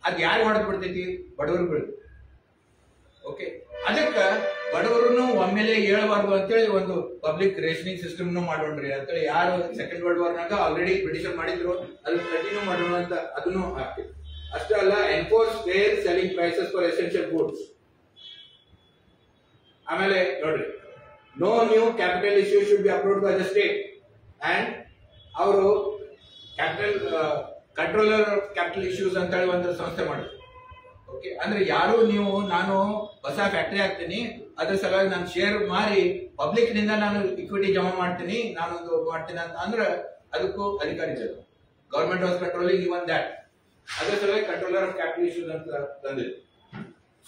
ಅದ್ ಯಾರು ಹೊಡೆದ್ ಬಿಡ್ತೈತಿ, ಬಡವರು ಬೀಳುತ್ತೆ. ಓಕೆ, ಅದಕ್ಕೆ ಬಡವರನ್ನು ಒಮ್ಮೆಲೆ ಹೇಳಬಾರ್ದು ಅಂತೇಳಿ ಒಂದು ಪಬ್ಲಿಕ್ ರೇಷನಿಂಗ್ ಸಿಸ್ಟಮ್ ಮಾಡೋಣ್ರಿ ಅಂತೇಳಿ ಯಾರು ಸೆಕೆಂಡ್ ವರ್ಲ್ಡ್ ವಾರ್ನಾಗ ಆಲ್ರೆಡಿ ಬ್ರಿಟಿಷರ್ ಮಾಡಿದ್ರು, ಅದನ್ನ ಕಂಟಿನ್ಯೂ ಮಾಡೋಣ ಅಂತ ಅದನ್ನು ಆಗ್ತೈತಿ. ಅಷ್ಟೇ ಅಲ್ಲ, enforce fair selling prices for essential goods. ಆಮೇಲೆ ನೋಡ್ರಿ, no new capital issue should be approved by the state. And ಅವರು capital controller of capital issues ಅಂತ ಹೇಳಿ ಒಂದು ಸಂಸ್ಥೆ ಮಾಡಿದ್ರು. ಓಕೆ, ಅಂದ್ರೆ ಯಾರು ನೀವು, ನಾನು ಹೊಸ ಫ್ಯಾಕ್ಟರಿ ಹಾಕ್ತೀನಿ, ಅದ್ರ ಸಲುವಾಗಿ ನಾನು ಶೇರ್ ಮಾರಿ ಪಬ್ಲಿಕ್ ನಿಂದ ನಾನು ಇಕ್ವಿಟಿ ಜಮಾ ಮಾಡ್ತೀನಿ, ನಾನೊಂದು ಮಾಡ್ತೀನಿ ಅಂತ ಅಂದ್ರೆ ಅದಕ್ಕೂ ಅಧಿಕಾರಿ ಇದೆ. Government was controlling even that. ಅದ್ರ ಸಲುವಾಗಿ ಕಂಟ್ರೋಲರ್ ಆಫ್ ಕ್ಯಾಪಿಟಲ್ ಇಶ್ಯೂಸ್ ಅಂತ ತಂದಿದೆ.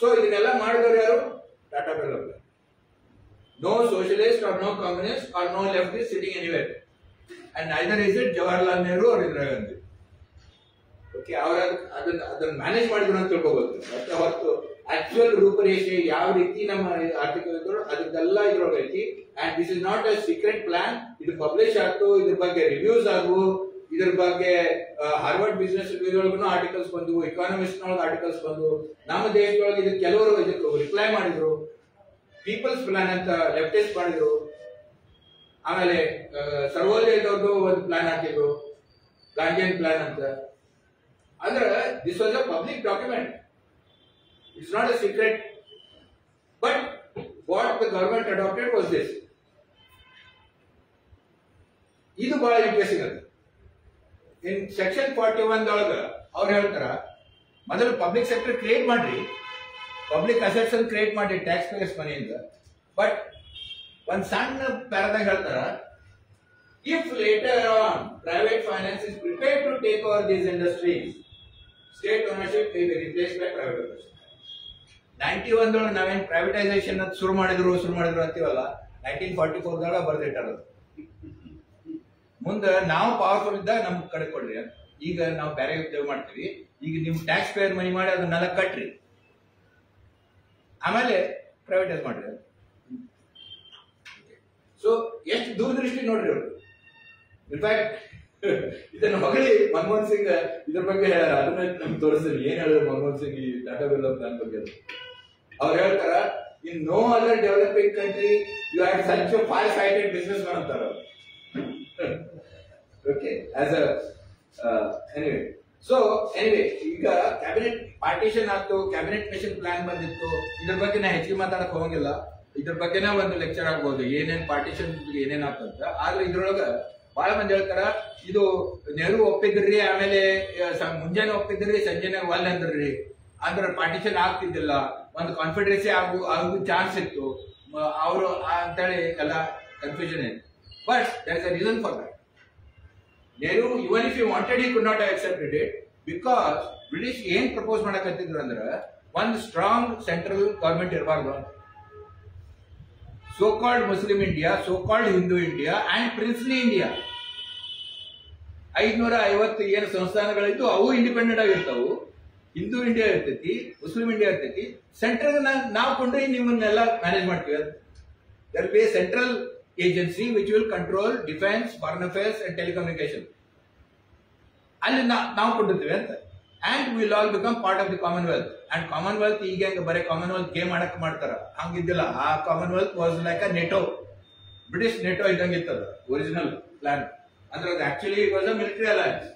ಸೊ ಇದನ್ನೆಲ್ಲ ಮಾಡಿದವರು ಯಾರು? Tata Birla. No socialist or no communist or no leftist sitting anywhere, and neither is it Jawaharlal Nehru or Indira Gandhi. Okay, ಅವ್ರ ಅದನ್ನ ಮ್ಯಾನೇಜ್ ಮಾಡಿದ್ರು ಅಂತ ತಿಳ್ಕೋಬಹುದು. ಮತ್ತೆ ಹೊರತು ಆಕ್ಚುಯಲ್ ರೂಪರೇಷೆ ಯಾವ ರೀತಿ ನಮ್ಮ ಆರ್ಥಿಕ ಅದಕ್ಕೆಲ್ಲ ಇದ್ರೊಳಗೆ ಐತಿ. And this is not a secret plan. ಇದು ಪಬ್ಲಿಷ್ ಆಗ್ತು, ಇದ್ರ ಬಗ್ಗೆ ರಿವ್ಯೂಸ್ ಆಗು, ಇದ್ರ ಬಗ್ಗೆ ಹಾರ್ವರ್ಡ್ ಬಿಸಿನೆಸ್ ರಿವ್ಯೂದೊಳಗೂ ಆರ್ಟಿಕಲ್ಸ್ ಬಂದು, ಎಕಾನಮಿಸ್ಟ್ ನೊಳಗೆ ಆರ್ಟಿಕಲ್ಸ್ ಬಂದು, ನಮ್ಮ ದೇಶದೊಳಗೆ ಇದಕ್ಕೆ ಕೆಲವರು ಇದಕ್ಕೆ ರಿಪ್ಲೈ ಮಾಡಿದ್ರು. ಪೀಪಲ್ಸ್ ಪ್ಲಾನ್ ಅಂತ ಲೆಫ್ಟಿಸ್ಟ್ ಮಾಡಿದ್ರು. ಆಮೇಲೆ ಸರ್ವೋದಯದವ್ರದ್ದು ಒಂದು ಪ್ಲಾನ್ ಹಾಕಿದ್ರು, ಗಾಂಧಿಯನ್ ಪ್ಲಾನ್ ಅಂತ. ಅಂದ್ರೆ this was a public document, it's not a secret. But what the government adopted was this. ಇದು ಬಹಳ ಇಂಟ್ರೆಸ್ಟಿಂಗ್ ಅದು. ಇನ್ ಸೆಕ್ಷನ್ 41 ಒಳಗ ಅವ್ರು ಹೇಳ್ತಾರ, ಮೊದಲು ಪಬ್ಲಿಕ್ ಸೆಕ್ಟರ್ ಕ್ರಿಯೇಟ್ ಮಾಡ್ರಿ, ಪಬ್ಲಿಕ್ ಅಸೆಟ್ಸ್ ಅನ್ನು ಕ್ರಿಯೇಟ್ ಮಾಡಿ ಟ್ಯಾಕ್ಸ್ ಪೇಯರ್ಸ್ ಮನಿಯಿಂದ. ಬಟ್ ಒಂದ್ ಸಣ್ಣ ಪ್ಯಾರಾದಾಗ ಹೇಳ್ತಾರ, if later on private finance is prepared to take over these industries, state ownership may be replaced by private ownership. 91 ಒಳಗೆ ನಾವೇನ್ ಪ್ರೈವೇಟೈಸೇಷನ್ ಅಂತ ಶುರು ಮಾಡಿದ್ರು ಅಂತೀವಲ್ಲ, 1944 ಬರ್ದಿಟ್ಟಾರ. ಮುಂದೆ ನಾವು ಪವರ್ಫುಲ್ ಇದ್ದಾಗ ನಮ್ ಕಡೆ ಕೊಡ್ರಿ ಅಂತ. ಈಗ ನಾವು ಬೇರೆ ಉದ್ಯೋಗ ಮಾಡ್ತೀವಿ, ಈಗ ನಿಮ್ ಟ್ಯಾಕ್ಸ್ ಪೇಯರ್ ಮನಿ ಮಾಡಿ ಅದನ್ನೆಲ್ಲ ಕಟ್ರಿ, ಆಮೇಲೆ ಪ್ರೈವೇಟೈಸ್ ಮಾಡ್ರಿ. ಸೊ ಎಷ್ಟು ದೂರದೃಷ್ಟಿ ನೋಡ್ರಿ ಅವರು. ಇನ್ಫ್ಯಾಕ್ಟ್ ಇದನ್ನ ಹೊಗಳಿ ಮನಮೋಹನ್ ಸಿಂಗ್ ಇದ್ರ ಬಗ್ಗೆ ಅದನ್ನ ನಮ್ಗೆ ತೋರಿಸ್ತೀನಿ. ಏನ್ ಹೇಳಿದ್ರು ಮನಮೋಹನ್ ಸಿಂಗ್ ಈ ಟಾಟಾ ಬಿರ್ಲಾ ಪ್ಲಾನ್ ಬಗ್ಗೆ? ಅವ್ರು ಹೇಳ್ತಾರ, in no other developing country you have such a far sighted business man ಅಂತಾರ. Okay, as anyway. So anyway, ಈಗ ಕ್ಯಾಬಿನೆಟ್ ಪಾರ್ಟಿಷನ್ ಆಯ್ತು, ಕ್ಯಾಬಿನೆಟ್ ಮಿಷನ್ ಪ್ಲಾನ್ ಬಂದಿತ್ತು. ಇದ್ರ ಬಗ್ಗೆ ನಾ ಹೆಚ್ಚಿಗೆ ಮಾತಾಡಕ್ ಹೋಗಂಗಿಲ್ಲ. ಇದ್ರ ಬಗ್ಗೆನೇ ಒಂದು ಲೆಕ್ಚರ್ ಆಗ್ಬಹುದು, ಏನೇನ್ ಪಾರ್ಟಿಷನ್ ಏನೇನ್ ಆಗ್ತಂತ. ಆದ್ರೆ ಇದ್ರೊಳಗ ಬಹಳ ಮಂದಿ ಹೇಳ್ತಾರ, ಇದು ನೆಹರು ಒಪ್ಪಿದ್ರಿ, ಆಮೇಲೆ ಮುಂಜಾನೆ ಒಪ್ಪಿದ್ರಿ, ಸಂಜೆನೆ ಒಲ್ ಅಂದ್ರಿ, ಅಂದ್ರೆ ಪಾರ್ಟಿಷನ್ ಆಗ್ತಿದ್ದಿಲ್ಲ, ಒಂದು ಕಾನ್ಫಿಡೆನ್ಸಿ ಆಗೋ ಚಾನ್ಸ್ ಇತ್ತು ಅವರು ಅಂತೇಳಿ ಎಲ್ಲ ಕನ್ಫ್ಯೂಷನ್ ಇದೆ. But there is a reason for that. Nehru, even if he wanted, he could not have accepted it, because British ಏನ್ ಪ್ರಪೋಸ್ ಮಾಡಕತ್ತಿದ್ರು ಅಂದ್ರೆ, ಒಂದು ಸ್ಟ್ರಾಂಗ್ ಸೆಂಟ್ರಲ್ ಗವರ್ಮೆಂಟ್ ಇರಬಾರ್ದು. So called Muslim India, so called Hindu India and princely India, 550 ಏನು ಸಂಸ್ಥಾನಗಳಿದ್ದು ಅವು independent ಆಗಿರ್ತಾವು. Hindu India ಇರ್ತೈತಿ, ಮುಸ್ಲಿಂ ಇಂಡಿಯಾ ಇರ್ತೈತಿ. ಸೆಂಟ್ರಲ್ ನಾವು ಕೊಂಡ್ರೆ ನಿಮ್ಮನ್ನೆಲ್ಲ ಮ್ಯಾನೇಜ್ ಮಾಡ್ತೀವಿ ಅಂತ. There be a central agency which will control defense, foreign affairs and telecommunication. ಅಲ್ಲಿ ನಾವು ಕೊಟ್ಟಿರ್ತೀವಿ ಅಂತ. and we will all become part of the commonwealth. and commonwealth ಈಗ ಬರೀ ಕಾಮನ್ವೆಲ್ತ್ ಗೇಮ್ ಮಾಡಕ್ ಮಾಡ್ತಾರ, ಹಂಗಿದ್ದಿಲ್ಲ. ಆ Commonwealth was like a Neto, British Neto ಇದ್ದಂಗೆ ಇತ್ತದ ಒರಿಜಿನಲ್ ಪ್ಲಾನ್. ಅಂದ್ರೆ ಅದು actually it was a military alliance.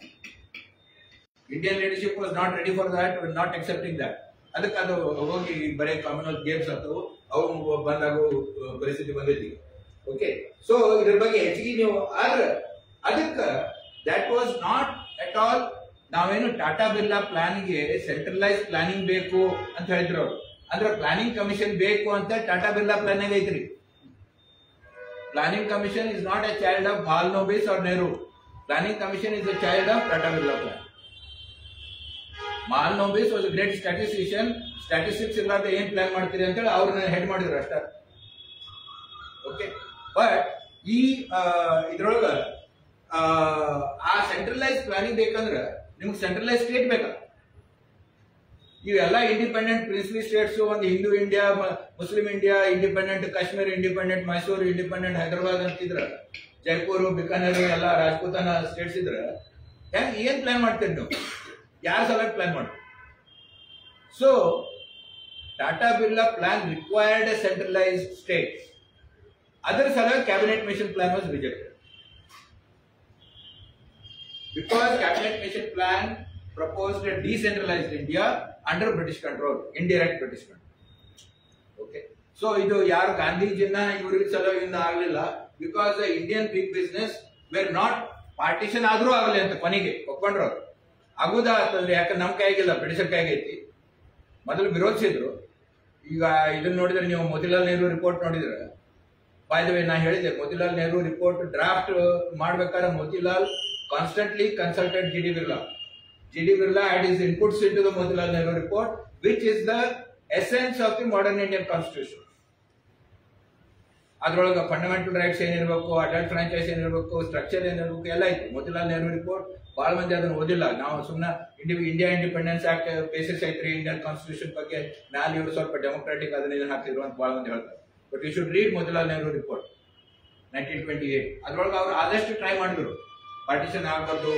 Indian leadership was not ready for that, not accepting that. ಅದಕ್ಕೆ ಅದು ಹೋಗಿ ಬರೀ ಕಾಮನ್ವೆಲ್ತ್ ಗೇಮ್ಸ್ ಆತವು, ಅವು ಬಂದಾಗೋ ಪರಿಸ್ಥಿತಿ ಬಂದೈತಿ. ಓಕೆ, ಸೊ ಇದ್ರ ಬಗ್ಗೆ ಹೆಚ್ಚಿಗೆ ನೀವು. ಆದ್ರೆ ಅದಕ್ಕೆ that was not at all. ನಾವೇನು ಟಾಟಾ ಬಿರ್ಲಾ ಪ್ಲಾನ್ಗೆ ಸೆಂಟ್ರಲೈಸ್ ಪ್ಲಾನಿಂಗ್ ಬೇಕು ಅಂತ ಹೇಳಿದ್ರು ಅವರು. ಅಂದ್ರೆ ಪ್ಲಾನಿಂಗ್ ಕಮಿಷನ್ ಬೇಕು ಅಂತ ಟಾಟಾ ಬಿರ್ಲಾ ಪ್ಲಾನ್ ಐತ್ರಿ. Planning commission is not a child of Mahalanobis or Nehru. Planning commission is a child of Tata Birla plan. Mahalanobis was a great statistician. Statistics ಇರ್ಲಾರ್ದ ಏನ್ ಪ್ಲಾನ್ ಮಾಡ್ತೀರಿ ಅಂತೇಳಿ ಅವ್ರನ್ನ ಹೆಡ್ ಮಾಡಿದ್ರು ಅಷ್ಟ. ಓಕೆ, ಬಟ್ ಈ ಇದ್ರೊಳಗ ಆ ಸೆಂಟ್ರಲೈಸ್ ಪ್ಲಾನಿಂಗ್ ಬೇಕಂದ್ರೆ ನಿಮ್ಗೆ ಸೆಂಟ್ರಲೈಸ್ ಸ್ಟೇಟ್ ಬೇಕ. ಇವೆಲ್ಲ ಇಂಡಿಪೆಂಡೆಂಟ್ ಪ್ರಿನ್ಸ್ಲಿ ಸ್ಟೇಟ್ಸ್, ಒಂದು Hindu India, Muslim India independent, Kashmir independent, Mysuru independent, Hyderabad ಅಂತಿದ್ರ, ಜೈಪುರ್, ಬಿಕಾನೇರ್ ಎಲ್ಲ ರಾಜಪೂತಾನ ಸ್ಟೇಟ್ಸ್ ಇದ್ರ ಏನ್ ಪ್ಲಾನ್ ಮಾಡ್ತೀರಿ ನೀವು? ಯಾರ ಸಲುವಾಗಿ ಪ್ಲಾನ್ ಮಾಡ್ತೀರಿ? So Tata Birla plan required a centralised state. ಅದರ ಸಲುವಾಗಿ cabinet mission plan was rejected. Because cabinet mission plan proposed a decentralized India under British control, indirect British control. Okay, so ಇದು ಯಾರು ಗಾಂಧೀಜಿನ ಇವ್ರಿಗೆ ಸಲುವಾಗಿಂದ ಆಗಲಿಲ್ಲ. Because the Indian big business were not partition ಆದ್ರೂ ಆಗಲಿ ಅಂತ ಕೊನೆಗೆ ಒಪ್ಕೊಂಡ್ರು. ಆಗುದಾ ಅಂತಂದ್ರೆ ಯಾಕಂದ್ರೆ ನಮ್ ಕೈಗಿಲ್ಲ, ಬ್ರಿಟಿಷರ್ ಕೈಗೈತಿ. ಮೊದಲು ವಿರೋಧಿಸಿದ್ರು. ಈಗ ಇದನ್ನ ನೋಡಿದ್ರೆ ನೀವು ಮೋತಿಲಾಲ್ ನೆಹರು ರಿಪೋರ್ಟ್ ನೋಡಿದ್ರೆ, ಬೈ ದ ವೇ ನಾ ಹೇಳಿದೆ, ಮೋತಿಲಾಲ್ ನೆಹರು ರಿಪೋರ್ಟ್ ಡ್ರಾಫ್ಟ್ ಮಾಡ್ಬೇಕಾದ್ರೆ Motilal constantly consulted G.D. Birla. G.D. Birla had his inputs into the Motilal Nehru report, which is the essence of the modern Indian constitution. ಅದರೊಳಗೆ ಫಂಡಮೆಂಟಲ್ ರೈಟ್ಸ್ ಏನಿರಬೇಕು, adult franchise ಏನಿರಬೇಕು, structure ಏನಿರಬೇಕು ಎಲ್ಲ ಇತ್ತು. Motilal Nehru report ಬಹಳ ಮಂದಿ ಅದನ್ನು ಓದಿಲ್ಲ. ನಾವು ಸುಮ್ಮನೆ ಇಂಡಿಯಾ ಇಂಡಿಪೆಂಡೆನ್ಸ್ ಆಕ್ಟ್ ಬೇಸಿಸ್ ಐತ್ರಿ, ಇಂಡಿಯನ್ ಕಾನ್ಸ್ಟಿಟ್ಯೂಷನ್ ಬಗ್ಗೆ ಮ್ಯಾಲೆ ಇವರು ಸ್ವಲ್ಪ ಡೆಮೊಕ್ರಾಟಿಕ್ ಅದನ್ನ ಇದನ್ನ ಹಾಕ್ತಿದ್ರು ಅಂತ ಬಹಳ ಮಂದಿ ಹೇಳ್ತಾರೆ. But you should read Motilal Nehru report 1928. ಅದ್ರೊಳಗೆ ಅವ್ರು ಆದಷ್ಟು ಟ್ರೈ ಮಾಡಿದ್ರು ಪಾರ್ಟಿಷನ್ ಆಗಬಾರ್ದು,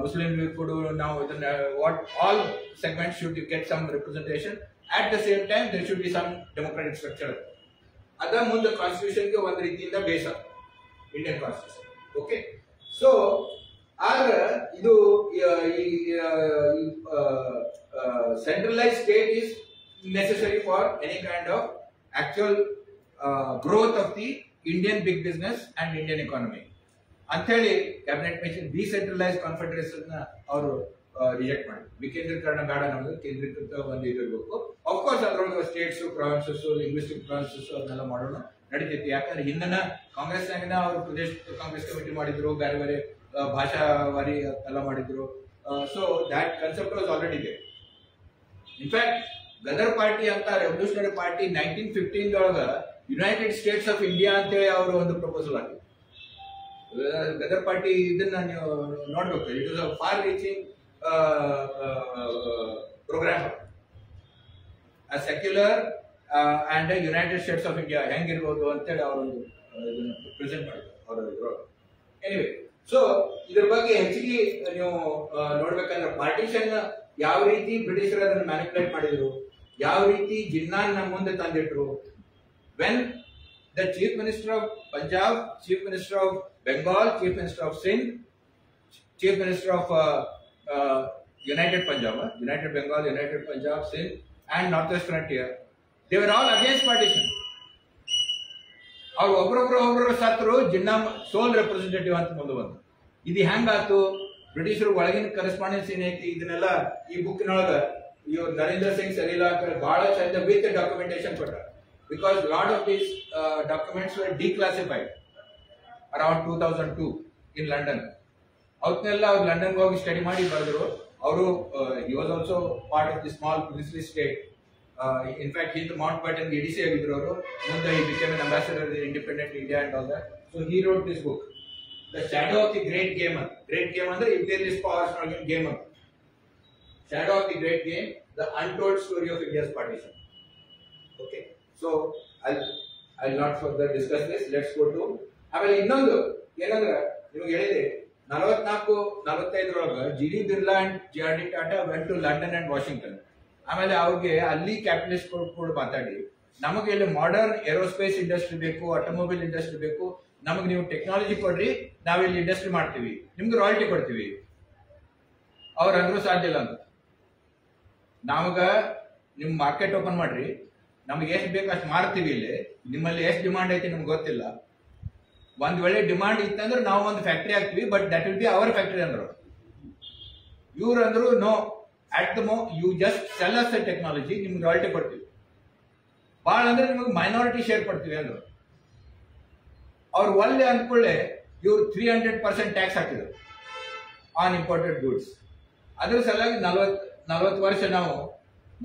ಮುಸ್ಲಿಂ ಕೂಡ ನಾವು ಇದನ್ನ what all segment should get some representation, at the same time there should be some democratic structure. ಅದ ಮುಂದೆ ಕಾನ್ಸ್ಟಿಟ್ಯೂಷನ್ಗೆ ಒಂದು ರೀತಿಯಿಂದ base Indian constitution. Okay, so ಆದ್ರೆ ಇದು centralized state is necessary for any kind of actual growth of the Indian big business and Indian economy. ಅಂಥೇಳಿ cabinet mission decentralise confederation ಅವರು reject ಮಾಡಿ, ವಿಕೇಂದ್ರೀಕರಣ ಬೇಡ, ನಮ್ಗೆ ಕೇಂದ್ರೀಕೃತ ಒಂದು ಇದಿರಬೇಕು. ಅಫ್ಕೋರ್ಸ್ ಅದ್ರೊಳಗೆ ಸ್ಟೇಟ್ಸ್, ಪ್ರಾವಿನ್ಸಸ್, ಲಿಂಗ್ವಿಸ್ಟಿಕ್ ಪ್ರಾವಿನ್ಸಸ್ ಅದನ್ನೆಲ್ಲ ಮಾಡೋಣ ನಡೀತೈತಿ. ಯಾಕಂದ್ರೆ ಹಿಂದನ ಕಾಂಗ್ರೆಸ್ನಾಗಿನ ಅವರು ಪ್ರದೇಶ ಕಾಂಗ್ರೆಸ್ ಕಮಿಟಿ ಮಾಡಿದ್ರು, ಬೇರೆ ಬೇರೆ ಭಾಷಾವಾರಿ ಎಲ್ಲ ಮಾಡಿದ್ರು. So that concept was already they. In fact Ghadar party ಅಂತ ರೆವಲ್ಯೂಷನರಿ ಪಾರ್ಟಿ 1915 ಒಳಗ ಯುನೈಟೆಡ್ ಸ್ಟೇಟ್ಸ್ ಆಫ್ ಇಂಡಿಯಾ ಅಂತೇಳಿ ಅವರು ಒಂದು ಪ್ರಪೋಸಲ್ ಆಗಿದೆ. ಗದರ್ ಪಾರ್ಟಿ ಇದನ್ನ ನೀವು ನೋಡ್ಬೇಕು. It is a far reaching programme. ಆ secular and united states of India ಹೆಂಗಿರ್ಬೋದು ಅಂತೇಳಿ ಅವರೊಂದು ಪ್ರೆಸೆಂಟ್ ಮಾಡಿದ್ರು ಅವರು. ಎನಿವೆ, ಸೊ ಇದ್ರ ಬಗ್ಗೆ ಹೆಚ್ಚಿಗೆ ನೀವು ನೋಡ್ಬೇಕಂದ್ರೆ ಪಾರ್ಟಿಷನ್ ಯಾವ ರೀತಿ ಬ್ರಿಟಿಷರು ಅದನ್ನು ಮ್ಯಾನಿಪುಲೇಟ್ ಮಾಡಿದ್ರು, ಯಾವ ರೀತಿ ಜಿನ್ನಾನ್ ನಮ್ಮ ಮುಂದೆ ತಂದಿಟ್ರು. When the chief minister of Punjab, chief minister of Bengal, Chief Minister of Sindh, Chief Minister of United Punjab, United Bengal, United Punjab, Sindh, and Northwest Frontier, they were all against partition. ಅವ್ರು ಒಬ್ಬರೊಬ್ಬರು ಸತ್ರು, ಜಿನ್ನಾ ಸೋಲ್ representative ಅಂತ ಮುಂದೆ ಬಂತು. ಇದು ಹೆಂಗಾತು? ಬ್ರಿಟಿಷರು ಒಳಗಿನ correspondence ಏನೈತಿ ಇದನ್ನೆಲ್ಲ ಈ ಬುಕ್ನೊಳಗ ಇವ್ರು ನರೇಂದ್ರ ಸಿಂಗ್ ಸರಿಲಾ ಅಂತ ಬಹಳ ಚಂದ ವಿತ್ ಡಾಕ್ಯುಮೆಂಟೇಶನ್ ಕೊಟ್ಟ. Because lot of these documents were declassified around 2002 in London. ಅವತ್ನೆಲ್ಲ ಅವ್ರು ಲಂಡನ್ಗೆ ಹೋಗಿ ಸ್ಟಡಿ ಮಾಡಿ ಬರೆದ್ರು. ಅವರು he was also part of the small princely state. In fact ಹಿಂದೆ ಮೌಂಟ್ ಬ್ಯಾಟನ್ ಎಡಿಸಿ ಆಗಿದ್ರು ಅವರು. ಮುಂದೆ he became an ambassador in independent India and all that. So he wrote this book, the shadow of the great game. Great game ಅಂದ್ರೆ imperialist powers ನೊಳಗಿನ game ಅಂತ. Shadow of the great game, the untold story of India's partition. Okay, so I not further discuss this. Let's go to ಆಮೇಲೆ ಇನ್ನೊಂದು ಏನಂದ್ರೆ ನಿಮ್ಗೆ ಹೇಳಿದೆ 44-45 G D. Birla and J R D. Tata went to London and Washington. ಆಮೇಲೆ ಅವ್ರಿಗೆ ಅಲ್ಲಿ capitalist ಕೂಡ ಮಾತಾಡಿ, ನಮಗೆ ಇಲ್ಲಿ ಮಾಡರ್ನ್ ಏರೋಸ್ಪೇಸ್ ಇಂಡಸ್ಟ್ರಿ ಬೇಕು, ಆಟೋಮೊಬೈಲ್ ಇಂಡಸ್ಟ್ರಿ ಬೇಕು, ನಮಗೆ ನೀವು ಟೆಕ್ನಾಲಜಿ ಕೊಡ್ರಿ, ನಾವಿಲ್ಲಿ ಇಂಡಸ್ಟ್ರಿ ಮಾಡ್ತೀವಿ, ನಿಮ್ಗೆ ರಾಯಲ್ಟಿ ಕೊಡ್ತೀವಿ. ಅವ್ರು ಅಂದ್ರೂ ಸಾಧ್ಯ ಇಲ್ಲ ಅಂತ. ನಮಗ ನಿಮ್ ಮಾರ್ಕೆಟ್ ಓಪನ್ ಮಾಡ್ರಿ, ನಮ್ಗೆ ಎಷ್ಟು ಬೇಕು ಅಷ್ಟು ಮಾರ್ತೀವಿ, ಇಲ್ಲಿ ನಿಮ್ಮಲ್ಲಿ ಎಷ್ಟು ಡಿಮಾಂಡ್ ಐತಿ ನಮ್ಗೆ ಗೊತ್ತಿಲ್ಲ. ಒಂದ್ ವೇಳೆ ಡಿಮಾಂಡ್ ಇತ್ತಂದ್ರೆ ನಾವು ಒಂದು ಫ್ಯಾಕ್ಟರಿ ಹಾಕ್ತಿವಿ, but that will be our factory ಅಂದ್ರು. ಇವ್ರು ಅಂದ್ರು no, at the you just sell us the technology, ನಿಮ್ಗೆ ರಾಯಲ್ಟಿ ಕೊಡ್ತೀವಿ, ಭಾಳ ಅಂದ್ರೆ ನಿಮಗೆ ಮೈನಾರಿಟಿ ಶೇರ್ ಕೊಡ್ತೀವಿ ಅಂದ್ರು. ಅವ್ರು ಒಳ್ಳೆ ಅಂದ್ಕೊಳ್ಳೆ ಇವ್ರು 300% ಟ್ಯಾಕ್ಸ್ ಹಾಕಿದ್ರು ಆನ್ ಇಂಪೋರ್ಟೆಡ್ ಗೂಡ್ಸ್. ಅದ್ರ ಸಲುವಾಗಿ 40 ವರ್ಷ ನಾವು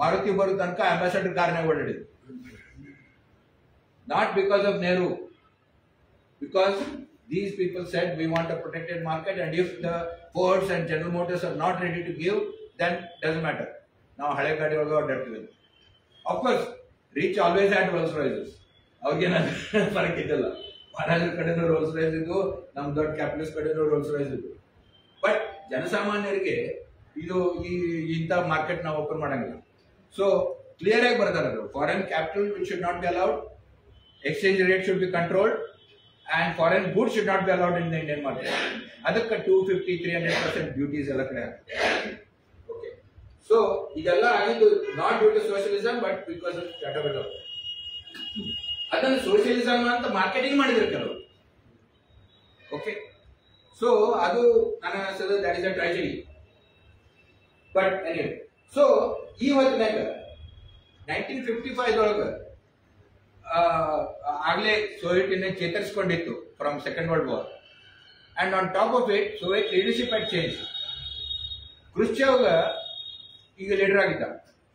ಮಾರುತಿ ಬರೋ ತನಕ ಅಂಬಾಸಡರ್ ಕಾರ್ನಾಗ ಓಡಾಡಿದ್ವಿ. Not because of Nehru, because these people said we want a protected market, and if the Fords and General Motors are not ready to give, then doesn't matter. Now hale gaadi olaga odaಡ್ತೀವಿ. Of course rich always had Rolls Royces, ಅವ್ರಿಗೇನ ಫರಕ್ ಇದ್ದಲ್ಲ. ಮಹಾರಾಜರ ಕಡೆನೂ rolls Royce ಇದ್ದು, ನಮ್ ದೊಡ್ಡ capitalist ಕಡೆನೂ rolls Royce ಇದ್ದು. But ಜನಸಾಮಾನ್ಯರಿಗೆ ಇದು ಇಂಥ ಮಾರ್ಕೆಟ್ ನಾವು ಓಪನ್ ಮಾಡಂಗಿಲ್ಲ. ಸೊ ಕ್ಲಿಯರ್ ಆಗಿ ಬರ್ತಾರೆ ಅದು, foreign capital should not be allowed, exchange rate should be controlled, and foreign goods should not be allowed in the Indian market. ಅದಕ್ಕೆ 250-300% ಡ್ಯೂಟೀಸ್ ಎಲ್ಲ ಕಡೆ ಆಗ್ತದೆ. ಓಕೆ, ಸೊ ಇದೆಲ್ಲ ಆಗಿದ್ದು not due to socialism, but because of Tata Birla. ಅದನ್ನು socialism ಅಂತ marketing ಮಾಡಿದ್ರು ಕೆಲವರು. ಓಕೆ, ಸೊ ಅದು ನನ್ನ ಅನಿಸ್ತದೆ that is a tragedy. But anyway, so ಈ ಹೊತ್ತಿನಾಗ 1955 ಒಳಗೆ ಆಗ್ಲೇ ಸೋವಿಯತ್ ಯೂನಿಯನ್ ಚೇತರಿಸಿಕೊಂಡಿತ್ತು from second world war, and on top of it Soviet leadership had change. Khrushchev ಈಗ ಲೀಡರ್ ಆಗಿದ್ದ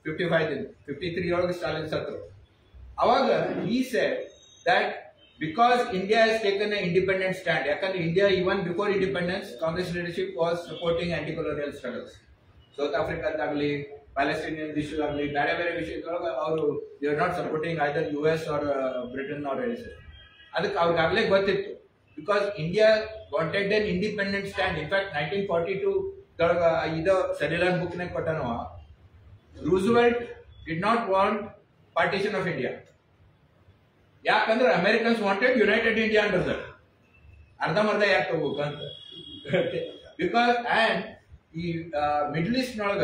53 ಒಳಗೆ ಸ್ಟಾಲಿನ್ ಸತ್ರು. ಅವಾಗ he said that because India has taken an independent stand, ಯಾಕಂದ್ರೆ India even before independence Congress leadership was supporting anti-colonial struggles. South ಆಫ್ರಿಕಾದಾಗಲಿ, Palestinian issue ಆಗಲಿ, ಬೇರೆ ಬೇರೆ ವಿಷಯದೊಳಗೆ ಅವರು they are not supporting either US or Britain or else. ಅದಕ್ಕೆ ಅವ್ರಿಗಾಗಲೇ ಗೊತ್ತಿತ್ತು, because India wanted an independent stand. In fact, 1942 the Sutherland book ne kotano, Roosevelt did not want partition of India. ಯಾಕಂದ್ರೆ Americans wanted united India under that, ಅರ್ಧಂಬರ್ಧ ಯಾಕೆ ಹೋಗ್ಬೇಕು ಅಂತ. Because and ಈ middle east ನೊಳಗ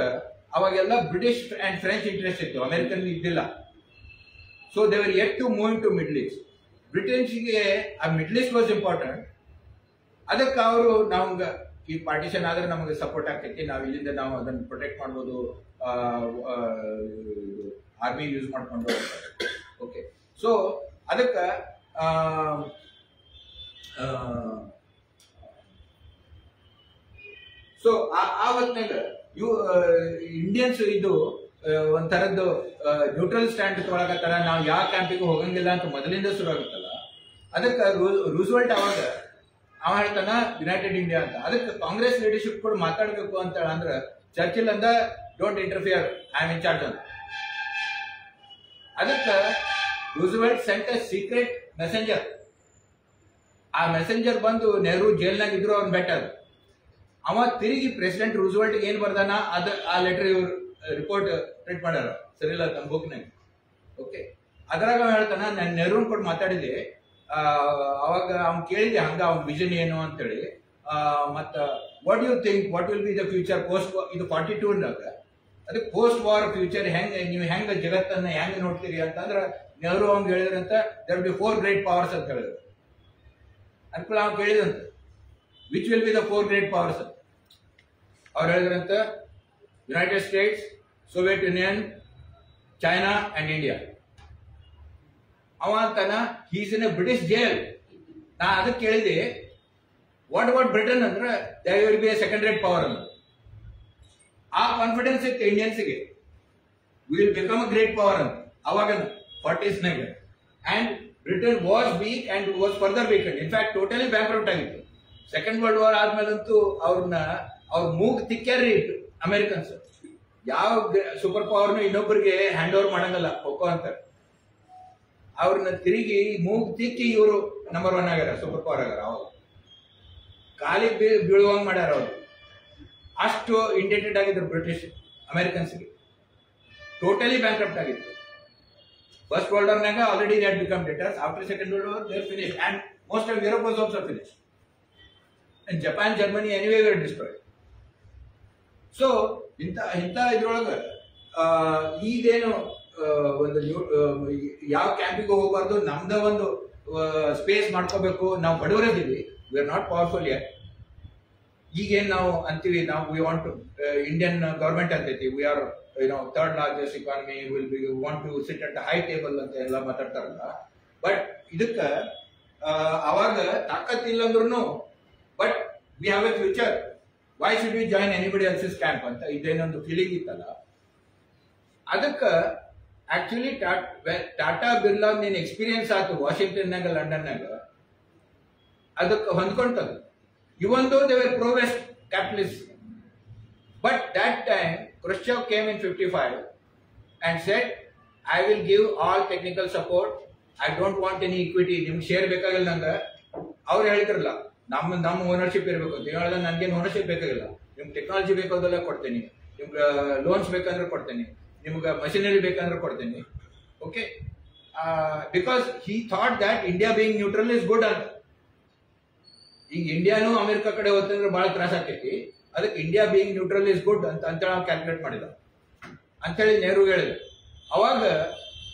ಅವಾಗೆಲ್ಲ ಬ್ರಿಟಿಷ್ ಅಂಡ್ ಫ್ರೆಂಚ್ ಇಂಟ್ರೆಸ್ಟ್ ಇತ್ತು, American ಇದ್ದಿಲ್ಲ. So they were yet to move to middle east. ಬ್ರಿಟಿಷ್ಗೆ ಆ ಮಿಡ್ಲ್ ಈಸ್ಟ್ ವಾಸ್ ಇಂಪಾರ್ಟೆಂಟ್. ಅದಕ್ಕೆ ಅವರು ನಮ್ಗೆ ಈ ಪಾರ್ಟಿಷನ್ ಆದ್ರೆ ನಮಗೆ ಸಪೋರ್ಟ್ ಆಗ್ತೈತಿ, ನಾವು ಇಲ್ಲಿಂದ ನಾವು ಅದನ್ನು ಪ್ರೊಟೆಕ್ಟ್ ಮಾಡ್ಬೋದು, ಆರ್ಮಿ ಯೂಸ್ ಮಾಡ್ಕೊಂಡು. ಓಕೆ, ಸೊ ಅದಕ್ಕೆ ಸೊ ಆ ಹೊತ್ನಾಗ ಇಂಡಿಯನ್ಸ್ ಇದು ಒಂಥರದ್ದು ನ್ಯೂಟ್ರಲ್ ಸ್ಟ್ಯಾಂಡ್ ತೊಗೊಳಕತ್ತಾರ, ನಾವು ಯಾವ ಕ್ಯಾಂಪಿಗೂ ಹೋಗಂಗಿಲ್ಲ ಅಂತ ಮೊದಲಿಂದ ಶುರು ಆಗುತ್ತಲ್ಲ. ಅದಕ್ಕೆ ರೂಸ್ವೆಲ್ಟ್ ಅವಾಗ ಅವ ಹೇಳ್ತಾನ ಯುನೈಟೆಡ್ ಇಂಡಿಯಾ ಅಂತ. ಅದಕ್ಕೆ ಕಾಂಗ್ರೆಸ್ ಲೀಡರ್ಶಿಪ್ ಕೂಡ ಮಾತಾಡಬೇಕು ಅಂತ ಅಂದ್ರೆ ಚರ್ಚಿಲ್ ಅಂದ don't interfere, I am in charge ಅಂತ. ಅದಕ್ಕೆ Roosevelt sent a secret messenger. ಆ ಮೆಸೆಂಜರ್ ಬಂದು ನೆಹರು ಜೈಲ್ನಾಗ ಇದ್ರು ಅವ್ನ ಬೆಟ್ಟ ಅದು. ಅವ ತಿರುಗಿ ಪ್ರೆಸಿಡೆಂಟ್ ರೂಸ್ವೆಲ್ಟ್ ಏನ್ ಬರ್ದಾನ ಅದ ಆ ಲೆಟರ್ ಇವ್ರು ರಿಪೋರ್ಟ್ ಪ್ರಿಂಟ್ ಮಾಡ್ಯಾರ ಸರಿಲ್ಲ ತಮ್ಮ ಬುಕ್ನಾಗ. ಓಕೆ, ಅದ್ರಾಗ ಹೇಳ್ತಾನ ನಾನು ನೆಹರೂನ್ ಕೊಟ್ಟು ಮಾತಾಡಿದೆ. ಅವಾಗ ಅವ್ನು ಕೇಳಿದೆ ಹಂಗ ಅವ್ನ ವಿಷನ್ ಏನು ಅಂತೇಳಿ. ಮತ್ತ what you think what will be the future post, ಇದು 42ನಾಗ ಅದಕ್ಕೆ ಪೋಸ್ಟ್ ವಾರ್ ಫ್ಯೂಚರ್ ಹೆಂಗೆ ನೀವು ಹೆಂಗ ಜಗತ್ತನ್ನ ಹೆಂಗ್ ನೋಡ್ತೀರಿ ಅಂತಂದ್ರ ನೆಹರು ಅವ್ನು ಹೇಳಿದ್ರಂತ there will be 4 great powers ಅಂತ ಹೇಳಿದ್ರು. ಅನ್ಕೂಲ ಅವ್ನು ಕೇಳಿದಂತ which will be the 4 great powers ಅಂತ. ಅವ್ರು ಹೇಳಿದ್ರಂತ United States, Soviet Union, China and India. ಅವ ಅಂತಾನ he's in a British jail. ನಾ ಅದಕ್ಕೆ ಕೇಳಿದೆ ವಾಟ್ ಅಬೌಟ್ ಬ್ರಿಟನ್ ಅಂದ್ರೆ there will be a second rate power ಅಂತ. ಆ ಕಾನ್ಫಿಡೆನ್ಸ್ ಇತ್ತು ಇಂಡಿಯನ್ಸ್ಗೆ, will become a great power ಅಂತ ಅವಾಗ 40ಸ್ನಾಗ. And Britain was weak and was further weakened. In fact totally bankrupt ಆಗಿತ್ತು. ಸೆಕೆಂಡ್ ವರ್ಲ್ಡ್ ವಾರ್ ಆದ್ಮೇಲಂತೂ ಅವ್ರ ಮೂಗ್ ತಿಕ್ಕ್ಯಾರಿ ಅಮೆರಿಕನ್ಸ್. ಯಾವ ಸೂಪರ್ ಪವರ್ನು ಇನ್ನೊಬ್ಬರಿಗೆ ಹ್ಯಾಂಡ್ ಓವರ್ ಮಾಡಂಗಲ್ಲ ಖೋಖೋ ಅಂತ. ಅವ್ರನ್ನ ತಿರುಗಿ ಮೂಗ್ ತಿಕ್ಕಿ ಇವರು ನಂಬರ್ 1 ಆಗ್ಯಾರ, ಸೂಪರ್ ಪವರ್ ಆಗ್ಯಾರ. ಅವಾಗ ಕಾಲಿಗೆ ಬೀಳುವಂಗ್ ಮಾಡ್ಯಾರ ಅವರು. ಅಷ್ಟು ಇಂಡೆಂಟೆಡ್ ಆಗಿದ್ರು ಬ್ರಿಟಿಷ್ ಅಮೆರಿಕನ್ಸ್ಗೆ. ಟೋಟಲಿ ಬ್ಯಾಂಕ್ರಪ್ಟ್ ಆಗಿತ್ತು. ಫಸ್ಟ್ ವರ್ಲ್ಡ್ ವಾರ್ನಾಗ already they had become debtors. After second world war they finish and most of Europe was also finish. And Japan, Germany anyway were destroyed. So ಇಂಥ ಇದ್ರೊಳಗೆ ಈಗೇನು ಒಂದು ಯಾವ ಕ್ಯಾಂಪಿಗೆ ಹೋಗಬಾರ್ದು, ನಮ್ದ ಒಂದು ಸ್ಪೇಸ್ ಮಾಡ್ಕೋಬೇಕು. ನಾವು ಬಡವರದಿವಿ, we are not powerful yet. ಈಗೇನು ನಾವು ಅಂತೀವಿ, ನಾವು we want to Indian government ಅಂತೈತಿ, we are third largest economy, will be want to sit at high table ಅಂತ ಎಲ್ಲ ಮಾತಾಡ್ತಾರಲ್ಲ. ಬಟ್ ಇದಕ್ಕೆ ಅವಾಗ ತಾಕತ್ತಿಲ್ಲ ಅಂದ್ರೂ but we have a future, why should we join anybody else's camp ಅಂತ ಇದೇನೊಂದು ಫೀಲಿಂಗ್ ಇತ್ತಲ್ಲ. ಅದಕ್ಕೆ ಆಕ್ಚುಲಿ ಟಾಟಾ ಬಿರ್ಲಾ ನೀನ್ ಎಕ್ಸ್ಪೀರಿಯನ್ಸ್ ಆಯ್ತು ವಾಷಿಂಗ್ಟನ್ನಾಗ, ಲಂಡನ್ನಾಗ, ಅದಕ್ಕೆ ಹೊಂದ್ಕೊಂತದ್ದು. Even though they were pro-West capitalists, but that time Khrushchev came in 55 and said, "I will give all technical support. I don't want any equity. ನಿಮ್ಗೆ share ಬೇಕಾಗಿಲ್ಲ ನಂಗೆ." ಅವ್ರು ಹೇಳ್ತಿರಲ್ಲ ನಮ್ಮ ಓನರ್ಶಿಪ್ ಇರಬೇಕು ಅಂತ. ಹೇಳಿದ್ರೆ ನನ್ಗೇನು ಓನರ್ಶಿಪ್ ಬೇಕಾಗಿಲ್ಲ, ನಿಮ್ಗೆ ಟೆಕ್ನಾಲಜಿ ಬೇಕಾದಲ್ಲ ಕೊಡ್ತೀನಿ, ನಿಮ್ಗೆ ಲೋನ್ಸ್ ಬೇಕಂದ್ರೆ ಕೊಡ್ತೀನಿ, ನಿಮ್ಗೆ ಮಷಿನರಿ ಬೇಕಂದ್ರೆ ಕೊಡ್ತೀನಿ. Okay, because he thought that India being neutral is good ಅಂತ. ಈಗ ಇಂಡಿಯಾನು ಅಮೆರಿಕ ಕಡೆ ಹೋಗ್ತಂದ್ರೆ ಬಹಳ ತ್ರಾಸ ಆಗ್ತೈತಿ, ಅದಕ್ಕೆ India being neutral is good ಅಂತೇಳಿ ನಾವು ಕ್ಯಾಲ್ಕುಲೇಟ್ ಮಾಡಿದ ಅಂತೇಳಿ ನೆಹರು ಹೇಳಿದ್ರು. ಅವಾಗ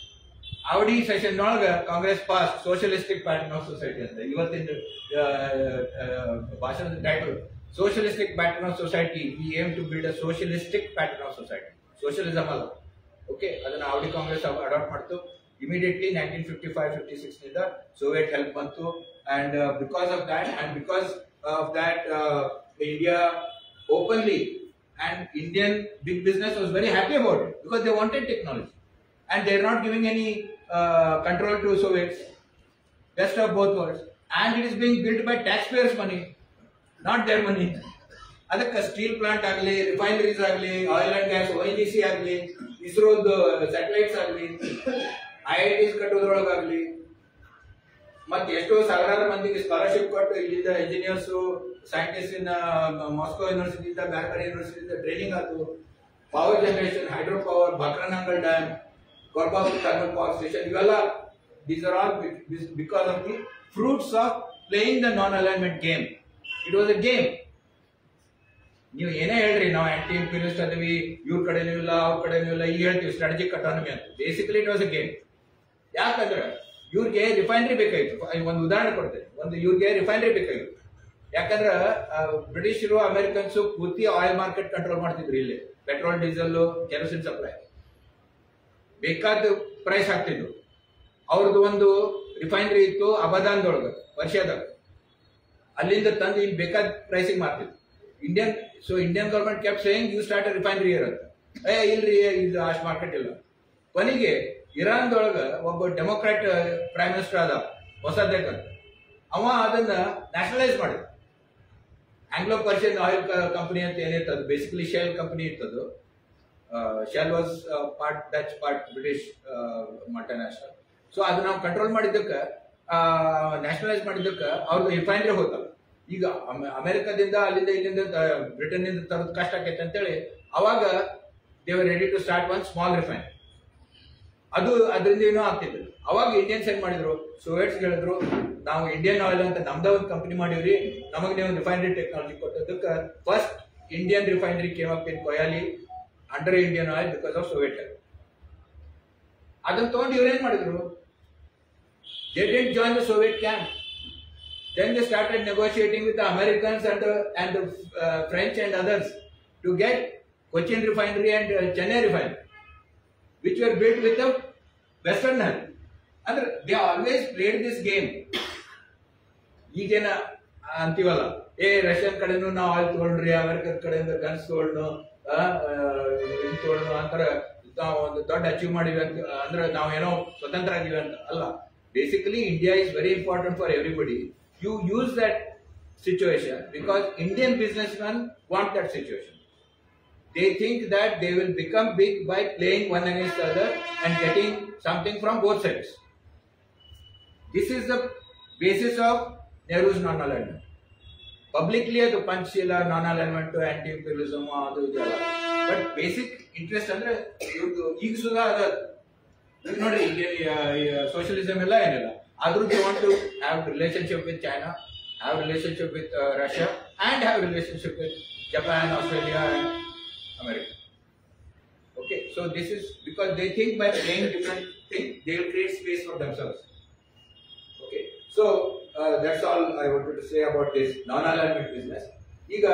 ಅವಡಿ ಸೆಷನ್ ಒಳಗ Congress pass socialistic pattern of society ಅಂತ. ಇವತ್ತಿನ ಭಾಷಣದ title socialistic pattern of society. We aim to build a socialistic pattern of society. Socialism ಅಲ್ಲ. ಓಕೆ, ಅದನ್ನ ಅವಡಿ ಕಾಂಗ್ರೆಸ್ ಅಡಾಪ್ಟ್ ಮಾಡ್ತು. ಇಮಿಡಿಯೇಟ್ಲಿ 1955-56 ನಿಂದ ಸೋವಿಯತ್ ಹೆಲ್ಪ್ ಬಂತು. And because of that India openly and Indian big business was very happy about it because they wanted technology and they are not giving any control to Soviets. Best of both worlds, and it is being built by taxpayers' money, not their money. ಅದಕ್ಕೆ steel plant ಆಗಲಿ, refineries ಆಗಲಿ, oil and gas ONGC ಆಗಲಿ, ಇಸ್ರೋದ satellites ಆಗಲಿ, IITs ಕಟ್ಟೋದ್ರೊಳಗಾಗಲಿ, ಮತ್ತೆ ಎಷ್ಟೋ ಸಾವಿರಾರು ಮಂದಿಗೆ ಸ್ಕಾಲರ್ಶಿಪ್ ಕೊಟ್ಟು ಇಲ್ಲಿಂದ ಇಂಜಿನಿಯರ್ಸ್ ಸೈಂಟಿಸ್ಟ್ ಇನ್ ಮಾಸ್ಕೋ ಯೂನಿವರ್ಸಿಟಿಯಿಂದ ಬೇರೆ ಬೇರೆ ಯೂನಿವರ್ಸಿಟಿಯಿಂದ ಟ್ರೈನಿಂಗ್ ಆಯ್ತು. Power generation, hydro power, ಬಕ್ರಾನಂಗಲ್ dam, ಕೊರ್ಬಾಪುರ್ thermal power station, ಇವೆಲ್ಲ these are all because of the fruits of playing the non-alignment game. It was a game. ನೀವು ಏನೇ ಹೇಳ್ರಿ, ನಾವು ಆಂಟಿ ಇಂಪೀರಿಯಲಿಸ್ಟ್ ಅದೀವಿ, ಇವ್ರ ಕಡೆನೂ ಇಲ್ಲ ಅವ್ರ ಕಡೆನೂ ಇಲ್ಲ, ಈಗ ಹೇಳ್ತೀವಿ ಸ್ಟ್ರಾಟಜಿಕ್ ಅಟಾನಮಿ ಅಂತ. Basically it was a game. ಯಾಕಂದ್ರೆ ಇವ್ರಿಗೆ ರಿಫೈನರಿ ಬೇಕಾಗಿತ್ತು. ಒಂದು ಉದಾಹರಣೆ ಕೊಡ್ತೇನೆ. ಇವ್ರಿಗೆ ರಿಫೈನರಿ ಬೇಕಾಗಿತ್ತು. ಯಾಕಂದ್ರೆ ಬ್ರಿಟಿಷರು ಅಮೆರಿಕನ್ಸ್ ಪೂರ್ತಿ ಆಯಿಲ್ ಮಾರ್ಕೆಟ್ ಕಂಟ್ರೋಲ್ ಮಾಡ್ತಿದ್ರು. ಇಲ್ಲಿ ಪೆಟ್ರೋಲ್, ಡೀಸೆಲ್, ಕೆರೋಸಿನ್ ಸಪ್ಲೈ ಬೇಕಾದ ಪ್ರೈಸ್ ಹಾಕ್ತಿದ್ರು. ಅವ್ರದ್ದು ಒಂದು ರಿಫೈನರಿ ಇತ್ತು ಅಬದಾನ್ದೊಳಗೆ, ವರ್ಷದಾಗ. ಅಲ್ಲಿಂದ ತಂದು ಇಲ್ಲಿ ಬೇಕಾದ ಪ್ರೈಸಿಂಗ್ ಮಾಡ್ತಿದ್ರು. Indian government kept saying you start a refinery ಇರುತ್ತೆ. ಇಲ್ರಿ, ಇದು ಅಷ್ಟು ಮಾರ್ಕೆಟ್ ಇಲ್ಲ. ಕೊನೆಗೆ ಇರಾನ್ದೊಳಗ ಒಬ್ಬ ಡೆಮೊಕ್ರಾಟ್ ಪ್ರೈಮ್ ಮಿನಿಸ್ಟರ್ ಆದ, ಹೊಸದೇಕ. ಅವ ಅದನ್ನ ನ್ಯಾಷನಲೈಸ್ ಮಾಡಿದ. ಆಂಗ್ಲೋ ಪರ್ಷಿಯನ್ ಆಯಿಲ್ ಕಂಪನಿ ಅಂತ ಏನಿತ್ತು, ಅದು ಬೇಸಿಕಲಿ ಶೆಲ್ ಕಂಪನಿ ಇತ್ತದು. Shell was part Dutch, part British multinational. So ಅದು ನಾವು ಕಂಟ್ರೋಲ್ ಮಾಡಿದ್ದಕ್ಕೆ, ನ್ಯಾಷನಲೈಸ್ ಮಾಡಿದ್ದಕ್ಕೆ ಅವ್ರದ್ದು ರಿಫೈನರಿ ಹೋತಲ್ಲ. ಈಗ ಅಮೆರಿಕದಿಂದ, ಅಲ್ಲಿಂದ, ಇಲ್ಲಿಂದ, ಬ್ರಿಟನ್ ನಿಂದ ತರೋದು ಕಷ್ಟ ಆಕೈತೆ ಅಂತೇಳಿ ಅವಾಗ they were ready to start one small refinery. ಅದು ಅದರಿಂದ ಏನೋ ಆಗ್ತಿದ್ರು. ಅವಾಗ ಇಂಡಿಯನ್ಸ್ ಏನ್ ಮಾಡಿದ್ರು, ಸೋವಿಯಟ್ಸ್ ಹೇಳಿದ್ರು, ನಾವು ಇಂಡಿಯನ್ ಆಯಿಲ್ ಅಂತ ನಮ್ದ ಒಂದು ಕಂಪನಿ ಮಾಡಿವ್ರಿ, ನಮಗೆ ನೀವು ರಿಫೈನರಿ ಟೆಕ್ನಾಲಜಿ ಕೊಟ್ಟದಕ್ಕೆ first Indian refinery came up in Koyali under Indian oil because of Soviet oil. ಅದನ್ನ ತಗೊಂಡು ಇವ್ರೇನ್ ಮಾಡಿದ್ರು, they didn't join the Soviet camp. Then they started negotiating with the Americans and the French and others to get Cochin refinery and Chennai refinery, which were built with the Western help. And they always played this game. ಈಗೇನ ಅಂತೀವಲ್ಲ, Russian ಕಡೆನೂ ನಾವು oil ತಗೊಂಡ್ರಿ, American ಕಡೆಯಿಂದ guns ತಗೊಂಡು ತಗೊಂಡು ಅಂತಾರೆ, ನಾವು ಒಂದು ದೊಡ್ಡ ಅಚೀವ್ ಮಾಡಿವಿ ಅಂತ, ಅಂದ್ರೆ ನಾವೇನೋ ಸ್ವತಂತ್ರ ಆಗಿವಿ ಅಂತ ಅಲ್ಲ. Basically, India is very important for everybody. You use that situation because Indian businessmen want that situation. They think that they will become big by playing one against the other and getting something from both sides. This is the basis of Nehru's non-alignment. Publicly, the Panchshila, non-alignment, anti-imperialism, but basic interest ಅಂದ್ರೆ ಈಗ ಸುಧಾ ಅದ ನೋಡಿ. Socialism ಎಲ್ಲ ಏನಿಲ್ಲ, ಆದ್ರೂ they want to have relationship with China, have relationship with Russia, and have relationship with Japan, Australia and America. Okay, so this is because they think by playing different thing they will create space for themselves. Okay, so that's all I wanted to say about this non alignment business. ಈಗ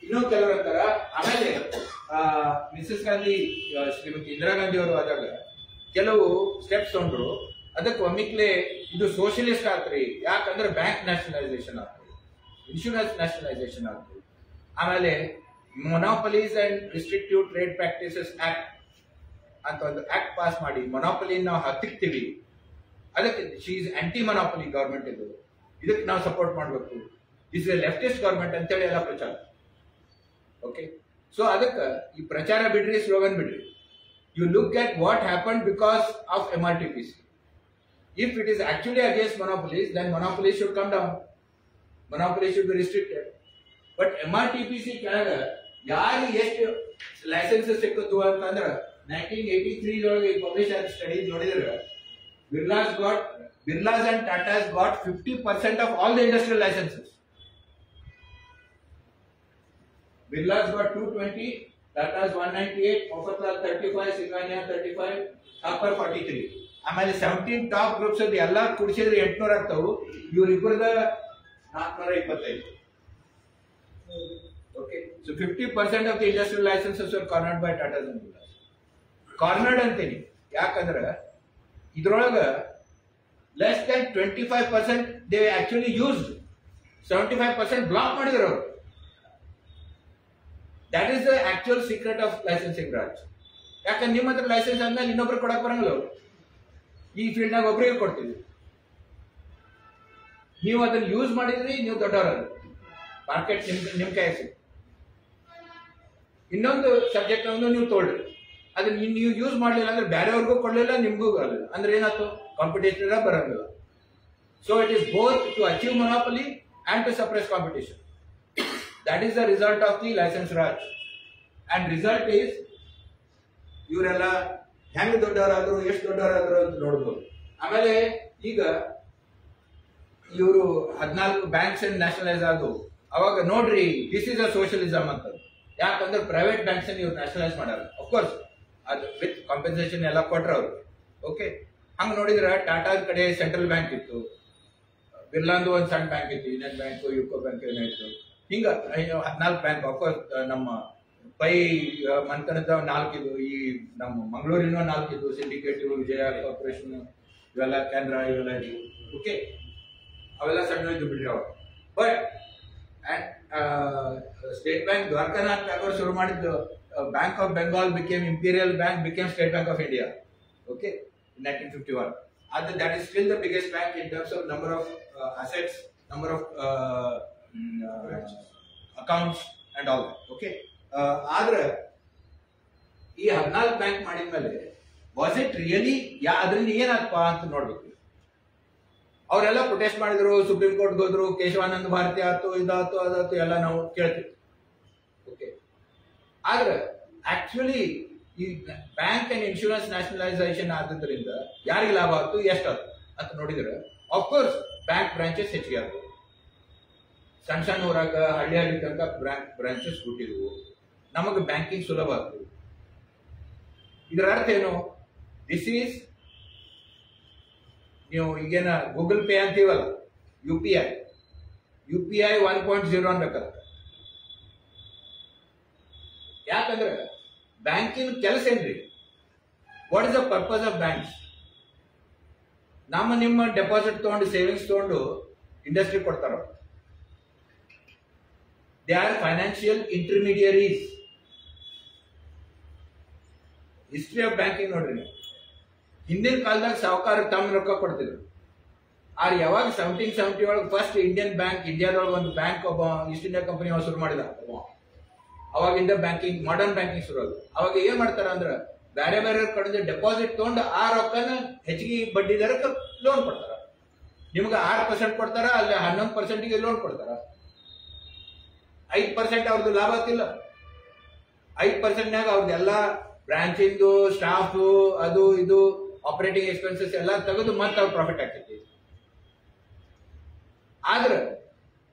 ಇನ್ನೂ ಕೆಲವರು ಅಂತಾರ, ಆಮೇಲೆ Mrs Gandhi, Shrimati Indira Gandhi ಅವರು ಆದಾಗ ಕೆಲವು steps ತಗೊಂಡ್ರು. ಅದಕ್ಕೆ ಒಮ್ಮಿಕ್ಲೆ ಇದು ಸೋಷಿಯಲಿಸ್ಟ್ ಆತ್ರಿ. ಯಾಕಂದ್ರೆ ಬ್ಯಾಂಕ್ ನ್ಯಾಷನಲೈಸೇಷನ್ ಆಗ್ತದೆ, ಇನ್ಶೂರೆನ್ಸ್ ನ್ಯಾಷನಲೈಸೇಷನ್ ಆಗ್ತದೆ, ಆಮೇಲೆ monopolies and restrictive trade practices act ಅಂತ ಒಂದು ಆಕ್ಟ್ ಪಾಸ್ ಮಾಡಿ ಮೊನೋಪಲಿ ನಾವು ಹತ್ತಿಕ್ತೀವಿ. ಅದಕ್ಕೆ she is anti monopoly government. ಇದಕ್ಕೆ ನಾವು ಸಪೋರ್ಟ್ ಮಾಡಬೇಕು, ದಿಸ್ ಇಸ್ ಲೆಫ್ಟಿಸ್ಟ್ ಗವರ್ಮೆಂಟ್ ಅಂತೇಳಿ ಎಲ್ಲ ಪ್ರಚಾರ. ಓಕೆ, ಸೊ ಅದಕ್ಕೆ ಈ ಪ್ರಚಾರ ಬಿಡ್ರಿ, ಸ್ಲೋಗನ್ ಬಿಡ್ರಿ. You look at what happened because of MRTPC. If it is actually against monopolies, then monopolies should come down. Monopolies should be restricted. But MRTPC ಕೆಳಗೆ ಯಾರು ಎಷ್ಟು ಲೈಸೆನ್ಸಸ್ ಸಿಕ್ಕಿದ್ವು ಅಂತಂದ್ರೆ 1983 ಒಳಗೆ ಪಬ್ಲಿಷ್ ಆದ ಸ್ಟಡಿ ನೋಡಿದ್ರೆ Birlas and Tatas got 50% of all the industrial licenses. Birlas got 220, Tata's 198, Mofatlal 35, Singania 35, Thapar 43. ಆಮೇಲೆ 17 top groups ಅಲ್ಲಿ ಎಲ್ಲ ಕುಡಿಸಿದ್ರೆ 800 ಆಗ್ತಾವು. ಇವ್ರಿಬ್ಬರದ 425. Okay, so 50% of the industrial licenses were cornered by Tatas and Birlas. Cornered ಅಂತೀನಿ ಯಾಕಂದ್ರೆ ಇದ್ರೊಳಗ less than 25% they actually used, 75% block ಮಾಡಿದ್ರು ಅವರು. That is the actual secret of licensing branch. ಯಾಕಂದ್ರೆ ನಿಮ್ಮ ಹತ್ರ ಲೈಸೆನ್ಸ್ ಆದ್ಮೇಲೆ ಇನ್ನೊಬ್ರು ಕೊಡಕ್ ಬರಂಗಿಲ್ಲ. ಅವರು ಈ ಫೀಲ್ಡ್ ನಾಗ ಒಬ್ಬರಿಗೆ ಕೊಡ್ತೀವಿ, ನೀವು ಅದನ್ನ ಯೂಸ್ ಮಾಡಿದ್ರಿ, ನೀವು ದೊಡ್ಡವರಲ್ಲ, ಮಾರ್ಕೆಟ್ ನಿಮ್ ಕೈ ಸಿಗುತ್ತೆ. ಇನ್ನೊಂದು ಸಬ್ಜೆಕ್ಟ್ ಅನ್ನು ನೀವು ತೊಗೊಳ್ರಿ, ಅದನ್ನ ನೀವು ಯೂಸ್ ಮಾಡಲಿಲ್ಲ ಅಂದ್ರೆ ಬೇರೆಯವ್ರಿಗೂ ಕೊಡ್ಲಿಲ್ಲ, ನಿಮ್ಗೂ ಆಗಲಿಲ್ಲ ಅಂದ್ರೆ ಏನಾಯ್ತು, ಕಾಂಪಿಟೇಟರ್ ಬರಂಗಿಲ್ಲ. So it is both to achieve monopoly and to suppress competition. That is the result of the license Raj. And result is ಇವರೆಲ್ಲ ಹೆಂಗ್ ದೊಡ್ಡವರಾದ್ರು ಎಷ್ಟು ದೊಡ್ಡವರಾದ್ರು ಅಂತ ನೋಡ್ಬೋದು. ಆಮೇಲೆ ಈಗ ಇವರು 14 ಬ್ಯಾಂಕ್ಸ್ ನ್ಯಾಷನಲೈಸ್ ಆದವು. ಅವಾಗ ನೋಡ್ರಿ ದಿಸ್ ಇಸ್ ಅ ಸೋಷಿಯಲಿಸಮ್ ಅಂತ. ಯಾಕಂದ್ರೆ ಪ್ರೈವೇಟ್ ಬ್ಯಾಂಕ್ಸ್ ಇವ್ರು ನ್ಯಾಷನಲೈಸ್ ಮಾಡಲ್ಲ. ಅಫ್ಕೋರ್ಸ್ ಅದು ವಿತ್ ಕಾಂಪೆನ್ಸೇಷನ್ ಎಲ್ಲ ಕೊಟ್ರ ಅವ್ರು. ಓಕೆ, ಹಂಗ ನೋಡಿದ್ರೆ ಟಾಟಾ ಕಡೆ ಸೆಂಟ್ರಲ್ ಬ್ಯಾಂಕ್ ಇತ್ತು, ಬಿರ್ಲಾಂದು ಒಂದು ಸಣ್ಣ ಬ್ಯಾಂಕ್ ಇತ್ತು, ಯೂನಿಯನ್ ಬ್ಯಾಂಕ್, ಯುಕೋ ಬ್ಯಾಂಕ್ ಏನಾಯ್ತು, ಹಿಂಗ 14 ಬ್ಯಾಂಕ್. ಅಫ್ಕೋರ್ಸ್ ನಮ್ಮ ಪೈ ಮಂತನದ 4 ಇದ್ವು, ಈ ನಮ್ಮ ಮಂಗಳೂರಿನ 4 ಇದ್ವು, ಸಿಂಡಿಕೇಟಿವ್, ವಿಜಯ ಕಾರ್ಪೊರೇಷನ್, ಇವೆಲ್ಲ ಕೆನರಾ, ಇವೆಲ್ಲ ಇದ್ವು. ಓಕೆ, ಅವೆಲ್ಲ ಸಣ್ಣ ಇದ್ದು ಬಿಡ್ರಿ ಅವಾಗ. But state bank Dwarakanath Tagore ಶುರು ಮಾಡಿದ್ದು bank of Bengal became imperial bank, became state bank of India. Okay, in 1951. That is still the biggest bank in terms of number of assets, number of accounts and all that. Okay. ಆದ್ರೆ ಈ 14 bank ಮಾಡಿದ್ಮೇಲೆ was it really ಅದರಿಂದ ಏನಾಗ್ಪ ಅಂತ ನೋಡ್ಬೇಕು. ಅವರೆಲ್ಲ protest ಮಾಡಿದ್ರು, supreme ಕೋರ್ಟ್ಗೆ ಹೋದ್ರು, ಕೇಶವಾನಂದ ಭಾರತಿ ಆಯ್ತು, ಇದಾಯ್ತು, ಅದಾಯ್ತು, ಎಲ್ಲ ನಾವು ಕೇಳ್ತೀವಿ. ಓಕೆ, ಆದ್ರೆ ಆಕ್ಚುಲಿ ಈ ಬ್ಯಾಂಕ್ ಅಂಡ್ ಇನ್ಶೂರೆನ್ಸ್ ನ್ಯಾಷನಲೈಸೇಷನ್ ಆದ್ರಿಂದ ಯಾರಿಗೆ ಲಾಭ ಆಯ್ತು, ಎಷ್ಟಾಯ್ತು ಅಂತ ನೋಡಿದ್ರೆ ಅಫ್ಕೋರ್ಸ್ ಬ್ಯಾಂಕ್ ಬ್ರಾಂಚಸ್ ಹೆಚ್ಚಿಗೆ ಆದವು. ಸಣ್ಣ ಸಣ್ಣ ಊರಾಗ ಹಳ್ಳಿ ತನಕ ಬ್ರಾಂಚಸ್ ಹುಟ್ಟಿದ್ವು. ನಮಗೆ ಬ್ಯಾಂಕಿಂಗ್ ಸುಲಭ ಆಯ್ತು. ಇದರ ಅರ್ಥ ಏನು? ದಿಸ್ ಈಸ್, ನೀವು ಈಗೇನ ಗೂಗಲ್ ಪೇ ಅಂತೀವಲ್ಲ, ಯು ಪಿ ಐ 1.0 ಅನ್ಬೇಕಲ್ಲ. ಯಾಕಂದ್ರೆ ಬ್ಯಾಂಕಿನ ಕೆಲಸ ಏನ್ರಿ? What is the purpose of banks? ನಿಮ್ಮ ಡೆಪಾಸಿಟ್ ತಗೊಂಡು, ಸೇವಿಂಗ್ಸ್ ತಗೊಂಡು ಇಂಡಸ್ಟ್ರಿ ಕೊಡ್ತಾರ. They are financial intermediaries. History of banking ನೋಡ್ರಿ ನೀವು. ಹಿಂದಿನ ಕಾಲದಾಗ ಸಾಹುಕಾರ ತಮ್ಮ ರೊಕ್ಕ ಕೊಡ್ತಿದ್ರು. ಆದ್ರೆ ಯಾವಾಗ 1770 ಒಳಗೆ ಫಸ್ಟ್ ಇಂಡಿಯನ್ ಬ್ಯಾಂಕ್, ಇಂಡಿಯಾದೊಳಗೆ ಒಂದು ಬ್ಯಾಂಕ್ ಒಬ್ಬ ಈಸ್ಟ್ ಇಂಡಿಯಾ ಕಂಪನಿ ಶುರು ಮಾಡಿದ, ಅವಾಗಿಂದ ಬ್ಯಾಂಕಿಂಗ್, ಮಾಡರ್ನ್ ಬ್ಯಾಂಕಿಂಗ್ ಶುರು ಆಗುತ್ತೆ. ಅವಾಗ ಏನ್ ಮಾಡ್ತಾರ ಅಂದ್ರೆ ಬೇರೆ ಬೇರೆ ಕಡೆ ಡೆಪಾಸಿಟ್ ತಗೊಂಡು ಆ ರೊಕ್ಕನ ಹೆಚ್ಚಿಗೆ ಬಡ್ಡಿ ದರಕ್ಕೆ ಲೋನ್ ಕೊಡ್ತಾರ. ನಿಮ್ಗೆ 6% ಕೊಡ್ತಾರ, ಅಲ್ಲಿ 11% ಲೋನ್ ಕೊಡ್ತಾರ. 5% ಅವ್ರದ್ದು ಲಾಭ ಆಗ್ತಿಲ್ಲ. 5%ನಾಗ ಅವ್ರದ್ದೆಲ್ಲ ಬ್ರಾಂಚಿಂದು, ಸ್ಟಾಫ್, ಅದು ಇದು ಆಪರೇಟಿಂಗ್ ಎಕ್ಸ್ಪೆನ್ಸಸ್ ಎಲ್ಲ ತೆಗೆದು ಮತ್ತೆ ಅವ್ರ ಪ್ರಾಫಿಟ್ ಆಗ್ತೈತಿ. ಆದ್ರೆ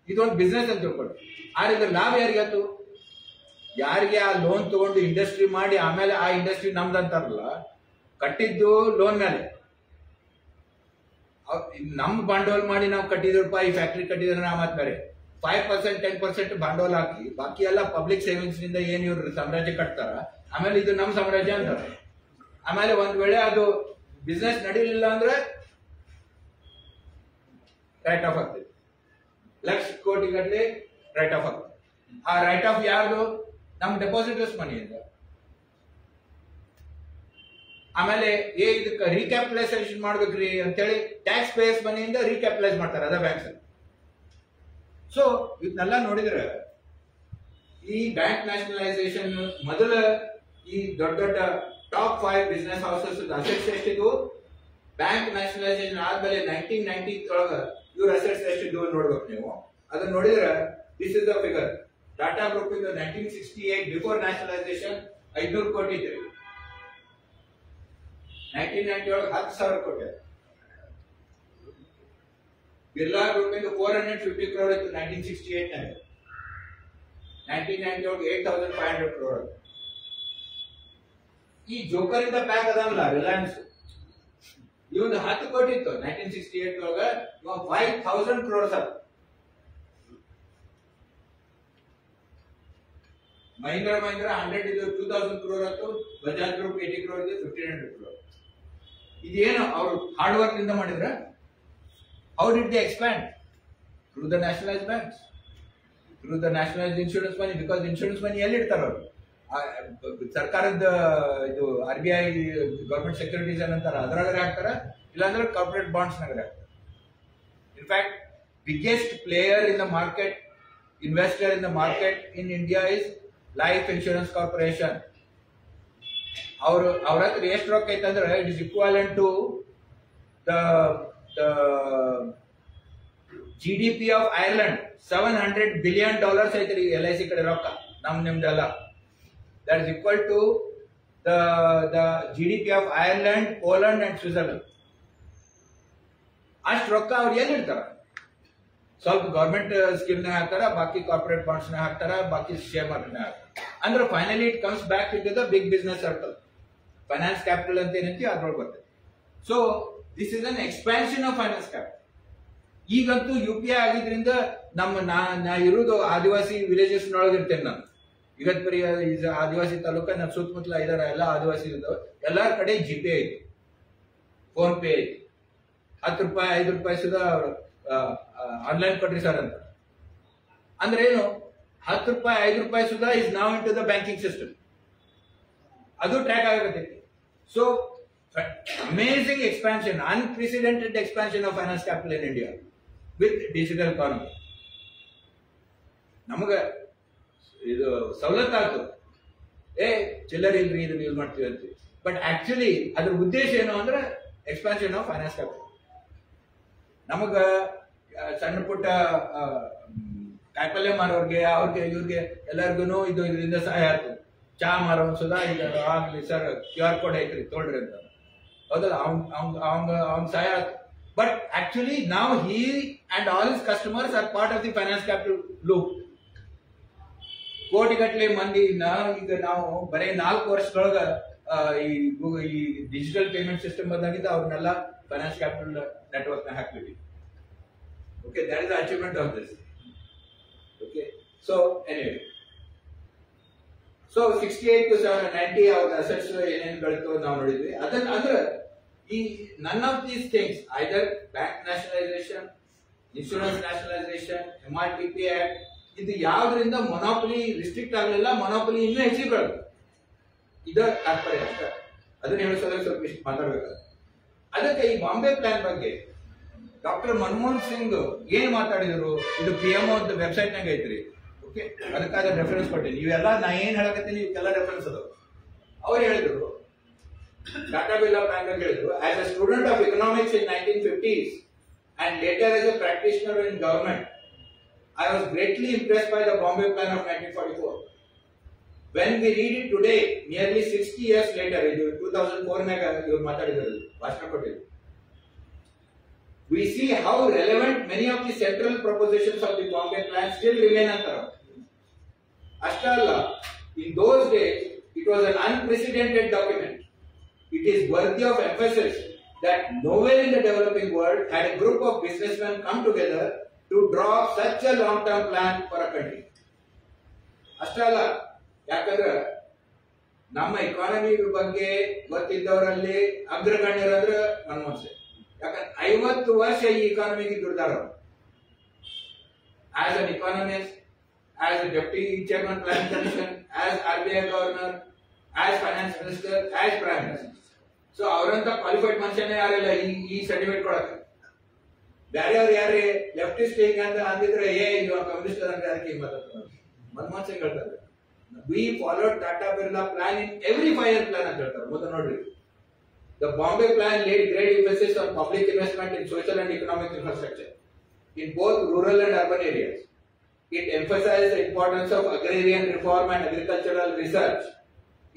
ಇದೊಂದು ಬಿಸ್ನೆಸ್ ಅಂತ ತಿಳ್ಕೊಂಡು, ಆದ್ರೆ ಇದ್ರ ಲಾಭ ಯಾರಿಗಾಯ್ತು? ಯಾರಿಗೆ ಆ ಲೋನ್ ತಗೊಂಡು ಇಂಡಸ್ಟ್ರಿ ಮಾಡಿ ಆಮೇಲೆ ಆ ಇಂಡಸ್ಟ್ರಿ ನಮ್ದು ಅಂತಾರಲ್ಲ, ಕಟ್ಟಿದ್ದು ಲೋನ್ ಮೇಲೆ. ನಮ್ ಬಂಡವಾಳ ಮಾಡಿ ನಾವು ಕಟ್ಟಿದ್ರಪ್ಪ, ಈ ಫ್ಯಾಕ್ಟ್ರಿ ಕಟ್ಟಿದ್ರೆ ನಾವು ಮತ್ತೆ ಬೇರೆ 5% 10% ಬಂಡವಾಳ ಹಾಕಿ ಬಾಕಿ ಎಲ್ಲ ಪಬ್ಲಿಕ್ ಸೇವಿಂಗ್ಸ್ ನಿಂದ ಏನ್ ಇವ್ರು ಸಾಮ್ರಾಜ್ಯ ಕಟ್ತಾರ, ಆಮೇಲೆ ಇದು ನಮ್ ಸಾಮ್ರಾಜ್ಯ ಅಂತಾರೆ. ಆಮೇಲೆ ಒಂದ್ ವೇಳೆ ಅದು ಬಿಸ್ನೆಸ್ ನಡೀಲಿಲ್ಲ ಅಂದ್ರೆ ರೈಟ್ ಆಫ್ ಆಗ್ತದೆ. ಲಕ್ಷ ಕೋಟಿ ಗಟ್ಟಲೆ ರೈಟ್ ಆಫ್ ಆಗ್ತದೆ. ಆ ರೈಟ್ ಆಫ್ ಯಾರ್ದು? ನಮ್ ಡೆಪಾಸಿಟರ್ಸ್ ಮನಿಯಿಂದ. ಆಮೇಲೆ ಇದಕ್ಕೆ ರೀಕ್ಯಾಪಿಟಲೈಸೇಷನ್ ಮಾಡ್ಬೇಕ್ರಿ ಅಂತೇಳಿ ಟ್ಯಾಕ್ಸ್ ಪೇಯರ್ಸ್ ಮನಿಯಿಂದ ರೀಕ್ಯಾಪಿಟಲೈಸ್ ಮಾಡ್ತಾರೆ ಅದ ಬ್ಯಾಂಕ್ಸ್. ಸೊ ಇದನ್ನೆಲ್ಲ ನೋಡಿದ್ರೆ ಈ ಬ್ಯಾಂಕ್ ನ್ಯಾಷನಲೈಸೇಷನ್ ಮೊದಲ ಈ ದೊಡ್ಡ ದೊಡ್ಡ ಟಾಪ್ 5 ಬಿಸ್ನೆಸ್ ಹೌಸಸ್ ಅಸೆಟ್ಸ್ ಎಷ್ಟಿದ್ವು, ಬ್ಯಾಂಕ್ ನ್ಯಾಷನಲೈಸೇಷನ್ ಆದ್ಮೇಲೆ 1990 ಒಳಗ ಇವ್ರ ಅಸೆಟ್ಸ್ ಎಷ್ಟಿದ್ವು ನೋಡ್ಬೇಕು ನೀವು. ಅದನ್ನ ನೋಡಿದ್ರೆ this is the figure. Tata group ಇಂದ 1968 ಬಿಫೋರ್ ನ್ಯಾಷನಲೈಸೇಷನ್ 500 ಕೋಟಿ ಇತ್ತು. 1990 ಒಳಗೆ 10,000 ಕೋಟಿ. ಬಿರ್ಲಾ ಗ್ರೂಪ್ ಇಂದ 450 crore ಇತ್ತು 1968 ನಲ್ಲಿ. 1990 ಒಳಗೆ 8,500 crore. ಈ ಜೋಕರ್ ಇಂದ ಪ್ಯಾಕ್ ಅದಲ್ಲ ರಿಲಯನ್ಸ್, ಇವೊಂದು 10 ಕೋಟಿ ಇತ್ತು 1968 ಒಳಗೆ, ಇವಾಗ 5,000 crores ಆಯ್ತು. ಮಹೀಂದ್ರ 100 ಇದು 2,000 crore ಆಯ್ತು. ಬಜಾಜ್ ಗ್ರೂಪ್ 80 crore ಇದೆ, 1,500 crore. ಇದೇನು ಅವರು ಹಾರ್ಡ್ ವರ್ಕ್ ಇಂದ ಮಾಡಿದ್ರ? How did they expand? Through the nationalized banks, through the nationalized insurance money, because insurance money ಎಲ್ಲಿ ಇಡ್ತಾರ ಅವರು? ಸರ್ಕಾರದ ಇದು RBI ಗವರ್ಮೆಂಟ್ ಸೆಕ್ಯೂರಿಟೀಸ್ ಏನಂತಾರ ಅದ್ರಾಗರೆ ಹಾಕ್ತಾರ, ಇಲ್ಲಾಂದ್ರೆ ಕಾರ್ಪೊರೇಟ್ ಬಾಂಡ್ಸ್ ನಾಗರೆ ಹಾಕ್ತಾರ. In fact biggest player in the market, investor in the market in India is life insurance corporation. ಅವ್ರ ಹತ್ರ ಎಷ್ಟು ರೊಕ್ಕ ಐತಂದ್ರೆ it is equivalent to the GDP of Ireland $700 billion ಐತ್ರಿ LIC ಕಡೆ ರೊಕ್ಕ ನಿಮ್ದೆಲ್ಲ. That is equal to the GDP of Ireland, Poland and Switzerland. ಅಷ್ಟು ರೊಕ್ಕ ಅವ್ರು ಎಲ್ಲಿ ಇಡ್ತಾರ? ಸ್ವಲ್ಪ ಗವರ್ಮೆಂಟ್ ಸ್ಕೀಮ್ ನ ಹಾಕ್ತಾರ, ಬಾಕಿ ಕಾರ್ಪೊರೇಟ್ ಬಾಂಡ್ಸ್ ನ ಹಾಕ್ತಾರ, ಬಾಕಿ ಶೇರ್ ಮಾರ್ಕೆಟ್ ನ ಹಾಕ್ತಾರ. ಅಂದ್ರೆ finally it comes back to the big business circle. Finance capital ಅಂತ ಏನಂತೀವಿ ಅದ್ರೊಳಗೆ ಬರ್ತದೆ. So this is an expansion of finance capital. ಈಗಂತೂ UPI ಆಗಿದ್ರಿಂದ ನಾ ಇರುವುದು ಆದಿವಾಸಿ ವಿಲೇಜಸ್ ನೊಳಗೆ ಇರ್ತೇನೆ ನಾನು. ಇಗತ್ಪುರಿ ಆದಿವಾಸಿ ತಾಲೂಕ ನನ್ನ ಸುತ್ತಮುತ್ತಲ ಇದಾರ ಎಲ್ಲ ಆದಿವಾಸಿ ಇದ್ದಾವೆ. ಎಲ್ಲಾರ ಕಡೆ GPay ಐತಿ, ಫೋನ್ ಪೇ ಐತಿ. ₹10 ₹5 ಸುಧಾ ಆನ್ಲೈನ್ ಕೊಟ್ರಿ ಸರ್ ಅಂತ. ಅಂದ್ರೆ ಏನು? ₹10 ₹5 Sudha is now into the banking system. ಅದು ಟ್ರ್ಯಾಕ್ ಆಗತೈತಿ. So amazing expansion, unprecedented expansion of finance capital in India with digital economy. ನಮಗ ಇದು ಸವಲತ್ತಾಯ್ತು, ಚಿಲ್ಲರ್ ಇಲ್ರಿ ಇದನ್ನ ಯೂಸ್ ಮಾಡ್ತೀವಿ ಅಂತೀವಿ. ಬಟ್ ಆಕ್ಚುಲಿ ಅದ್ರ ಉದ್ದೇಶ ಏನು ಅಂದ್ರೆ ಎಕ್ಸ್ಪಾನ್ಷನ್ ಆಫ್ ಫೈನಾನ್ಸ್ ಕ್ಯಾಪಿಟಲ್. ನಮಗ ಸಣ್ಣ ಪುಟ್ಟ ಕಾಯಿಪಲ್ಯ ಮಾರೋರ್ಗೆ ಅವ್ರಿಗೆ ಇವ್ರಿಗೆ ಎಲ್ಲರಿಗೂ ಇದರಿಂದ ಸಹಾಯ ಆಯ್ತು. ಚಹಾ ಮಾರೋ ಸುಧಾ ಈಗ ಆಗ್ಲಿ ಸರ್ QR ಕೋಡ್ ಐತ್ರಿ ತೊಗೊಳ್ರಿ ಅಂತ, ಹೌದಲ್ಲ, ಅವ್ನ ಸಹಾಯ ಆಯ್ತು. ಬಟ್ ಆಕ್ಚುಲಿ ನಾವು he and all his customers are part of the finance capital loop. ಕೋಟಿಗಟ್ಟಲೆ ಮಂದಿನ ಈಗ ನಾವು ಬರೀ 4 ವರ್ಷದೊಳಗ ಈ ಡಿಜಿಟಲ್ ಪೇಮೆಂಟ್ ಸಿಸ್ಟಮ್ ಬಂದಾಗಿದ್ದ ಅವ್ರನ್ನೆಲ್ಲ ಫೈನಾನ್ಸ್ ಕ್ಯಾಪಿಟಲ್ ನೆಟ್ವರ್ಕ್ ನ ಹಾಕ್ಬಿಟ್ಟು. Okay, that is the achievement of this. Okay, so anyway, so 68 to 90 our assets ಏನೇನು ಗಳಿತು ನಾವು ನೋಡಿದ್ವಿ. ಅದನ್ನ ಅಂದ್ರೆ ಈ none of these things, either bank nationalization, insurance nationalization, MRTP Act, ಇದು ಯಾವ್ದ್ರಿಂದ ಮೊನೋಪಲಿ ರಿಸ್ಟ್ರಿಕ್ಟ್ ಆಗಲಿಲ್ಲ, ಮೊನೋಪಲಿ ಇನ್ನೂ ಹೆಚ್ಚಿಗೆ ಬೆಳೆದು. ಇದ ತಾತ್ಪರ್ಯ ಅಷ್ಟ. ಅದನ್ನ ಹೇಳಿಸೋದ್ರೆ ಸ್ವಲ್ಪ ಇಷ್ಟು ಮಾತಾಡ್ಬೇಕಾದ್ರೆ. ಅದಕ್ಕೆ ಈ ಬಾಂಬೆ ಪ್ಲಾನ್ ಬಗ್ಗೆ ಡಾಕ್ಟರ್ ಮನಮೋಹನ್ ಸಿಂಗ್ ಏನ್ ಮಾತಾಡಿದ್ರು, ಇದು PMO ವೆಬ್ಸೈಟ್ ನಾಗ ಐತ್ರಿ. ಓಕೆ, ಅದಕ್ಕಾದ ರೆಫರೆನ್ಸ್ ಕೊಟ್ಟಿನಿ. ಇವೆಲ್ಲ ನಾ ಏನ್ ಹೇಳಕತ್ತೀನಿ ಇವಕ್ಕೆಲ್ಲ ರೆಫರೆನ್ಸ್ ಅದಾವ. ಅವ್ರು ಹೇಳಿದ್ರು, ಟಾಟಾ ಬಿರ್ಲಾ ಪ್ಲಾನ್ ಬಗ್ಗೆ ಹೇಳಿದ್ರು, as a student of economics in 1950s and later as a practitioner in government, I was greatly impressed by the Bombay Plan of 1944. When we read it today, nearly 60 years later, in 2004 naga iವರು ಮಾತಾಡಿದ್ರು, ಭಾಷಣ ಕೊಟ್ಟಿದ್ರು, we see how relevant many of the central propositions of the Bombay Plan still remain antar. Ashtalla, in those days, it was an unprecedented document. It is worthy of emphasis that nowhere in the developing world had a group of businessmen come together to draw up such a long-term plan for a country. Ashtalla, ಯಾಕಂದ್ರೆ ನಮ್ಮ economy ಬಗ್ಗೆ ಗೊತ್ತಿದ್ದವರಲ್ಲಿ ಅಗ್ರಗಣ್ಯರಂದ್ರೆ ಮನಮೋಹನ್ ಸಿಂಗ್. ಯಾಕಂದ್ರೆ 50 ವರ್ಷ ಈ ಇಕಾನಮಿಗೆ ದುಡ್ದಾರ. As an economist, as a deputy chairman plan commission, as RBI governor, as finance minister, as prime minister. So ಅವರಂತ qualified ಮನುಷ್ಯನೇ ಯಾರಿಲ್ಲ ಈ ಸರ್ಟಿಫಿಕೇಟ್ ಕೊಡಕ್ಕೆ. ಬೇರೆ ಅವ್ರು ಯಾರೇ ಲೆಫ್ಟಿಸ್ಟ್ ಹಿಂಗ ಅಂತ ಅಂದಿದ್ರೆ ಇವ ಕಮ್ಯುನಿಸ್ಟ್ ಅಂದ್ರೆ ಅದಕ್ಕೆ ಮಾತಾಡ್ತಾರೆ. ಮನಮೋಹನ್ ಸಿಂಗ್ ಹೇಳ್ತಾರೆ, we followed Tata Birla plan in every 5-year plan ಅಂತ ಹೇಳ್ತಾರೆ. ಮೊದಲು ನೋಡ್ರಿ, the Bombay plan laid great emphasis on public investment in social and economic infrastructure in both rural and urban areas. It emphasized the importance of agrarian reform and agricultural research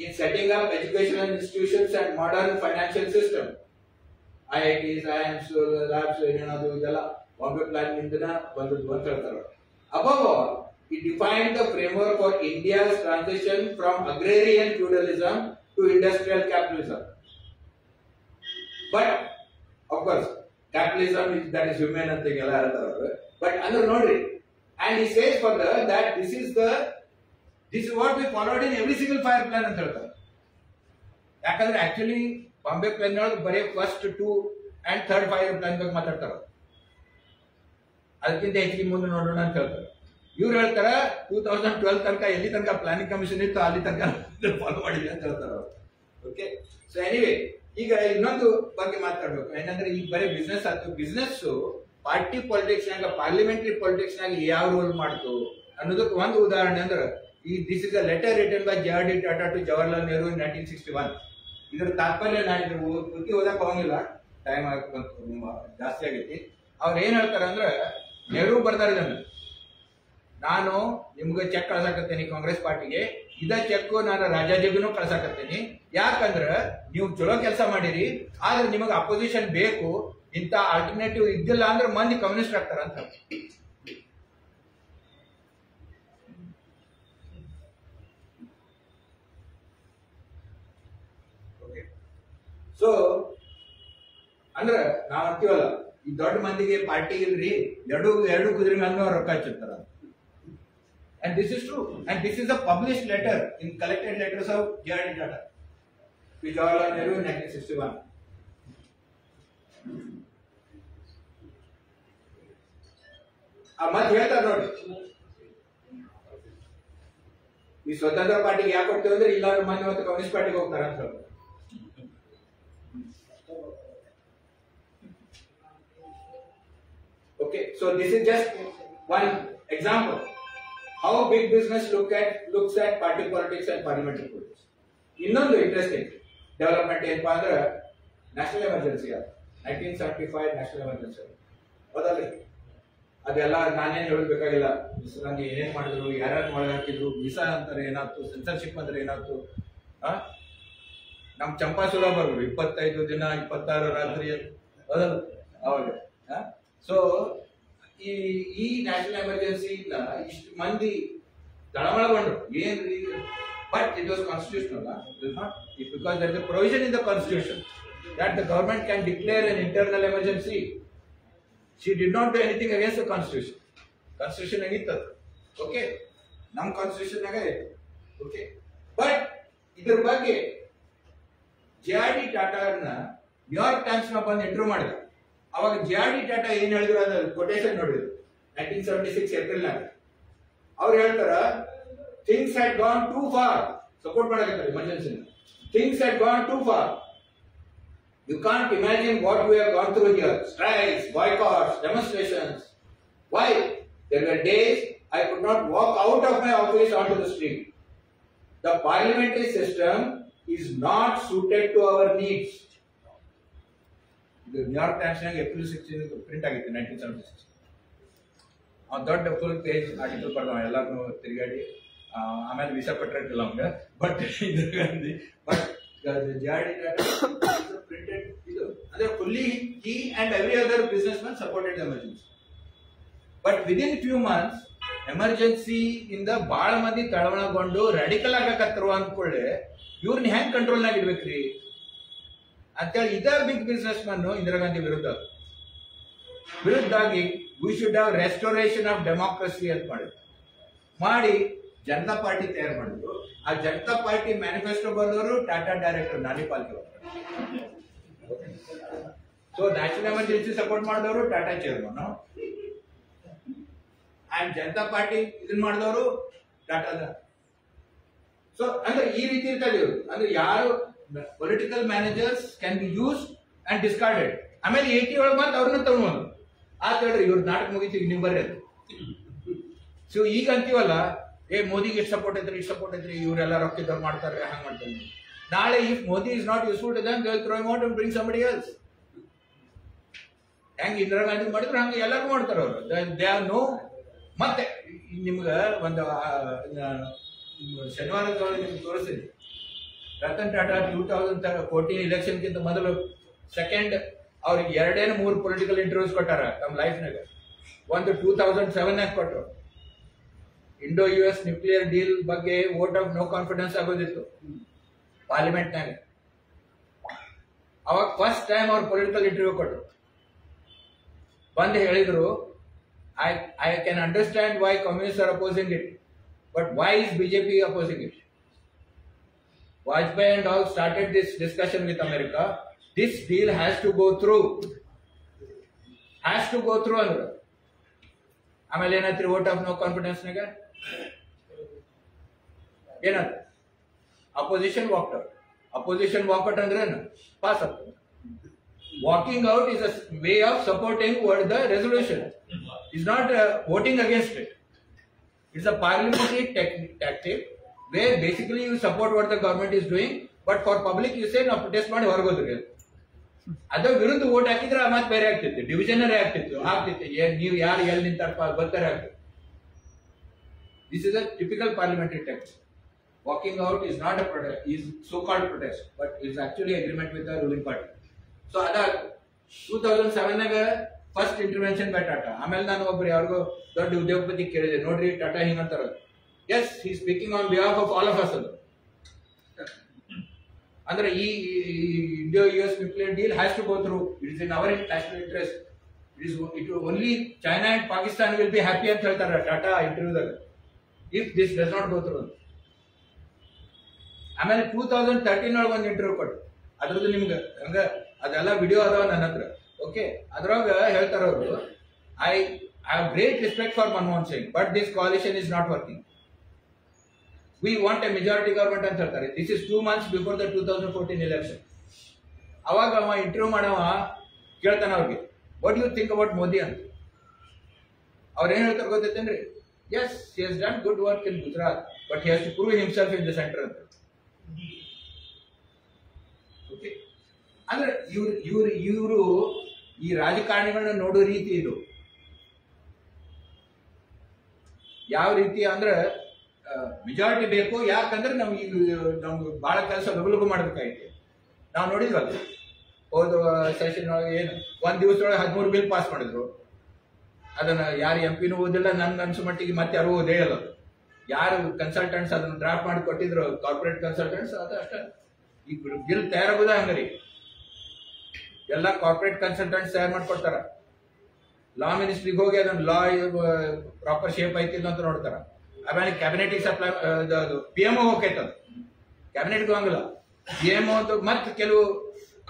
in setting up educational institutions and modern financial system. IITs, IIMs, labs, ಏನೇನದು ಇದೆಲ್ಲ Bombay plan ನಿಂದನ ಬಂದದ್ದು ಅಂತ ಹೇಳ್ತಾರೆ. Above all, it defined the framework for India's transition from agrarian feudalism to industrial capitalism. But of course, capitalism is that is human and thing ella ಹೇಳ್ತಾರೆ. But ಅಂದ್ರೆ ನೋಡ್ರಿ, and he says further that this is what we followed in every single 5-year plan ಅಂತ ಹೇಳ್ತಾರೆ. ಯಾಕಂದ್ರೆ actually Bombay plan ಒಳಗೆ ಬರೀ first 2 and 3rd 5-year plan ಬಗ್ಗೆ ಮಾತಾಡ್ತಾರೆ. ಅದಕ್ಕಿಂತ ಹೆಚ್ಚಿಗೆ ಮುಂದೆ ನೋಡೋಣ ಅಂತ ಹೇಳ್ತಾರೆ. ಇವ್ರು ಹೇಳ್ತಾರ 2012 ತನಕ ಎಲ್ಲಿ ತನಕ ಪ್ಲಾನಿಂಗ್ ಕಮಿಷನ್ ಇತ್ತು ಅಲ್ಲಿ ತನಕ ಫಾಲೋ ಮಾಡಿದೆ ಅಂತ ಹೇಳ್ತಾರೆ. ಓಕೆ, ಸೊ ಎನಿವೇ ಈಗ ಇನ್ನೊಂದು ಬಗ್ಗೆ ಮಾತಾಡ್ಬೇಕು. ಏನಂದ್ರೆ ಈಗ ಬರೀ ಬಿಸ್ನೆಸ್ ಆಯ್ತು. ಬಿಸ್ನೆಸ್ ಪಾರ್ಟಿ ಪಾಲಿಟಿಕ್ಸ್ ನಾಗ, ಪಾರ್ಲಿಮೆಂಟರಿ ಪಾಲಿಟಿಕ್ಸ್ ನಾಗ ಯಾವ ರೋಲ್ ಮಾಡ್ತು ಅನ್ನೋದಕ್ಕೆ ಒಂದು ಉದಾಹರಣೆ ಅಂದ್ರೆ this is a letter written by JRD Tata to Jawaharlal Nehru in 1961. ಇದ್ರ ತಾತ್ಪರ್ಯ ನಾನು ಪೂರ್ತಿ ಓದಕ್ ಹೋಗಿಲ್ಲ, ಟೈಮ್ ಜಾಸ್ತಿ ಆಗೈತಿ. ಅವ್ರು ಏನ್ ಹೇಳ್ತಾರ ಅಂದ್ರೆ ನೆಹರು ಬರ್ದಾರ ಇದನ್ನ, ನಾನು ನಿಮ್ಗೆ ಚೆಕ್ ಕಳ್ಸಾಕತ್ತೇನಿ ಕಾಂಗ್ರೆಸ್ ಪಾರ್ಟಿಗೆ, ಇದ ಚೆಕ್ ನಾನು ರಾಜಾಜಿಗೂ ಕಳ್ಸಾಕತ್ತೇನಿ. ಯಾಕಂದ್ರ ನೀವು ಚಲೋ ಕೆಲಸ ಮಾಡಿರಿ, ಆದ್ರೆ ನಿಮಗೆ ಅಪೋಸಿಷನ್ ಬೇಕು, ಇಂಥ ಆಲ್ಟರ್ನೇಟಿವ್ ಇದ್ದಿಲ್ಲ ಅಂದ್ರೆ ಮಂದಿ ಕಮ್ಯುನಿಸ್ಟ್ ಆಗ್ತಾರ ಅಂತ. ಸೊ ಅಂದ್ರ ನಾವ್ ಅಂತೀವಲ್ಲ, ಈ ದೊಡ್ಡ ಮಂದಿಗೆ ಪಾರ್ಟಿ ಇಲ್ರಿ, ಎರಡು ಕುದುರೆ ಮೇಲೆ ರೊಕ್ಕ ಹಚ್ಚಿರ್ತಾರ. And this is true. And this is a published letter in collected letters of J.R.D. Tata to Jawaharlal Nehru in 1961. ಮತ್ ಹೇಳ್ತಾರ ನೋಡಿ, ಈ ಸ್ವತಂತ್ರ ಪಾರ್ಟಿಗೆ ಯಾಕೆ ಹೋಗ್ತೇವೆ ಅಂದ್ರೆ ಇಲ್ಲ ಮಂದಿ ಮತ್ತೆ ಕಮ್ಯುನಿಸ್ಟ್ ಪಾರ್ಟಿಗೆ ಹೋಗ್ತಾರ ಅಂತ ಹೇಳ್ತಾರೆ. Okay, so this is just one example how big business looks at party politics and parliamentary politics. ಇನ್ನೊಂದು ಇಂಟ್ರೆಸ್ಟಿಂಗ್ ಡೆವಲಪ್ಮೆಂಟ್ ಏನಪ್ಪಾ ಅಂದ್ರೆ ನ್ಯಾಷನಲ್ ಎಮರ್ಜೆನ್ಸಿ, 1975 ನ್ಯಾಷನಲ್ ಎಮರ್ಜೆನ್ಸಿ ಹೌದಲ್ರಿ. ಅದೆಲ್ಲ ನಾನೇನು ಹೇಳಬೇಕಾಗಿಲ್ಲ, ನಂಗೆ ಏನೇನ್ ಮಾಡಿದ್ರು, ಯಾರ್ಯಾರು ಒಳಗೆ ಹಾಕಿದ್ರು, ವೀಸಾ ಅಂತಾರೆ ಏನಾಯ್ತು, ಸೆನ್ಸರ್ಶಿಪ್ ಅಂದ್ರೆ ಏನಾಯ್ತು. ನಮ್ ಚಂಪಾಸುರ ಬರ್ರು 25 ದಿನ 26 ರಾತ್ರಿ ಹೌದಲ್ಲ ಅವಾಗ. ಸೊ ಈ ನ್ಯಾಷನಲ್ ಎಮರ್ಜೆನ್ಸಿ ಇಂದ ಇಷ್ಟು ಮಂದಿ ತಳಮಳಗೊಂಡ್ರು ಏನ್ರಿ. But it was constitutional, because there is a provision in the constitution that the government can declare an internal emergency. She did not do anything against the constitution. Constitution agittadu, okay, nam constitution naga itte, okay. But idar ಬಗ್ಗೆ JRD Tata ನ New York times ನ ಬಂದು interview ಮಾಡಿದ್ರು. ಅವಾಗ JRD Tata ಏನ್ ಹೇಳಿದ್ರು ಅದ್ರ quotation ನೋಡಿದ್ರು 1976 ಏಪ್ರಿಲ್ ನಾಗ. ಅವ್ರು ಹೇಳ್ತಾರ, things had gone too far, support ಮಾಡಕತ್ತಾರೆ emergency. Things had gone too far. You can't imagine what we have gone through here. Strikes, boycotts, demonstrations. Why? There were days I could not walk out of my office onto the street. The parliamentary system is not suited to our needs. The New York Times April 16 print ಆಗಿತ್ತು 1976. ಆ ದೊಡ್ಡ full page article ಬರ್ತಾವ, ಎಲ್ಲಾರು ತಿರುಗಾಡಿ ಆಮೇಲೆ visa ಕೊಟ್ಟಿರಲಿಲ್ಲ ಅವ್ಗೆ. But JRD Tata printed ಇದು ಅಂದ್ರೆ fully he and every other businessman supported the emergency. But within few months emergency ಇಂದ ಬಹಳ ಮಂದಿ ತಳವಳಗೊಂಡು ರಾಡಿಕಲ್ ಆಗಕತ್ತರು ಅಂದ್ಕೊಳ್ಳೆ ಇವ್ರನ್ನ ಹೆಂಗ್ ಕಂಟ್ರೋಲ್ ನಾಗ ಇಡ್ಬೇಕ್ರಿ ಅಂತೇಳಿ ಇದ big businessman Indira Gandhi ವಿರುದ್ಧಾಗಿ we should have restoration of democracy ಅಂತ ಮಾಡಿ ಜನತಾ ಪಾರ್ಟಿ ತಯಾರು ಮಾಡಿದ್ರು. ಆ ಜನತಾ ಪಾರ್ಟಿ ಮ್ಯಾನಿಫೆಸ್ಟೋ ಬರೆದವರು ಟಾಟಾ ಡೈರೆಕ್ಟರ್ ನಾನಿ ಪಾಲ್ಕೆ. ಸೊ ನ್ಯಾಷನಲ್ ಎಮರ್ಜೆನ್ಸಿ ಸಪೋರ್ಟ್ ಮಾಡಿದವರು Tata chairman, and Janata party ಇದನ್ ಮಾಡಿದವರು ಟಾಟಾದ. ಸೊ ಅಂದ್ರೆ ಈ ರೀತಿ ಇರ್ತದೆ ಇವರು. ಅಂದ್ರೆ ಯಾರು political managers can be use and discarded. ಆಮೇಲೆ 80 ಒಳಗೆ ಬಂದು ಅವ್ರನ್ನ ತಗೊಂಡು ಆತ ಹೇಳ್ರಿ ಇವ್ರ ನಾಟಕ ಮುಗಿತೀವಿ ನೀವು ಬರ್ರಿ ಅದು. ಸೊ ಈಗ ಅಂತೀವಲ್ಲ, ಮೋದಿಗೆ ಇಷ್ಟು ಸಪೋರ್ಟ್ ಐತ್ರಿ ಇವರೆಲ್ಲ ರೊಕ್ಕಿದ್ದವ್ರು ಮಾಡ್ತಾರೆ, ಹಂಗ ಮಾಡ್ತಾರೆ. ನಾಳೆ if Modi is not useful to them they will throw him out and bring somebody else. ಹೆಂಗ್ ಇಂದಿರಾ ಗಾಂಧಿ ಮಾಡಿದ್ರು ಹಂಗೆ ಎಲ್ಲರೂ ಮಾಡ್ತಾರ ಅವರು. They have no. ಮತ್ತೆ ನಿಮ್ಗ ಒಂದು ಶನಿವಾರದೊಳಗೆ ನಿಮ್ಗೆ ತೋರಿಸ್ತೀನಿ, ರತನ್ ಟಾಟಾ 2014 ಇಲೆಕ್ಷನ್ಗಿಂತ ಮೊದಲು ಸೆಕೆಂಡ್ ಅವ್ರಿಗೆ 2-3 ಪೊಲಿಟಿಕಲ್ ಇಂಟರ್ವ್ಯೂಸ್ ಕೊಟ್ಟಾರ ತಮ್ಮ ಲೈಫ್ನಾಗ. ಒಂದು 2007 ಕೊಟ್ಟರು, ಇಂಡೋ US ನ್ಯೂಕ್ಲಿಯರ್ ಡೀಲ್ ಬಗ್ಗೆ ವೋಟ್ ಆಫ್ ನೋ ಕಾನ್ಫಿಡೆನ್ಸ್ ಆಗೋದಿತ್ತು ಪಾರ್ಲಿಮೆಂಟ್ನಾಗ. ಅವಾಗ ಫಸ್ಟ್ ಟೈಮ್ ಅವ್ರು ಪೊಲಿಟಿಕಲ್ ಇಂಟರ್ವ್ಯೂ ಕೊಟ್ಟರು. ಬಂದು ಹೇಳಿದ್ರು, I can understand why communists are opposing it, but why is BJP opposing it? Vajpayee and all started this discussion with America. This deal has to go through. ಅಂದ್ರು. ಆಮೇಲೆ ಏನಾಯ್ತು vote of no ಕಾನ್ಫಿಡೆನ್ಸ್ನಾಗ ಏನಾಯ್ತು? Opposition walkout ಅಂದ್ರೆ pass ಆಗ್ತದೆ. Walking out is a way of supporting what the resolution. It's not voting against it. It's a parliamentary tactic where basically you support what the government is doing, but for public you say no, protest ಮಾಡಿ ಹೊರಗೋದ್ರಿ. ಅದ್ರ ವಿರುದ್ಧ vote ಹಾಕಿದ್ರೆ ಆ ಮಾತು ಬೇರೆ ಆಗ್ತಿತ್ತು, ಡಿವಿಷನರೇ ಆಗ್ತಿತ್ತು. ನೀವು ಯಾರು ಎಲ್ಲಿ ನಿಂತಾರಪ್ಪ ಬರ್ತಾರೆ ಆಗ್ತಿತ್ತು. This is a typical parliamentary text. Walking out is not a protest, is so-called protest, but is actually agreement with the ruling party. So ಅದ 2007 ನಾಗ ಫಸ್ಟ್ ಇಂಟರ್ವೆನ್ಷನ್ ಬೈ ಟಾಟಾ. ಆಮೇಲೆ ನಾನು ಒಬ್ರು ಯಾರಿಗೋ ದೊಡ್ಡ ಉದ್ಯೋಗಪತಿ ಕೇಳಿದೆ, ನೋಡ್ರಿ ಟಾಟಾ ಹಿಂಗಂತಾರ. Yes, he speaking on behalf of all of us. ಅಂದ್ರೆ ಈ Indo US nuclear deal has to go through. It is in our national interest. It only China and Pakistan will be happy ಅಂತ ಹೇಳ್ತಾರೆ ಟಾಟಾ ಇಂಟರ್ವ್ಯೂದಾಗ, if this does not go through. ಆಮೇಲೆ 2013 ಒಳಗೆ ಒಂದು interview ಕೊಟ್ಟು, ಅದ್ರದ್ದು ನಿಮ್ಗೆ ಹಂಗ ಅದೆಲ್ಲ ವಿಡಿಯೋ ಅದಾವ ನನ್ನ ಹತ್ರ. ಓಕೆ, ಅದ್ರಾಗ ಹೇಳ್ತಾರ ಅವರು, I have great respect for Manmohan Singh, but this coalition is not working. We want a majority government ಅಂತ ಹೇಳ್ತಾರೆ. This is 2 months before the 2014 election. ಅವಾಗ ಅವ ಇಂಟರ್ವ್ಯೂ ಮಾಡವ ಕೇಳ್ತಾನ ಅವ್ರಿಗೆ, what you think about Modi ಅಂತ. ಅವ್ರು ಏನ್ ಹೇಳ್ತಾರೆ ಗೊತ್ತೈತೇನ್ರಿ? Yes, he has done good work in Gujarat, but he has to prove himself in the center ಅಂತ. ಓಕೆ, ಅಂದ್ರೆ ಇವರು ಈ ರಾಜಕಾರಣಿಗಳನ್ನ ನೋಡೋ ರೀತಿ ಇದು ಯಾವ ರೀತಿ ಅಂದ್ರೆ, ಮೆಜಾರಿಟಿ ಬೇಕು. ಯಾಕಂದ್ರೆ ನಮ್ಗೆ ಬಹಳ ಕೆಲಸ ಲಘು ಮಾಡ್ಬೇಕಾಗಿತ್ತು. ನಾವು ನೋಡಿದ್ವಲ್ಲ ಹೋದ ಸೆಷನ್ ಏನು ಒಂದ್ ದಿವಸದೊಳಗೆ 13 ಬಿಲ್ ಪಾಸ್ ಮಾಡಿದ್ರು. ಅದನ್ನ ಯಾರು MP ಓದಿಲ್ಲ, ನನ್ಗೆ ಅನ್ಸೋ ಮಟ್ಟಿಗೆ ಮತ್ತೆ ಯಾರು ಓದೇ ಇಲ್ಲ. ಯಾರು ಕನ್ಸಲ್ಟೆಂಟ್ಸ್ ಅದನ್ನ ಡ್ರಾಫ್ಟ್ ಮಾಡಿ ಕೊಟ್ಟಿದ್ರು, ಕಾರ್ಪೊರೇಟ್ ಕನ್ಸಲ್ಟೆಂಟ್ಸ್, ಅದು ಅಷ್ಟೇ. ಈ ಬಿಲ್ ತಯಾರಾಗೋದ ಹಂಗರಿ, ಎಲ್ಲ ಕಾರ್ಪೊರೇಟ್ ಕನ್ಸಲ್ಟೆಂಟ್ಸ್ ತಯಾರು ಮಾಡ್ಕೊಡ್ತಾರ. ಲಾ ಮಿನಿಸ್ಟ್ರಿಗೆ ಹೋಗಿ ಅದನ್ನ ಲಾ ಪ್ರಾಪರ್ ಶೇಪ್ ಐತಿಲ್ಲ ಅಂತ ನೋಡ್ತಾರ. ಆಮೇಲೆ ಕ್ಯಾಬಿನೆಟಿಗೆ ಸಪ್ಲೈ PMO ಹೋಗ್ತದ, ಕ್ಯಾಬಿನೆಟ್ಗೆ ಹೋಗಂಗಿಲ್ಲ. PMO ಅಂತ ಮತ್ತೆ ಕೆಲವು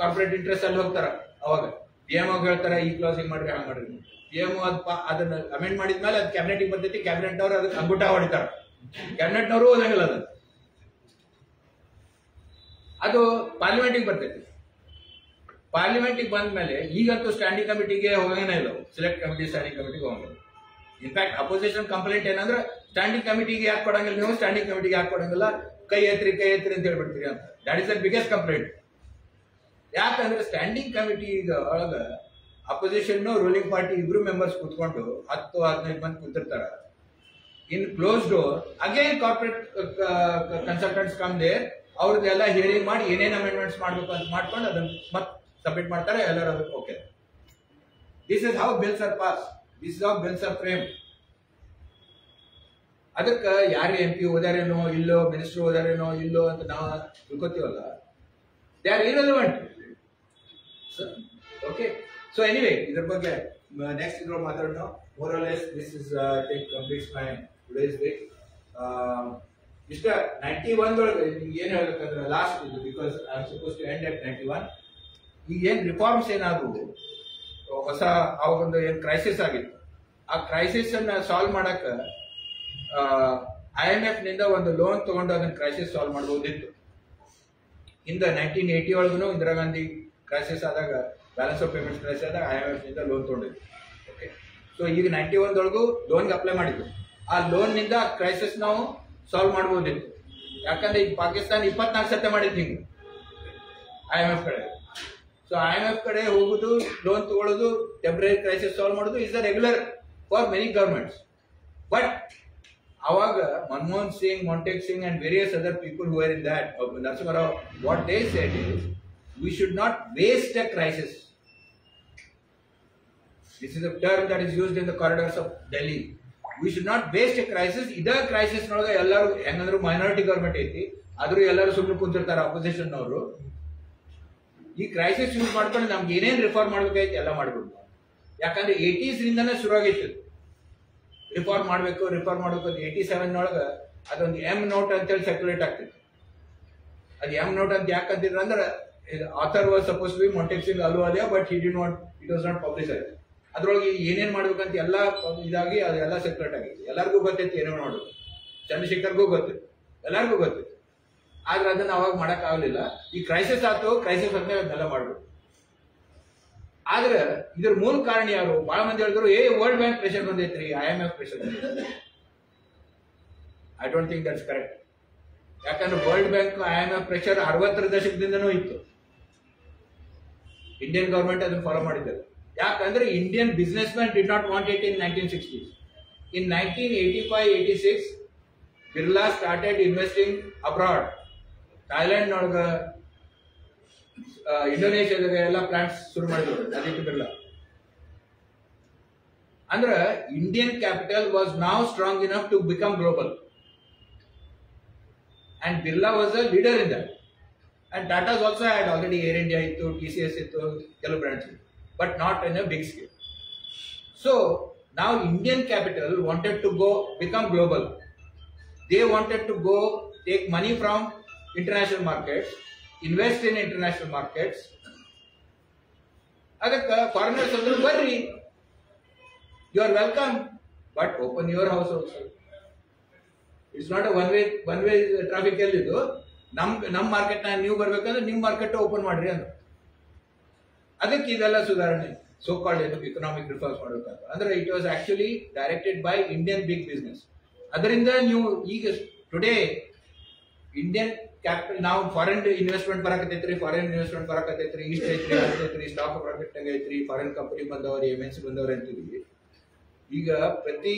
ಕಾರ್ಪೊರೇಟ್ ಇಂಟ್ರೆಸ್ಟ್ ಅಲ್ಲಿ ಹೋಗ್ತಾರ. ಅವಾಗ PMO ಹೇಳ್ತಾರೆ ಈ ಕ್ಲಾಸ್ ಹಿಂಗ್ ಮಾಡ್ರಿ ಹಂಗ್ ಮಾಡ್ರಿ. PMO ಅದನ್ನ ಅಮೆಂಡ್ ಮಾಡಿದ್ಮೇಲೆ ಅದು ಕ್ಯಾಬಿನೆಟ್ಗೆ ಬರ್ತೈತಿ. ಕ್ಯಾಬಿನೆಟ್ ನವರು ಅದಕ್ಕೆ ಅಂಗುಟ ಹೊಡಿತಾರ. ಕ್ಯಾಬಿನೆಟ್ ನವರು ಓದಂಗಿಲ್ಲ ಅದು ಪಾರ್ಲಿಮೆಂಟಿಗೆ ಬರ್ತೈತಿ. ಪಾರ್ಲಿಮೆಂಟಿಗೆ ಬಂದ ಮೇಲೆ ಈಗಂತೂ ಸ್ಟ್ಯಾಂಡಿಂಗ್ ಕಮಿಟಿಗೆ ಹೋಗಂಗೇ ಇಲ್ಲ, ಸೆಲೆಕ್ಟ್ ಕಮಿಟಿ ಸ್ಟ್ಯಾಂಡಿಂಗ್ ಕಮಿಟಿಗೆ ಹೋಗಂಗಿಲ್ಲ. ಇನ್ಫ್ಯಾಕ್ಟ್ ಅಪೋಸಿಷನ್ ಕಂಪ್ಲೇಂಟ್ ಏನಂದ್ರೆ, ಸ್ಟ್ಯಾಂಡಿಂಗ್ ಕಮಿಟಿಗೆ ಯಾಕೆ ಕೊಡಂಗಿಲ್ಲ ನೀವು, ಸ್ಟ್ಯಾಂಡಿಂಗ್ ಕಮಿಟಿಗೆ ಯಾಕೆ ಕೊಡಂಗಿಲ್ಲ, ಕೈ ಎತ್ರಿ ಅಂತ ಹೇಳ್ಬಿಡ್ತೀರಿ ಅಂತ. That is the biggest complaint. ಯಾಕಂದ್ರೆ ಸ್ಟ್ಯಾಂಡಿಂಗ್ ಕಮಿಟಿ ಒಳಗ ಅಪೋಸಿಷನ್ ರೂಲಿಂಗ್ ಪಾರ್ಟಿ ಇಬ್ರು ಮೆಂಬರ್ಸ್ ಕುತ್ಕೊಂಡು 10-15 ಮಂದಿ ಕುಂತಿರ್ತಾರ. In close door again corporate consultants come there. ಅವ್ರದ್ದೆಲ್ಲ ಹಿಯರಿಂಗ್ ಮಾಡಿ ಏನೇನು ಅಮೆಂಡ್ಮೆಂಟ್ಸ್ ಮಾಡ್ಬೇಕು ಅಂತ ಮಾಡ್ಕೊಂಡು ಅದನ್ನ ಮತ್ತೆ ಸಬ್ಮಿಟ್ ಮಾಡ್ತಾರೆ. ಎಲ್ಲರೂ ಅದಕ್ಕೆ okay. This is how bills are pass, this is how bills are frame. ಅದಕ್ಕೆ ಯಾರು MP ಓದಾರೇನೋ ಇಲ್ಲೋ, ಮಿನಿಸ್ಟರ್ ಓದಾರೇನೋ ಇಲ್ಲೋ ಅಂತ ನಾವು ತಿಳ್ಕೊತೀವಲ್ಲ, they are irrelevant. Okay, so anyway ಇದ್ರ ಬಗ್ಗೆ ನೆಕ್ಸ್ಟ್ ಇದ್ರೊಳಗೆ ಮಾತಾಡೋಣ. More or less this is take completes my today's week. ಇಷ್ಟ 91 ಒಳಗೆ ಏನ್ ಹೇಳ್ಬೇಕಂದ್ರೆ ಲಾಸ್ಟ್ ಇದು, because I am supposed to end at 91. ಈಗ ಏನ್ ರಿಫಾರ್ಮ್ಸ್ ಏನಾದ್ರು ಹೊಸ ಅವಾಗೊಂದು ಏನ್ ಕ್ರೈಸಿಸ್ ಆಗಿತ್ತು, ಆ ಕ್ರೈಸಿಸ್ ಅನ್ನ ಸಾಲ್ವ್ ಮಾಡಕ IMF ನಿಂದ ಒಂದು ಲೋನ್ ತಗೊಂಡು ಅದನ್ನ ಕ್ರೈಸಿಸ್ ಸಾಲ್ವ್ ಮಾಡಬಹುದಿತ್ತು. ಇಂದ 1980 ಒಳಗೂ ಇಂದಿರಾ ಗಾಂಧಿ ಕ್ರೈಸಿಸ್ ಆದಾಗ, ಬ್ಯಾಲೆನ್ಸ್ ಆಫ್ ಪೇಮೆಂಟ್ಸ್ ಕ್ರೈಸಿಸ್ ಆದಾಗ IMF ನಿಂದ ಲೋನ್ ತಗೊಂಡಿದ್ರು. ಓಕೆ, ಸೊ ಈಗ 91 ಒಳಗೂ ಲೋನ್ಗೆ ಅಪ್ಲೈ ಮಾಡಿದ್ರು. ಆ ಲೋನ್ ನಿಂದ ಕ್ರೈಸಿಸ್ ನಾವು ಸಾಲ್ವ್ ಮಾಡಬಹುದಿತ್ತು. ಯಾಕಂದ್ರೆ ಈಗ ಪಾಕಿಸ್ತಾನ 24 ಸತೆ ಮಾಡಿದ್ದು ಹಿಂಗೆ IMF ಕಡೆ. ಸೊ IMF ಕಡೆ ಹೋಗುದು, ಲೋನ್ ತಗೊಳ್ಳೋದು, ಟೆಂಪರರಿ ಕ್ರೈಸಿಸ್ ಸಾಲ್ವ್ ಮಾಡೋದು is the regular for many governments. But ಅವಾಗ Manmohan Singh, Montek Singh and various other people who are in that, Narasimha Rao, what they said is we should not waste a crisis. This is a term that is used in the corridors of Delhi. We should not waste a crisis. Ida crisis ನೊಳಗೆ ಎಲ್ಲರೂ ಹೆಂಗಂದ್ರು minority government ಐತಿ, ಆದ್ರೂ ಎಲ್ಲರೂ ಸುಮ್ಮನೆ ಕುಂತಿರ್ತಾರೆ opposition ಅವರು. ಈ crisis use ಮಾಡ್ಕೊಂಡು ನಮ್ಗೆ ಏನೇನು ರಿಫಾರ್ಮ್ ಮಾಡ್ಬೇಕಾಯ್ತು ಎಲ್ಲ ಮಾಡ್ಬಿಡ್ಬೋದು. ಯಾಕಂದ್ರೆ 80s ರಿಂದನೇ ಶುರುವಾಗಿತ್ತು ರಿಫಾರ್ಮ್ ಮಾಡಬೇಕು ಅಂತ. 87 ಒಳಗೆ ಅದೊಂದು M ನೋಟ್ ಅಂತೇಳಿ ಸರ್ಕ್ಯುಲೇಟ್ ಆಗ್ತಿತ್ತು. ಅದು M ನೋಟ್ ಅಂತ ಯಾಕಂತಿದ್ರು ಅಂದ್ರೆ, author was supposed to be Montek Singh Ahluwalia, but he did not, it was not publicised. ಅದ್ರೊಳಗೆ ಏನೇನ್ ಮಾಡ್ಬೇಕಂತ ಎಲ್ಲ ಇದಾಗಿ ಅದೆಲ್ಲ ಸೆಕ್ರೆಟ್ ಆಗಿತ್ತು. ಎಲ್ಲರಿಗೂ ಗೊತ್ತಿತ್ತು ಏನೇನು ಮಾಡೋದು. ಚಂದ್ರಶೇಖರ್ಗೂ ಗೊತ್ತಿತ್ತು, ಎಲ್ಲರಿಗೂ ಗೊತ್ತಿತ್ತು. ಆದ್ರೆ ಅದನ್ನ ಅವಾಗ ಮಾಡಕ್ ಆಗ್ಲಿಲ್ಲ. ಈ ಕ್ರೈಸಿಸ್ ಆಯ್ತು, ಕ್ರೈಸಿಸ್ ಆದ್ಮೇಲೆ ಅದನ್ನೆಲ್ಲ ಮಾಡ್ಬೇಕು. ಆದ್ರೆ ಇದ್ರ ಮೂಲ ಕಾರಣ ಯಾರು? ಬಹಳ ಮಂದಿ ಹೇಳಿದ್ರು, ವರ್ಲ್ಡ್ ಬ್ಯಾಂಕ್ ಪ್ರೆಷರ್ ಬಂದೈತ್ರಿ, IMF ಪ್ರೆಷರ್ ಬಂದೈತ್ರಿ. I don't think that's correct. ಯಾಕಂದ್ರೆ ವರ್ಲ್ಡ್ ಬ್ಯಾಂಕ್ IMF ಪ್ರೆಷರ್ 60ರ ದಶಕದಿಂದನೂ ಇತ್ತು. ಇಂಡಿಯನ್ ಗವರ್ಮೆಂಟ್ ಅದನ್ನು ಫಾಲೋ ಮಾಡಿದ್ದಾರೆ. ಯಾಕಂದ್ರೆ Indian businessman did not want it in 1960s. In 1985-86, Birla started investing abroad. Thailand ನೊಳಗ, ಇಂಡೋನೇಷ್ಯಾದಾಗ ಎಲ್ಲ ಪ್ಲಾಂಟ್ಸ್ ಶುರು ಮಾಡಿದ್ರು ಆದಿತ್ಯ ಬಿರ್ಲಾ. ಅಂದ್ರೆ Indian capital was now strong enough to become global, and Birla was a leader in that. And Tatas also had already Air India ಇತ್ತು, TCS ಇತ್ತು, ಕೆಲವು brands ಇತ್ತು, but not in a big scale. So now Indian capital wanted to go become global. They wanted to go take money from international markets, invest in international markets. Adakka foreigners andru barri, you are welcome, but open your house also. It's not a one way traffic ellidu. Nam market na ನೀವು ಬರಬೇಕಂದ್ರೆ ನಿಮ್ಮ market open ಮಾಡ್ರಿ ಅಂತ. ಅದಕ್ಕೆ ಇದೆಲ್ಲ ಸುಧಾರಣೆ, so called economic reforms ಮಾಡಬೇಕಾದ. ಅಂದ್ರೆ it was actually directed by Indian big business. ಅದರಿಂದ ನೀವು ಈಗ ಟುಡೇ ಇಂಡಿಯನ್ ಕ್ಯಾಪಿಟಲ್, ನಾವು ಫಾರಿನ್ ಇನ್ವೆಸ್ಟ್ಮೆಂಟ್ ಬರಕತ್ತೈತ್ರಿ, ಫಾರಿನ್ ಇನ್ವೆಸ್ಟ್ಮೆಂಟ್ ಬರಕತ್ತೈತ್ರಿ, ಇಷ್ಟ ಐತ್ರಿ, ಐತ್ರಿ, ಸ್ಟಾಕ್ ಮಾರ್ಕೆಟ್ ಐತ್ರಿ, ಫಾರಿನ್ ಕಂಪನಿ ಬಂದವ್ರಿ, MNC ಬಂದವ್ರಿ ಅಂತೀವಿ. ಈಗ ಪ್ರತಿ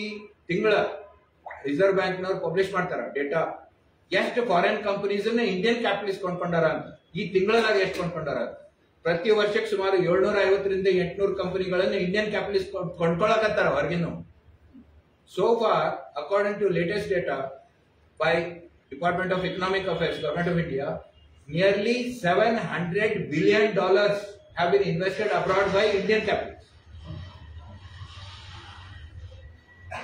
ತಿಂಗಳ ರಿಸರ್ವ್ ಬ್ಯಾಂಕ್ ನವರು ಪಬ್ಲಿಷ್ ಮಾಡ್ತಾರ ಡೇಟಾ, ಎಷ್ಟು ಫಾರಿನ್ ಕಂಪನೀಸ್ ಇಂಡಿಯನ್ ಕ್ಯಾಪಿಟಲಿಸ್ಟ್ ಕೊಂಡ್ಕೊಂಡಾರ ಅಂತ, ಈ ತಿಂಗಳದಾಗ ಎಷ್ಟು ಕೊಂಡ್ಕೊಂಡಾರ ಅಂತ. ಪ್ರತಿ ವರ್ಷಕ್ಕೆ ಸುಮಾರು 750ರಿಂದ 800 ಕಂಪನಿಗಳನ್ನು ಇಂಡಿಯನ್ ಕ್ಯಾಪಿಟಲಿಸ್ಟ್ ಕೊಂಡ್ಕೊಳ್ಳಕತ್ತಾರ ಹೊರಗಿನ. So far, according to latest data by department of economic affairs, government of India, nearly $700 billion have been invested abroad by Indian capitalists.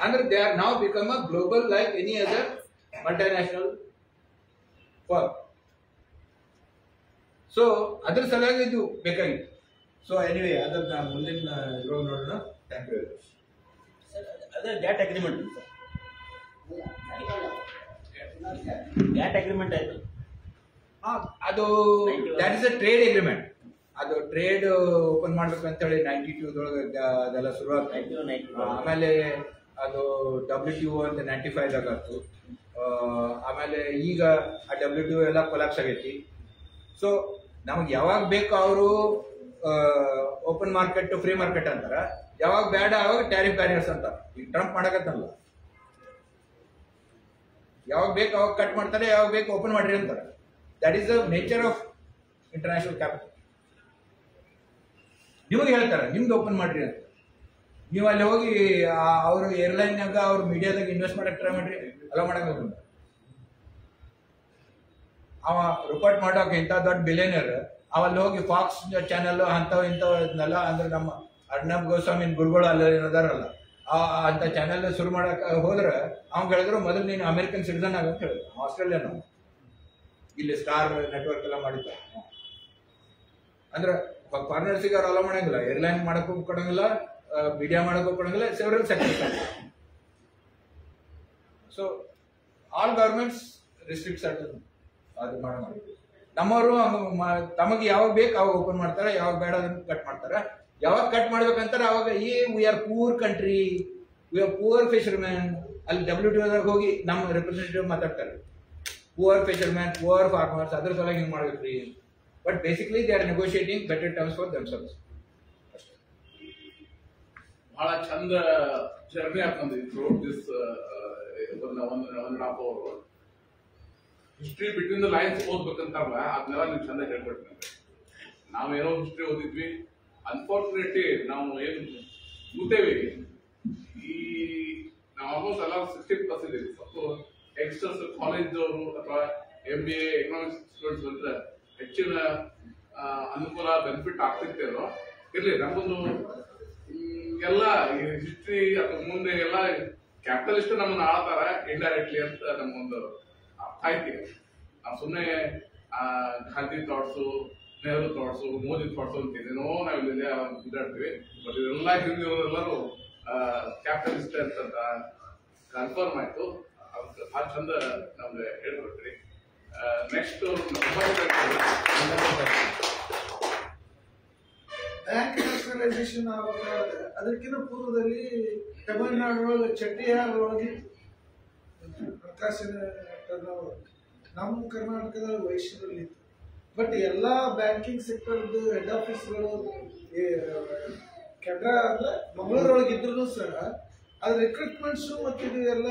ಅಂದ್ರೆ they are now become a global like any other multinational firm. So ಅದ್ರ ಸಲುವಾಗಿ ಇದು ಬೇಕಾಗಿತ್ತು. So anyway ಅದನ್ನ ಮುಂದಿನ ಇದ್ರೊಳಗೆ ನೋಡೋಣ. Thank you very much. ಅದೇ GATT agreement sir, GATT agreement ಆಯ್ತು. ಅದು that is a trade agreement. ಅದು ಟ್ರೇಡ್ ಓಪನ್ ಮಾಡ್ಬೇಕು ಅಂತ ಹೇಳಿ 92 ಅದೆಲ್ಲ ಶುರುವಾಗ್ತದೆ. ಆಮೇಲೆ ಅದು WTO ಅಂತ 95ದಾಗ ಆಯ್ತು. ಆಮೇಲೆ ಈಗ ಆ WTO ಎಲ್ಲ ಕೊಲಾಪ್ಸ್ ಆಗೈತಿ. ಸೊ ನಮ್ಗೆ ಯಾವಾಗ ಬೇಕು ಅವರು ಓಪನ್ ಮಾರ್ಕೆಟ್ ಫ್ರೀ ಮಾರ್ಕೆಟ್ ಅಂತಾರ, ಯಾವಾಗ ಬೇಡ ಅವಾಗ ಟ್ಯಾರಿಫ್ ಬ್ಯಾರಿಯರ್ಸ್ ಅಂತ. ಈಗ ಟ್ರಂಪ್ ಮಾಡಕತ್ತಲ್ಲ, ಯಾವಾಗ ಬೇಕು ಅವಾಗ ಕಟ್ ಮಾಡ್ತಾರೆ, ಯಾವಾಗ ಬೇಕು ಓಪನ್ ಮಾಡ್ರಿ ಅಂತಾರೆ. That is the nature of international capital. ನಿಮಗೆ ಹೇಳ್ತಾರೆ ನಿಮ್ದು ಓಪನ್ ಮಾಡ್ರಿ ಅಂತ, ನೀವು ಅಲ್ಲಿ ಹೋಗಿ ಅವರು ಏರ್ಲೈನ್ನಾಗ ಅವ್ರ ಮೀಡಿಯಾದಾಗ ಇನ್ವೆಸ್ಟ್ ಮಾಡಕ್ ಟ್ರೈ ಮಾಡ್ರಿ, ಅಲ್ಲ ಮಾಡಕ್. ಅವ ರಿಪೋರ್ಟ್ ಮಾಡೋಕೆ ಇಂಥ ದೊಡ್ಡ ಬಿಲಿಯನರ್ ಅವಲ್ಲಿ ಹೋಗಿ ಫಾಕ್ಸ್ ಚಾನೆಲ್ ಅಂಥವು ಇಂಥವು ಇದನ್ನೆಲ್ಲ, ಅಂದ್ರೆ ನಮ್ಮ ಅರ್ಣಬ್ ಗೋಸ್ವಾಮಿ ಗುರುಗಳು ಅಲ್ಲಿ ಅದಾರಲ್ಲ, ಅಂತ ಚಾನೆಲ್ ಶುರು ಮಾಡಕ್ ಹೋದ್ರೆ ಅವ್ನು ಹೇಳಿದ್ರು ಮೊದಲು ನೀನು ಅಮೆರಿಕನ್ ಸಿಟಿಸನ್ ಆಗಂತ ಹೇಳಿದ್ರು. ಆಸ್ಟ್ರೇಲಿಯನ್ ಇಲ್ಲಿ ಸ್ಟಾರ್ ನೆಟ್ವರ್ಕ್ ಎಲ್ಲ ಮಾಡಿದ್ದ. ಅಂದ್ರೆ ಫಾರಿನರ್ಸಿಗೆ ಅವ್ರು ಅಲೋ ಮಾಡಂಗಿಲ್ಲ, ಏರ್ಲೈನ್ ಮಾಡಕ್ಕೂ ಕೊಡಂಗಿಲ್ಲ, ಮೀಡಿಯಾ ಮಾಡಕ್ಕೂ ಕೊಡಂಗಿಲ್ಲ, several sectors. So all governments restricts ಅದು ಮಾಡೋದು. ನಮ್ಮವರು ತಮಗೆ ಯಾವಾಗ ಬೇಕು ಅವಾಗ ಓಪನ್ ಮಾಡ್ತಾರೆ, ಯಾವಾಗ ಬೇಡ ಅದನ್ನು ಕಟ್ ಮಾಡ್ತಾರೆ. ಯಾವಾಗ ಕಟ್ ಮಾಡ್ಬೇಕಂತಾರೆ ಅವಾಗ we are poor country, we are poor fisherman. ಅಲ್ಲಿ WTO ಹೋಗಿ ನಮ್ಮ ರೆಪ್ರೆಸೆಂಟೇಟಿವ್ ಮಾತಾಡ್ತಾರೆ, ಪೂರ್ ಫಿಶರ್ಮ್ಯಾನ್, ಪೂರ್ ಫಾರ್ಮರ್ಸ್, ಅದ್ರ ಸಲುವಾಗಿ ಹಿಂಗೆ ಮಾಡ್ಬೇಕ್ರಿ. But basically they are negotiating better terms for themselves. ಬಹಳ ಚಂದ ಜರ್ನಿ ಆಗ್ತದೆ throughout this 1.5 hour. History between the lines ಓದ್ಬೇಕಂತಾರಲ್ಲ, ಅದನ್ನೆಲ್ಲ ನೀವು ಚಂದ ಹೇಳ್ಕೊಡ್ತೀನಿ. ನಾವೇನೋ ಹಿಸ್ಟ್ರಿ ಓದಿದ್ವಿ, ಅನ್ಫಾರ್ಚುನೇಟ್ಲಿ ನಾವು ಏನು ಕೂತೇವಿ, ಈ ನಾವು ಆಲ್ಮೋಸ್ಟ್ ಎಲ್ಲ 60+ ಇದೀವಿ. ಸ್ವಲ್ಪ ಯಂಗ್ಸ್ಟರ್ಸ್ ಕಾಲೇಜ್ದವರು ಅಥವಾ MBA ಎಕನಾಮಿಕ್ಸ್ ಸ್ಟೂಡೆಂಟ್ಸ್ ಬಂದ್ರೆ ಹೆಚ್ಚಿನ ಅನುಕೂಲ ಬೆನಿಫಿಟ್ ಆಗ್ತಿರ್ತೇನೋ ಇರ್ಲಿ. ನಮ್ಮೊಂದು ಎಲ್ಲ ಹಿಸ್ಟ್ರಿ ಅಥವಾ ಮುಂದೆ ಎಲ್ಲ ಕ್ಯಾಪಿಟಲಿಸ್ಟ್ ನಮ್ಮನ್ನ ಆಳ್ತಾರ ಇಂಡೈರೆಕ್ಟ್ಲಿ ಅಂತ ನಮ್ಮೊಂದು ಆಯ್ತು. ನಾವು ಸುಮ್ಮನೆ Gandhi thoughts, Nehru thoughts, Modi thoughts ಅಂತ ಏನೇನೋ ನಾವು ಇಲ್ಲಿ ಇದಾಡ್ತೀವಿ. ಬಟ್ ಇದೆಲ್ಲ ಹಿಂದಿರೋರೆಲ್ಲರೂ ಕ್ಯಾಪಿಟಲಿಸ್ಟ್ ಅಂತ ಕನ್ಫರ್ಮ್ ಆಯ್ತು. ಭಾಳ ಚಂದ ನಮ್ಗೆ ಹೇಳ್ಕೊಟ್ರಿ. ನೆಕ್ಸ್ಟ್ ಬ್ಯಾಂಕ್ ನ್ಯಾಷನಲೈಸೇಷನ್ ಅದಕ್ಕಿಂತ ಪೂರ್ವದಲ್ಲಿ ತಮಿಳುನಾಡೊಳಗೆ ಚೆಟ್ಟಿಯಾರ್ ಒಳಗೆ ಪ್ರಕಾಶನ, ನಮ್ಮ ಕರ್ನಾಟಕದ ವೈಶ್ಯರಲ್ಲಿ ಬಟ್ ಎಲ್ಲಾ ಬ್ಯಾಂಕಿಂಗ್ ಸೆಕ್ಟರ್ದು ಹೆಡ್ ಆಫೀಸ್ಗಳು ಕೆನರಾ ಅಂದ್ರೆ ಮಂಗಳೂರೊಳಗೆ ಇದ್ರು ಸಹ ಅದ್ರ ರಿಕ್ರೂಟ್ಮೆಂಟ್ಸ್ ಮತ್ತು ಇದು ಎಲ್ಲ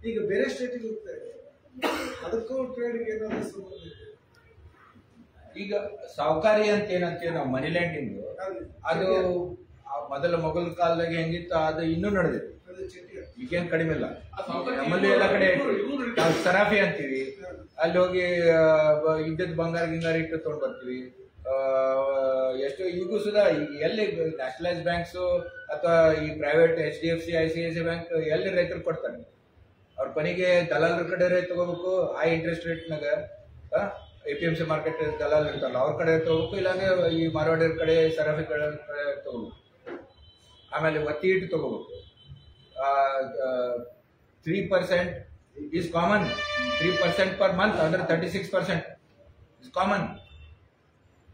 ಈಗ ಬೇರೆ ಸ್ಟೇಟಿಗೆ ಹೋಗ್ತಾ ಇದೆ. ಅದಕ್ಕೂ ಟ್ರೇಡ್ಗೆ ಏನಾದ್ರು ಸಂಬಂಧ ಇದೆ? ಈಗ ಸಾವುಕಾರಿ ಅಂತ ಏನಂತೀವಿ ನಾವು ಮನಿ ಲ್ಯಾಂಡಿಂಗ್, ಅದು ಮೊದಲ ಮೊಘಲ್ ಕಾಲದಾಗ ಹೆಂಗಿತ್ತು ಅದು ಇನ್ನೂ ನಡೆದಿದೆ, ಈಗೇನು ಕಡಿಮೆ ಇಲ್ಲ. ನಮ್ಮಲ್ಲಿ ಎಲ್ಲ ಕಡೆ ನಾವು ಸರಾಫಿ ಅಂತೀವಿ, ಅಲ್ಲಿ ಹೋಗಿ ಇದ್ದದ್ದು ಬಂಗಾರ ಗಿಂಗಾರ ಇಟ್ಟು ತಗೊಂಡ್ ಬರ್ತೀವಿ. ಎಷ್ಟು ಈಗೂ ಸುಧಾ ಎಲ್ಲಿ ನ್ಯಾಷನಲೈಸ್ ಬ್ಯಾಂಕ್ಸ್ ಅಥವಾ ಈ ಪ್ರೈವೇಟ್ HDFC ICICI ಬ್ಯಾಂಕ್ ಎಲ್ಲಿ ರೈತರು ಕೊಡ್ತಾರೆ, ಅವ್ರ ಕೊನೆಗೆ ದಲಾಲರ ಕಡೆ ತಗೋಬೇಕು, ಹೈ ಇಂಟ್ರೆಸ್ಟ್ ರೇಟ್ನಾಗ APMC ಮಾರ್ಕೆಟ್ ದಲಾಲ್ ಇರ್ತಾರಲ್ಲ ಅವ್ರ ಕಡೆ ತಗೋಬೇಕು, ಇಲ್ಲಾಂದ್ರೆ ಈ ಮಾರವಾಡಿಯವ್ರ ಕಡೆ ಸರಾಫಿ ಕಡೆ ತಗೋಬೇಕು. ಆಮೇಲೆ ಒತ್ತಿ ಇಟ್ಟು ತಗೋಬೇಕು. 3% is common. 3% per month ಅಂದ್ರೆ 36% is common.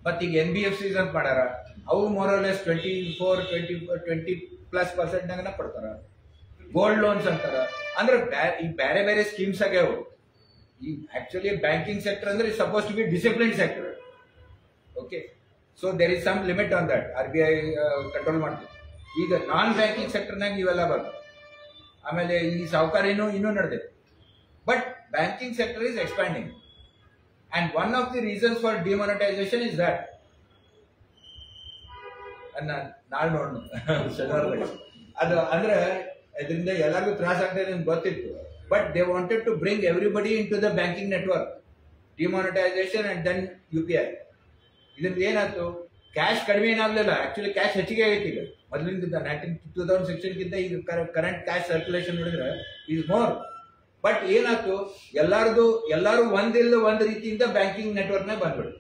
ಮತ್ತೆ ಈಗ NBFCs ಅಂತ ಮಾಡ್ಯಾರ, ಅವು ಮೋರ್ ಆರ್ ಲೆಸ್ 24-20+% ನಾಗನ ಕೊಡ್ತಾರ. ಗೋಲ್ಡ್ ಲೋನ್ಸ್ ಅಂತಾರ. ಅಂದ್ರೆ ಈ ಬೇರೆ ಬೇರೆ ಸ್ಕೀಮ್ಸ್ ಆಗ್ಯಾವ. ಈ ಆಕ್ಚುಲಿ ಬ್ಯಾಂಕಿಂಗ್ ಸೆಕ್ಟರ್ ಅಂದ್ರೆ suppose to be discipline sector. Okay, so there is some limit on that. RBI control ಮಾಡ್ತೀವಿ. ಈಗ ನಾನ್ ಬ್ಯಾಂಕಿಂಗ್ ಸೆಕ್ಟರ್ನಾಗ ಇವೆಲ್ಲ ಬರ್ತವೆ. ಆಮೇಲೆ ಈ ಸಾಹುಕಾರಿನೂ ಇನ್ನೂ ನಡೆದಿದೆ. But banking sector is expanding and one of the reasons for demonetisation is that. ನಾಳೆ ನೋಡೋಣ ಅದು ಅಂದ್ರೆ ಇದರಿಂದ ಎಲ್ಲರಿಗೂ ತ್ರಾಸ ಆಗ್ತದೆ ಅಂತ ಗೊತ್ತಿತ್ತು. But they wanted to bring everybody into the banking network. Demonetisation and then UPI. ಇದರಿಂದ ಏನಾಯ್ತು, ಕ್ಯಾಶ್ ಕಡಿಮೆ ಏನಾಗ್ಲಿಲ್ಲ, ಆಕ್ಚುಲಿ ಕ್ಯಾಶ್ ಹೆಚ್ಚಿಗೆ ಆಗೈತಿ. ಈಗ ಮೊದಲಿಂದ 2016ಗಿಂತ ಈಗ ಕರೆಂಟ್ ಕ್ಯಾಶ್ ಸರ್ಕ್ಯುಲೇಷನ್ ನೋಡಿದ್ರೆ ಈಸ್ ಮೋರ್. ಬಟ್ ಏನಾಯ್ತು, ಎಲ್ಲಾರು ಒಂದಿಲ್ಲ ಒಂದ್ ರೀತಿಯಿಂದ ಬ್ಯಾಂಕಿಂಗ್ ನೆಟ್ವರ್ಕ್ ನ ಬಂದ್ಬಿಡು.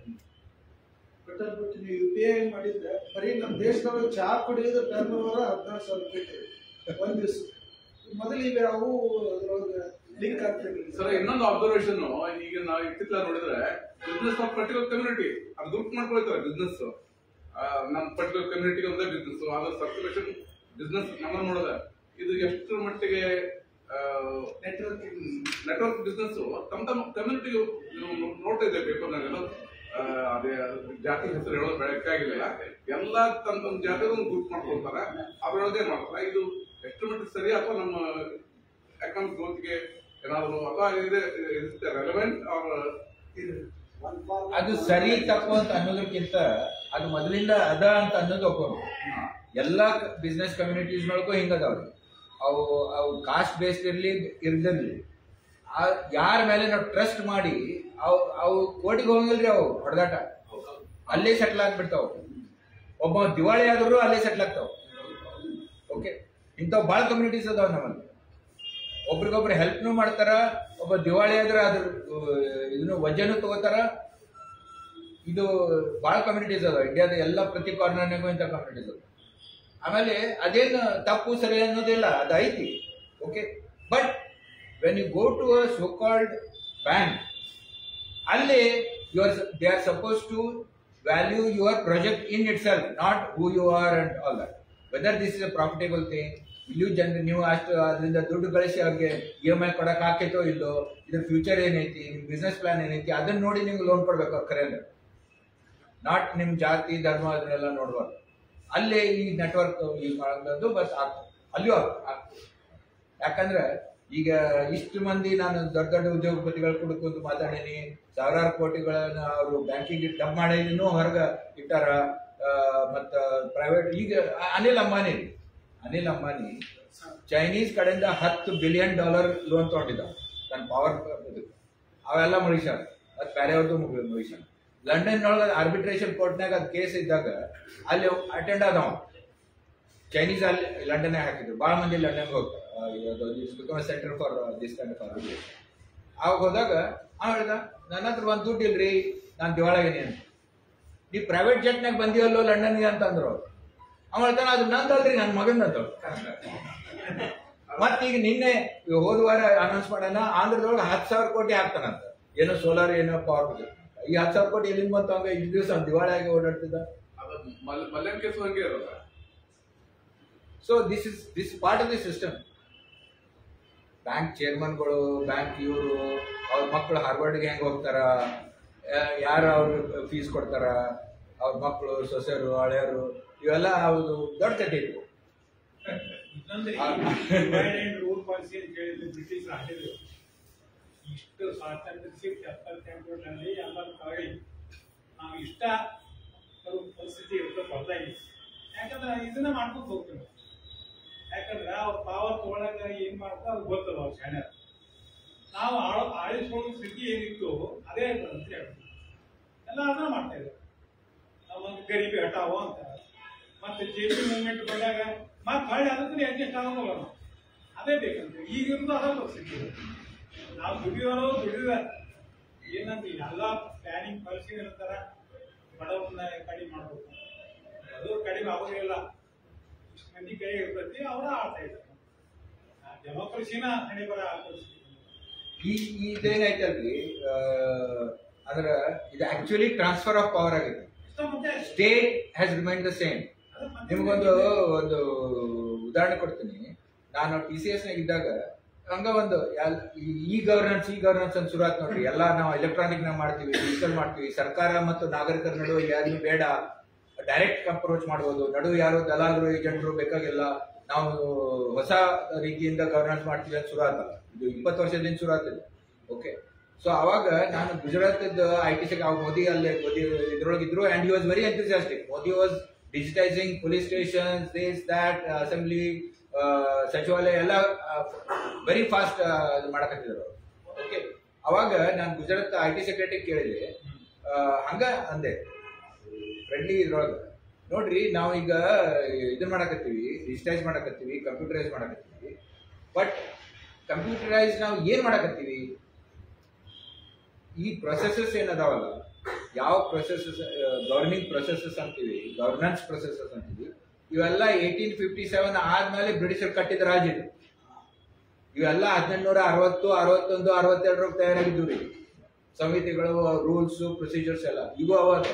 ನೀವು UPI ಮಾಡಿದ್ರೆ ಬರೀ ನಮ್ಮ ದೇಶದೊಳಗೆ ಚಹಾ ಕುಡಿಯೋದು ಟರ್ನ್ ಓವರ್ 16,000 ಕೋಟಿ ಒಂದ್ ದಿವಸ. ಮೊದಲು ಇವೆ ಅವು ಲಿಂಕ್ ಆಗ್ತದೆ. ಸರ್, ಇನ್ನೊಂದು ಅಬ್ಸರ್ವೇಷನ್, ಈಗ ನಾವು ಇತ್ತಿತ್ತಲ ನೋಡಿದ್ರೆ ಬಿಸ್ನೆಸ್ ಆಫ್ ಪರ್ಟಿಕ್ಯುಲರ್ ಕಮ್ಯುನಿಟಿ ಅದು ಗ್ರೂಪ್ ಮಾಡ್ಕೊಳ್ತಾರೆ. ಬಿಸ್ನೆಸ್ ನಮ್ಮ ಪರ್ಟಿಕ್ಯುಲರ್ ಕಮ್ಯುನಿಟಿಗೆ ಒಂದೇ ಬಿಸ್ನೆಸ್, ಅದ್ರ ಸರ್ಕ್ಯುಲೇಷನ್ ಬಿಸ್ನೆಸ್ ನಮ್ಮ ನೋಡಿದ್ರೆ ಇದು ಎಷ್ಟು ಮಟ್ಟಿಗೆ ನೆಟ್ವರ್ಕ್ ಬಿಸ್ನೆಸ್ ತಮ್ಮ ಕಮ್ಯುನಿಟಿ ನೋಡ್ತಾ ಇದ್ದೆ ಪೇಪರ್ನಾಗೆಲ್ಲ. ಅದೇ ಜಾತಿ ಹೆಸರು ಹೇಳೋದು ಬೆಳಕಾಗಿಲ್ಲ, ಎಲ್ಲ ತಮ್ಮ ಜಾತಿ ಗ್ರೂಪ್ ಮಾಡ್ಕೊಳ್ತಾರೆ, ಅದ್ರೊಳಗೆ ಮಾಡ್ತಾರೆ. ಇದು ಎಷ್ಟು ಮಟ್ಟಿಗೆ ಸರಿ ಅಥವಾ ನಮ್ಮ ಎಕನಾಮಿಕ್ ಗ್ರೋತ್ಗೆ ಏನಾದ್ರು ಅಥವಾ ರೆಲೆವೆಂಟ್ ಅದು ಸರಿ ತಪ್ಪು ಅಂತ ಅನ್ನೋದಕ್ಕಿಂತ ಅದು ಮೊದಲಿಂದ ಅದ ಅಂತ ಅನ್ನೋದು ಒಪ್ಪೋದು. ಎಲ್ಲ ಬಿಸ್ನೆಸ್ ಕಮ್ಯುನಿಟೀಸ್ನೊಳಗೂ ಹಿಂಗದವ್ರು. ಅವು ಕಾಸ್ಟ್ ಬೇಸ್ಡ್ ಇರ್ದಿರ್ಲಿ, ಯಾರ ಮೇಲೆ ನಾವು ಟ್ರಸ್ಟ್ ಮಾಡಿ ಅವು ಕೋರ್ಟಿಗೆ ಹೋಗಂಗಿಲ್ರಿ, ಅವು ಹೊಡೆದಾಟ ಅಲ್ಲೇ ಸೆಟ್ಲ್ ಆಗ್ಬಿಡ್ತಾವ. ಒಬ್ಬ ದಿವಾಳಿ ಆದ್ರು ಅಲ್ಲೇ ಸೆಟ್ಲ್ ಆಗ್ತಾವ. ಓಕೆ, ಇಂಥವು ಭಾಳ ಕಮ್ಯುನಿಟೀಸ್ ಅದಾವ ನಮ್ಮಲ್ಲಿ. ಒಬ್ರಿಗೊಬ್ರು ಹೆಲ್ಪ್ನು ಮಾಡ್ತಾರ, ಒಬ್ಬ ದಿವಾಳಿ ಆದ್ರೆ ಅದ್ರ ಇದನ್ನು ವಜ್ಜನೂ ತಗೋತಾರ. ಇದು ಭಾಳ ಕಮ್ಯುನಿಟೀಸ್ ಅದಾವ ಇಂಡಿಯಾದ ಎಲ್ಲ ಪ್ರತಿ ಕಾರ್ನರ್ನಾಗೂ ಇಂಥ ಕಮ್ಯುನಿಟೀಸ್ ಅದಾವ. ಆಮೇಲೆ ಅದೇನು ತಪ್ಪು ಸರಿ ಅನ್ನೋದಿಲ್ಲ, ಅದು ಐತಿ. Okay, but when you go to a so called bank, ಅಲ್ಲಿ they are supposed to value your project in itself, not who you are and all that. Whether this is a profitable thing, ಇಲ್ಲೂ ಜನರು ನೀವು ಅಷ್ಟು ಅದರಿಂದ ದುಡ್ಡು ಗಳಿಸಿ ಅವ್ರಿಗೆ EMI ಕೊಡಕ್ಕೆ ಹಾಕೈತೋ ಇಲ್ಲೋ, ಇದ್ರ ಫ್ಯೂಚರ್ ಏನೈತಿ, ನಿಮ್ ಬಿಸ್ನೆಸ್ ಪ್ಲಾನ್ ಏನೈತಿ, ಅದನ್ನ ನೋಡಿ ನಿಮ್ಗೆ ಲೋನ್ ಕೊಡ್ಬೇಕು ಅವ್ರ ಕರೆ ಅಂದ್ರೆ. ನಾಟ್ ನಿಮ್ ಜಾತಿ ಧರ್ಮ ಅದನ್ನೆಲ್ಲ ನೋಡ್ಬಾರ್ದು. ಅಲ್ಲೇ ಈ ನೆಟ್ವರ್ಕ್ ಯೂಸ್ ಮಾಡೋದು ಬಸ್ ಆಗ್ತದೆ, ಅಲ್ಲಿಯೂ ಆಗ್ತದೆ. ಯಾಕಂದ್ರೆ ಈಗ ಇಷ್ಟು ಮಂದಿ ನಾನು ದೊಡ್ಡ ದೊಡ್ಡ ಉದ್ಯೋಗಪತಿಗಳು ಕುಡ್ಕೊಂಡು ಮಾತಾಡೀನಿ, ಸಾವಿರಾರು ಕೋಟಿಗಳನ್ನ ಅವರು ಬ್ಯಾಂಕಿಂಗ್ ಡಂಪ್ ಮಾಡಿನೂ ಹೊರಗೆ ಇಟ್ಟಾರ. ಮತ್ತ ಪ್ರೈವೇಟ್ ಈಗ ಅನಿಲ್ ಅಂಬಾನಿ ಚೈನೀಸ್ ಕಡೆಯಿಂದ $10 ಬಿಲಿಯನ್ ಲೋನ್ ತಗೊಂಡಿದ್ದ ತನ್ನ ಪವರ್. ಅವೆಲ್ಲ ಮುಗಿಸ್ಯಾರ, ಅದು ಬೇರೆಯವ್ರದ್ದು ಮುಗಿಸ್ಯಾರ. ಲಂಡನ್ ಒಳಗೆ ಆರ್ಬಿಟ್ರೇಷನ್ ಕೋರ್ಟ್ನಾಗ ಅದು ಕೇಸ್ ಇದ್ದಾಗ ಅಲ್ಲಿ ಅಟೆಂಡ್ ಆದವ. ಚೈನೀಸ್ ಅಲ್ಲಿ ಲಂಡನ್ ಹಾಕಿದ್ರು, ಭಾಳ ಮಂದಿ ಲಂಡನ್ಗೆ ಹೋಗ್ತಾರೆ, centre for this kind of arbitration. ಆವಾಗ ಹೋದಾಗ ಹೇಳ್ದ, ನನ್ನ ಹತ್ರ ಒಂದು ದುಡ್ಡು ಇಲ್ರಿ, ನಾನು ದಿವಾಳಾಗೇನಿ ಅಂತ. ನೀವು ಪ್ರೈವೇಟ್ ಜೆಟ್ನಾಗ ಬಂದಿವಲ್ಲೋ ಲಂಡನ್ಗೆ ಅಂತ ಅಂದ್ರು. ಅವ ಹೇಳ್ತಾನೆ, ಅದು ನಂದಲ್ರಿ, ನನ್ನ ಮಗಂದಂತ. ಮತ್ತೀಗ ನಿನ್ನೆ ಹೋದ ವಾರ ಅನೌನ್ಸ್ ಮಾಡೋಣ, ಆಂಧ್ರದೊಳಗೆ 10,000 ಕೋಟಿ ಹಾಕ್ತಾನಂತ, ಏನೋ ಸೋಲಾರ್ ಏನೋ ಪವರ್ ಪ್ರಾಜೆಕ್ಟ್. ಈ 10,000 ಕೋಟಿ ಎಲ್ಲಿಂದ ಬಂತು? ಹಂಗ ಇಷ್ಟು ದಿವಸ ದಿವಾಳಿಯಾಗಿ ಓಡಾಡ್ತಿದ್ದ. So this part of the system. Bank ಚೇರ್ಮನ್ಗಳು, ಬ್ಯಾಂಕ್ ಇವರು, ಅವ್ರ ಮಕ್ಕಳು ಹಾರ್ವರ್ಡ್ಗೆ ಹೆಂಗೆ ಹೋಗ್ತಾರ, ಯಾರು ಅವ್ರು ಫೀಸ್ ಕೊಡ್ತಾರ, ಅವ್ರ ಮಕ್ಕಳು, ಸೊಸೆಯರು, ಹಳೆಯರು, ಇವೆಲ್ಲ ಅವ್ರು ದೊಡ್ಡ ಕಥೆ ಇತ್ತು. ರೂಲ್ ಪಾಲಿಸಿ ಅಂತ ಹೇಳಿದ್ರು ಬ್ರಿಟಿಷರು ಹಾಕಿದ್ರು. ಇಷ್ಟು ಸ್ವಾತಂತ್ರ್ಯ ಸಿಕ್ತು 78ರಲ್ಲಿ ಎಲ್ಲರೂ ಕಳಗಲಿ ನಾವು ಇಷ್ಟ ಪರಿಸ್ಥಿತಿ ಇರುತ್ತೆ ಬರ್ದಾಗಿ. ಯಾಕಂದ್ರೆ ಇದನ್ನ ಮಾಡ್ಕೊಂಡು ಹೋಗ್ತೀವಿ. ಯಾಕಂದ್ರೆ ಅವ್ರ ಪಾವರ್ ತಗೊಳಕ ಏನ್ ಮಾಡ್ತಾ ಅದು ಗೊತ್ತದ ಅವ್ರ ಶಾಣ್ಯ. ನಾವು ಆಳಿಸ್ಕೊಳ್ಳೋ ಸ್ಥಿತಿ ಏನಿತ್ತು ಅದೇ ಅಂತ ಹೇಳಿ ಎಲ್ಲ ಅದನ್ನ ಮಾಡ್ತಾ ಇದ್ದಾರೆ. ನಾವೊಂದು ಗರೀಬಿ ಹಟಾವೋ ಅಂತ ಮತ್ತೆ ಜೆಪಿ ಮೂವ್ಮೆಂಟ್ ಬಂದಾಗ ಮತ್ತೆ ಹೊಳ್ಳಿ ಅದಕ್ಕೆ ಅಡ್ಜಸ್ಟ್ ಆಗೋಲ್ಲ ನಾವು. ಅದೇ ಬೇಕಂತ ಈಗಿರೋದು ಅದ ಪರಿಸ್ಥಿತಿ. ನಾವು ದುಡಿಯೋರು ದುಡಿದ ಏನಂತ ಎಲ್ಲ ಪ್ಲಾನಿಂಗ್ ಪರಿಸ್ಥಿತಿ ಇರ್ತಾರ, ಬಡವನ್ನ ಕಡಿಮೆ ಮಾಡ್ಬೇಕು, ಅದು ಕಡಿಮೆ ಆಗೋದಿಲ್ಲ, ಇಷ್ಟು ಮಂದಿ ಕೈ ಇರ್ತೈತಿ ಅವರ ಆಡ್ತಾ ಇದ್ದಾರೆ. ಡೆಮೋಕ್ರಸಿನ ಹಣೆ ಬರ ಪರಿಸ್ಥಿತಿ. ಇದೇನೈತಲ್ರಿ, ಅಂದ್ರ ಇದು ಆಕ್ಚುಲಿ ಟ್ರಾನ್ಸ್ಫರ್ ಆಫ್ ಪವರ್ ಆಗಿದೆ. State has remain the same. ನಿಮ್ಗೊಂದು ಒಂದು ಉದಾಹರಣೆ ಕೊಡ್ತೀನಿ. ನಾನು TCS ನಾಗ ಇದ್ದಾಗ ಹಂಗ ಒಂದು ಈ ಗವರ್ನೆನ್ಸ್ ಅಂತ ಶುರು ಆಯ್ತು ನೋಡ್ರಿ. ಎಲ್ಲ ನಾವು ಎಲೆಕ್ಟ್ರಾನಿಕ್ ನಾಗ ಮಾಡ್ತೀವಿ, ಡಿಜಿಟಲ್ ಮಾಡ್ತೀವಿ. ಸರ್ಕಾರ ಮತ್ತು ನಾಗರಿಕರ ನಡುವೆ ಯಾರು ಬೇಡ, ಡೈರೆಕ್ಟ್ ಅಪ್ರೋಚ್ ಮಾಡ್ಬೋದು. ನಡುವೆ ಯಾರು ದಲಾಲರು ಏಜೆಂಟ್ರು ಬೇಕಾಗಿಲ್ಲ. ನಾವು ಹೊಸ ರೀತಿಯಿಂದ ಗವರ್ನೆನ್ಸ್ ಮಾಡ್ತೀವಿ ಅಂತ ಶುರು ಆತಲ್ಲ. ಇದು 20 ವರ್ಷದಿಂದ ಶುರು ಆಗ್ತದೆ. ಓಕೆ, ಸೊ ಅವಾಗ ನಾನು ಗುಜರಾತ್ IT ಸೆಕ್ಟರ್, ಮೋದಿ ಅಲ್ಲೇ ಇದ್ರೊಳಗೆ ಇದ್ರು. And he was very enthusiastic. Modi was digitising police stations, this that, assembly, ಸಚಿವಾಲಯ ಎಲ್ಲ ವೆರಿ ಫಾಸ್ಟ್ ಮಾಡಕತ್ತಿದ್ರು. ಓಕೆ, ಅವಾಗ ನಾನು ಗುಜರಾತ್ IT ಸೆಕ್ರೆಟರಿ ಕೇಳಿದೆ. ಹಂಗ ಅಂದೆ ಫ್ರೆಂಡ್ಲಿ ಇದ್ರೊಳಗೆ, ನೋಡ್ರಿ ನಾವೀಗ ಇದನ್ನ ಮಾಡಕತ್ತೀವಿ, ಡಿಜಿಟೈಸ್ ಮಾಡಕತ್ತೀವಿ, ಕಂಪ್ಯೂಟರೈಸ್ ಮಾಡಕತ್ತೀವಿ. ಬಟ್ ಕಂಪ್ಯೂಟರೈಸ್ ನಾವು ಏನ್ ಮಾಡಕತ್ತೀವಿ, ಈ ಪ್ರೊಸೆಸಸ್ ಏನದಾವಲ್ಲ, ಯಾವ ಪ್ರೊಸೆಸಸ್, ಗವರ್ನಿಂಗ್ ಪ್ರೊಸೆಸಸ್ ಅಂತೀವಿ, ಗವರ್ನೆನ್ಸ್ ಪ್ರೊಸೆಸಸ್ ಅಂತೀವಿ, ಇವೆಲ್ಲ 1857 ಆದ್ಮೇಲೆ ಬ್ರಿಟಿಷರು ಕಟ್ಟಿದ ರಾಜ ಇದು. ಇವೆಲ್ಲ 1860, 61, 62 ತಯಾರಾಗಿದ್ದು ರೀ. ಸಮಿತಿಗಳು, ರೂಲ್ಸ್, ಪ್ರೊಸೀಜರ್ಸ್ ಎಲ್ಲ ಇವು ಅವಾಗ.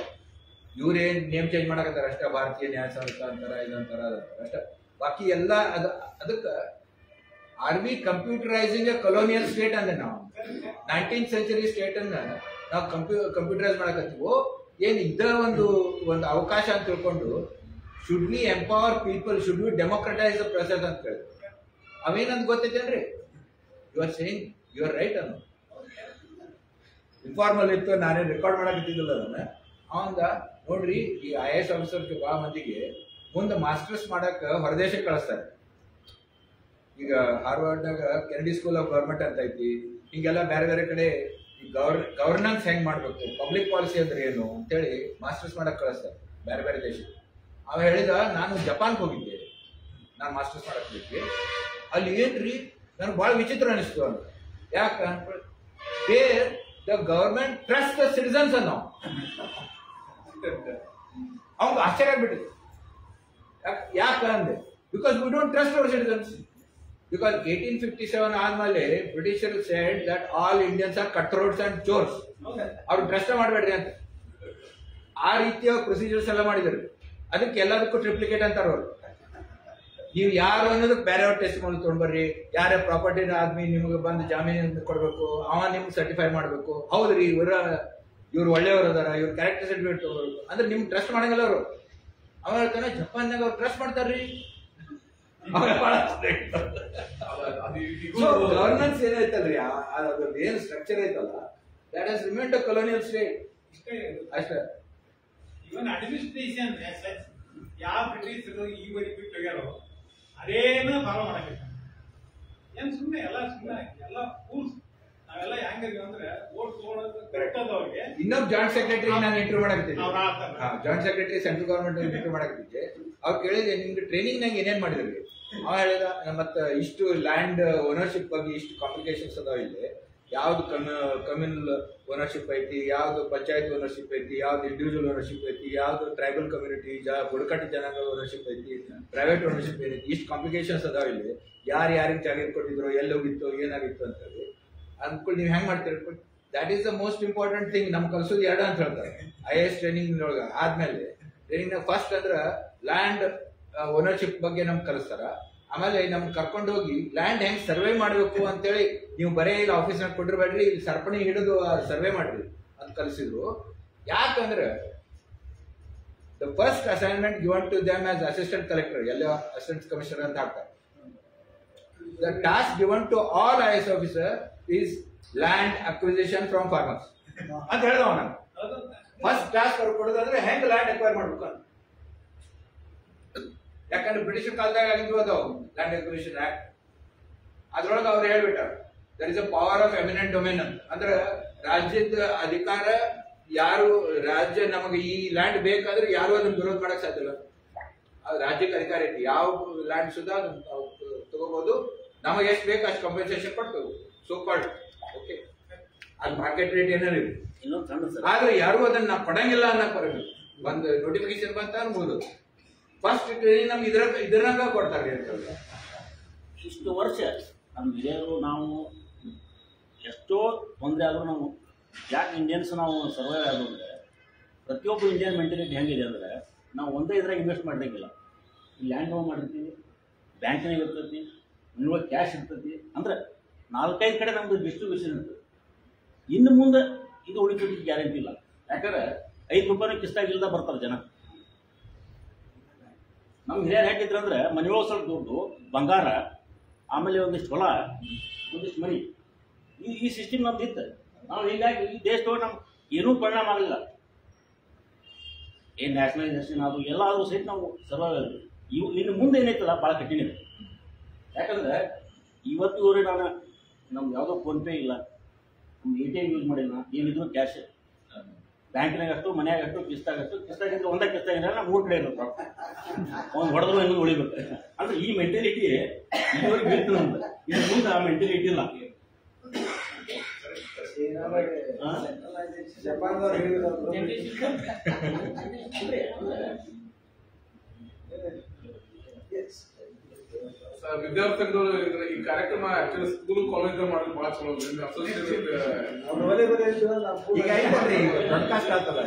ಇವ್ರೇನ್ ನೇಮ್ ಚೇಂಜ್ ಮಾಡಕತ್ತಾರ ಅಷ್ಟ, ಭಾರತೀಯ ನ್ಯಾಯ ಸಂಸ್ಥೆ ಅಂತಾರ, ಇದಂತಾರ, ಅಷ್ಟ. ಬಾಕಿ ಎಲ್ಲ ಅದಕ್ಕೆ ಆರ್ ವಿ ಕಂಪ್ಯೂಟರೈಸಿಂಗ್ ಕೊಲೋನಿಯಲ್ ಸ್ಟೇಟ್ ಅಂದ್ರೆ ನಾವು 19th ಸೆಂಚುರಿ ಸ್ಟೇಟ್ ಅನ್ನ ನಾವು ಕಂಪ್ಯೂಟರೈಸ್ ಮಾಡಕತ್ತೀವೋ ಏನ್ ಇದ್ದ ಒಂದು ಅವಕಾಶ ಅಂತ ತಿಳ್ಕೊಂಡು, should we empower people, should we democratise the process ಅಂತ ಹೇಳಿ ಅವೇನಂತ ಗೊತ್ತೈತೇನ್ರಿ? You are saying you are right ಅನ್ನೋ. ಇನ್ಫಾರ್ಮಲ್ ಇತ್ತು, ನಾನೇ ರೆಕಾರ್ಡ್ ಮಾಡಕತ್ತಿದ್ದಿಲ್ಲ ಅದನ್ನ. ಅವಂದ ನೋಡ್ರಿ, ಈ IAS ಆಫೀಸರ್ಸ್ ಬಹಳ ಮಂದಿಗೆ ಮುಂದೆ ಮಾಸ್ಟರ್ಸ್ ಮಾಡಕ್ ಹೊರದೇಶಕ್ಕೆ ಕಳಿಸ್ತಾರೆ. ಈಗ ಹಾರ್ವರ್ಡ್ನಾಗ ಕೆನಡಿ ಸ್ಕೂಲ್ ಆಫ್ ಗವರ್ಮೆಂಟ್ ಅಂತ ಐತಿ. ಹಿಂಗೆಲ್ಲ ಬೇರೆ ಬೇರೆ ಕಡೆ ಈ ಗವರ್ನೆನ್ಸ್ ಹೆಂಗ್ ಮಾಡ್ಬೇಕು, ಪಬ್ಲಿಕ್ ಪಾಲಿಸಿ ಅಂದ್ರೆ ಏನು ಅಂತೇಳಿ ಮಾಸ್ಟರ್ಸ್ ಮಾಡಕ್ ಕಳಿಸ್ತಾರೆ ಬೇರೆ ಬೇರೆ ದೇಶಕ್ಕೆ. ಅವ ಹೇಳಿದ, ನಾನು ಜಪಾನ್ಗೆ ಹೋಗಿದ್ದೆ, ನಾನು ಮಾಸ್ಟರ್ಸ್ ಮಾಡಕ್ ಹೋಗಿದ್ದೆ. ಅಲ್ಲಿ ಏನ್ರಿ ನನಗೆ ಬಹಳ ವಿಚಿತ್ರ ಅನಿಸ್ತು ಅಂತ. ಯಾಕ there the government trust the citizens ಅನ್ನೋ. ಅವ್ನು ಆಶ್ಚರ್ಯ ಆಗ್ಬಿಟ್ಟಿದೆ. ಯಾಕ ಅಂದೆ, because we don't trust our citizens. Because 1857 ಆದ್ಮೇಲೆ ಬ್ರಿಟಿಷರು said that all Indians are cutthroats and chores. ಅವ್ರು ಟ್ರಸ್ಟ್ ಮಾಡಬೇಡ್ರಿ ಅಂತ ಆ ರೀತಿಯ ಪ್ರೊಸೀಜರ್ಸ್ ಎಲ್ಲ ಮಾಡಿದ್ರು. ಅದಕ್ಕೆ ಎಲ್ಲದಕ್ಕೂ ಟ್ರಿಪ್ಲಿಕೇಟ್ ಅಂತಾರ ಅವ್ರು. ನೀವು ಯಾರು ಅನ್ನೋದಕ್ಕೆ ಬೇರೆಯವ್ರ ಟೆಸ್ಟ್ ಮಾಡಿ ತೊಗೊಂಡ್ಬರ್ರಿ, ಯಾರ ಪ್ರಾಪರ್ಟಿ ಆದ್ಮಿ ನಿಮ್ಗೆ ಬಂದು ಜಾಮೀನು ಕೊಡ್ಬೇಕು, ಅವ ನಿಮ್ಗೆ ಸರ್ಟಿಫೈ ಮಾಡ್ಬೇಕು. ಹೌದ್ರಿ, ಇವ್ರು ಒಳ್ಳೆಯವ್ರು ಅದಾರ, ಇವ್ರ ಕ್ಯಾರೆಕ್ಟರ್ ಸರ್ಟಿಫಿಕೇಟ್ ತಗೋಬೇಕು ಅಂದ್ರೆ ನಿಮ್ಗೆ ಟ್ರಸ್ಟ್ ಮಾಡಂಗಿಲ್ಲ ಅವರು. ಅವ ಹೇಳ್ತಾನೆ, ಜಪಾನ್ಯಾಗ ಅವ್ರು ಟ್ರಸ್ಟ್ ಮಾಡ್ತಾರ್ರಿ. ಗವರ್ನೆನ್ಸ್ ಏನೈತಲ್ರಿ, ಅದ್ರ ಏನ್ ಸ್ಟ್ರಕ್ಚರ್ ಐತಲ್ಲ, that has remained a colonial state. ಅಷ್ಟೇ. ಇವನ್ ಅಡ್ಮಿನಿಸ್ಟ್ರೇಷನ್ ಯಾವ ಬ್ರಿಟಿಷರು ಈವರೆಗೆ ಬಿಟ್ಟು ಹೋಗ್ಯಾರೋ ಅದೇನ ಫಾಲೋ ಮಾಡಕ್ಕೆ. ಏನ್ ಸುಮ್ಮನೆ ಎಲ್ಲ ರೂಲ್ಸ್ ನಾವೆಲ್ಲ ಹೆಂಗಿದ್ವಿ ಅಂದ್ರೆ ಓಟ್ ತಗೊಳ್ಳೋದವ್ರಿಗೆ. ಇನ್ನೊಬ್ಬ ಜಾಯಿಂಟ್ ಸೆಕ್ರೆಟರಿ ನಾನು ಇಂಟರ್ವ್ಯೂ ಮಾಡಕತ್ತಿದ್ದೆ. Joint secretary central government interview ಮಾಡಕತ್ತಿದ್ದೆ. ಅವ್ರು ಕೇಳಿದೆ, ನಿಮ್ಗೆ ಟ್ರೈನಿಂಗ್ ನಾಗ ಏನೇನ್ ಮಾಡಿದ್ರಿ? ಅವ ಹೇಳಿದ, ಮತ್ತ ಇಷ್ಟು ಲ್ಯಾಂಡ್ ಓನರ್ಶಿಪ್ ಬಗ್ಗೆ ಇಷ್ಟು ಕಾಂಪ್ಲಿಕೇಶನ್ಸ್ ಅದಾವ ಇಲ್ಲಿ. ಯಾವ್ದು ಕಮ್ಯುನಲ್ ಓನರ್ಶಿಪ್ ಐತಿ, ಯಾವ್ದು ಪಂಚಾಯತ್ ಓನರ್ಶಿಪ್ ಐತಿ, ಯಾವ್ದು ಇಂಡಿವಿಜುವಲ್ ಓನರ್ಶಿಪ್ ಐತಿ, ಯಾವ್ದು ಟ್ರೈಬಲ್ ಕಮ್ಯುನಿಟಿ ಬುಡಕಟ್ಟು ಜನಾಂಗ ಓನರ್ಶಿಪ್ ಐತಿ, ಪ್ರೈವೇಟ್ ಓನರ್ಶಿಪ್ ಏನೈತಿ, ಇಷ್ಟು ಕಾಂಪ್ಲಿಕೇಶನ್ಸ್ ಅದಾವ ಇಲ್ಲಿ. ಯಾರಿಗೆ ಜಾಗೀರ್ ಕೊಟ್ಟಿದ್ರು, ಎಲ್ಲಿ ಹೋಗಿತ್ತು, ಏನಾಗಿತ್ತು ಅಂತ ಹೇಳಿ ಅಂದ್ಕೊಂಡು ನೀವು ಹೆಂಗ್ ಮಾಡ್ತೀರಿ? That is the most important thing. ನಮ್ಗೆ ಕಲ್ಸೋದು ಎರಡು ಅಂತ ಹೇಳ್ತಾರೆ IAS ಟ್ರೈನಿಂಗ್ ಒಳಗ. ಆದ್ಮೇಲೆ ಟ್ರೈನಿಂಗ್ ಫಸ್ಟ್ ಅಂದ್ರ ಲ್ಯಾಂಡ್ ಓನರ್ಶಿಪ್ ಬಗ್ಗೆ ನಮ್ಗೆ ಕಲಿಸ್ತಾರ. ಆಮೇಲೆ ನಮ್ಗೆ ಕರ್ಕೊಂಡು ಹೋಗಿ ಲ್ಯಾಂಡ್ ಹೆಂಗ್ ಸರ್ವೆ ಮಾಡ್ಬೇಕು ಅಂತೇಳಿ, ನೀವು ಬರೇ ಇಲ್ಲಿ ಆಫೀಸ್ನಾಗ ಕೊಟ್ಟಿರ್ಬೇಡ್ರಿ, ಇಲ್ಲಿ ಸರಪಣಿ ಹಿಡಿದು ಸರ್ವೆ ಮಾಡ್ರಿ. ಅಂತ ಕಲಿಸಿದ್ರು. ಯಾಕಂದ್ರೆ the first assignment given to them as assistant collector, ಎಲ್ಲ ಅಸಿಸ್ಟೆಂಟ್ ಕಮಿಷನರ್ ಅಂತ ಹಾಕ್ತಾರೆ. The task given to all IAS officer is land acquisition from farmers ಅಂತ ಹೇಳ್ದವ ನಾನು. ಫಸ್ಟ್ ಟಾಸ್ಕ್ ಅವ್ರು ಕೊಡೋದಂದ್ರೆ ಹೆಂಗ್ ಲ್ಯಾಂಡ್ ಅಕ್ವೈರ್ ಮಾಡ್ಬೇಕು ಅಂತ. ಯಾಕಂದ್ರೆ ಬ್ರಿಟಿಷ್ ಕಾಲದಾಗ ಆಗಿದ್ವು ಅದು ಲ್ಯಾಂಡ್ ಅಕ್ವಿಸಿಷನ್ ಆಕ್ಟ್. ಅದ್ರೊಳಗೆ ಅವ್ರು ಹೇಳ್ಬಿಟ್ಟಾರ there is a power of eminent domain ಅಂತ. ಅಂದ್ರೆ ರಾಜ್ಯದ ಅಧಿಕಾರ, ಯಾರು ರಾಜ್ಯ ನಮಗೆ ಈ ಲ್ಯಾಂಡ್ ಬೇಕಾದ್ರೆ ಯಾರು ಅದನ್ನ ವಿರೋಧ ಮಾಡಕ್ ಸಾಧ್ಯ ಇಲ್ಲ. ಅದು ರಾಜ್ಯಕ್ಕೆ ಅಧಿಕಾರ ಐತಿ, ಯಾವ ಲ್ಯಾಂಡ್ ಸುಧಾ ತಗೋಬಹುದು, ನಮಗೆ ಎಷ್ಟು ಬೇಕು ಅಷ್ಟು ಕಂಪನ್ಸೇಷನ್ ಕೊಡ್ತೇವೆ ಸೋ ಕಾಲ್ಡ್. ಓಕೆ, ಅದು ಮಾರ್ಕೆಟ್ ರೇಟ್ ಏನಾರು ಇನ್ನೊಂದು ಸಣ್ಣ ಸರ್, ಆದ್ರೆ ಯಾರು ಅದನ್ನ ಕೊಡಂಗಿಲ್ಲ ಅನ್ನಕ್ ಬರಲ್ಲ. ಒಂದು ನೋಟಿಫಿಕೇಶನ್ ಬಂತ ಅನ್ಬೋದು, ಫಸ್ಟ್ ಟ್ರೈನಿಂಗ್ ನಮ್ಗೆ ಇದ್ರಾಗ ಕೊಡ್ತಾರೆ ಅಂತ. ಇಷ್ಟು ವರ್ಷ ನಮ್ಮ ಹಿರಿಯರು ನಾವು ಎಷ್ಟೋ ತೊಂದರೆ ಆದರೂ ನಾವು ಯಾಕೆ ಇಂಡಿಯನ್ಸ್ ನಾವು ಸರ್ವೈವ್ ಆಗೋದು ಅಂದರೆ, ಪ್ರತಿಯೊಬ್ಬ ಇಂಡಿಯನ್ ಮೆಂಟಾಲಿಟಿ ಹೆಂಗಿದೆ ಅಂದರೆ, ನಾವು ಒಂದೇ ಇದ್ರಾಗ ಇನ್ವೆಸ್ಟ್ ಮಾಡಲಿಕ್ಕಿಲ್ಲ. ಈ ಲ್ಯಾಂಡ್ ಲೋನ್ ಮಾಡಿರ್ತೀವಿ, ಬ್ಯಾಂಕಿನಾಗ ಇರ್ತೈತಿ, ಮನೆಯೊಳಗೆ ಕ್ಯಾಶ್ ಇರ್ತೈತಿ, ಅಂದ್ರೆ 4-5 ಕಡೆ ನಮ್ಮದು ಡಿಸ್ಟ್ರಿಬ್ಯೂಷನ್ ಇರ್ತದೆ. ಇನ್ನು ಮುಂದೆ ಇದು ಉಳಿತೈತಿ ಗ್ಯಾರಂಟಿ ಇಲ್ಲ. ಯಾಕಂದ್ರೆ 5 ರೂಪಾಯಿ ಕಿಸ್ತಾಗಿಲ್ದ ಬರ್ತಾರೆ ಜನ. ನಮ್ಮ ಹಿರಿಯರು ಹೇಗಿದ್ರು ಅಂದರೆ, ಮನೆಯೊಳಗೆ ಸ್ವಲ್ಪ ದುಡ್ಡು, ಬಂಗಾರ, ಆಮೇಲೆ ಒಂದಿಷ್ಟು ಹೊಲ, ಒಂದಿಷ್ಟು ಮನಿ, ಈ ಸಿಸ್ಟಮ್ ನಮ್ದು ಇತ್ತು. ನಾವು ಹೀಗಾಗಿ ಈ ದೇಶದೊಳಗೆ ನಮ್ಗೆ ಏನೂ ಪರಿಣಾಮ ಆಗಲಿಲ್ಲ. ಏನು ನ್ಯಾಷನಲೈಸೇಷನ್ ಅದು ಎಲ್ಲ ಆದರೂ ಸಹಿತ ನಾವು ಸರ್ವೈವ್. ಇನ್ನು ಮುಂದೆ ಏನೈತಲ್ಲ ಭಾಳ ಕಠಿಣ ಇದೆ. ಯಾಕಂದ್ರೆ ಇವತ್ತಿವರೆಗೆ ನಾನು ನಮ್ಗೆ ಯಾವುದೋ ಫೋನ್ಪೇ ಇಲ್ಲ, ನಮ್ಗೆ ATM ಯೂಸ್ ಮಾಡಿಲ್ಲ, ಏನಿದ್ರು ಕ್ಯಾಶ್. ಬ್ಯಾಂಕಿನಾಗ ಅಷ್ಟು, ಮನ್ಯಾಗ ಅಷ್ಟು, ಕಿಸ್ತಾಗಿದ್ರೆ ಒಂದೇ ಕಿಸ್ತಾಗಿದ್ರೆ 3 ಕಡೆ ಇರುತ್ತೆ. ಒಂದು ಹೊಡೆದ್ರು ಇನ್ನೂ ಉಳಿಬೇಕು ಅಂದ್ರೆ ಈ ಮೆಂಟಾಲಿಟಿ ಇದುವರೆಗೆ ಬೇಕು ನಮ್ದು. ಇನ್ನು ಮುಂದೆ ಆ ಮೆಂಟಾಲಿಟಿ ಇಲ್ಲ. ಜಪಾನ್ದವ್ರು ಹೇಳಿದ್ರು ವಿದ್ಯಾರ್ಥಿಗಳು ಈ ಕಾರ್ಯಕ್ರಮ ಆಕ್ಚುಲಿ ಸ್ಕೂಲ್ ಕಾಲೇಜ್ ಮಾಡೋದು ಬಹಳ ಚಲೋ. ಈಗ ಐತಲ್ರಿ, ಈಗ ಬ್ರಾಡ್ಕಾಸ್ಟ್ ಆಗ್ತದ.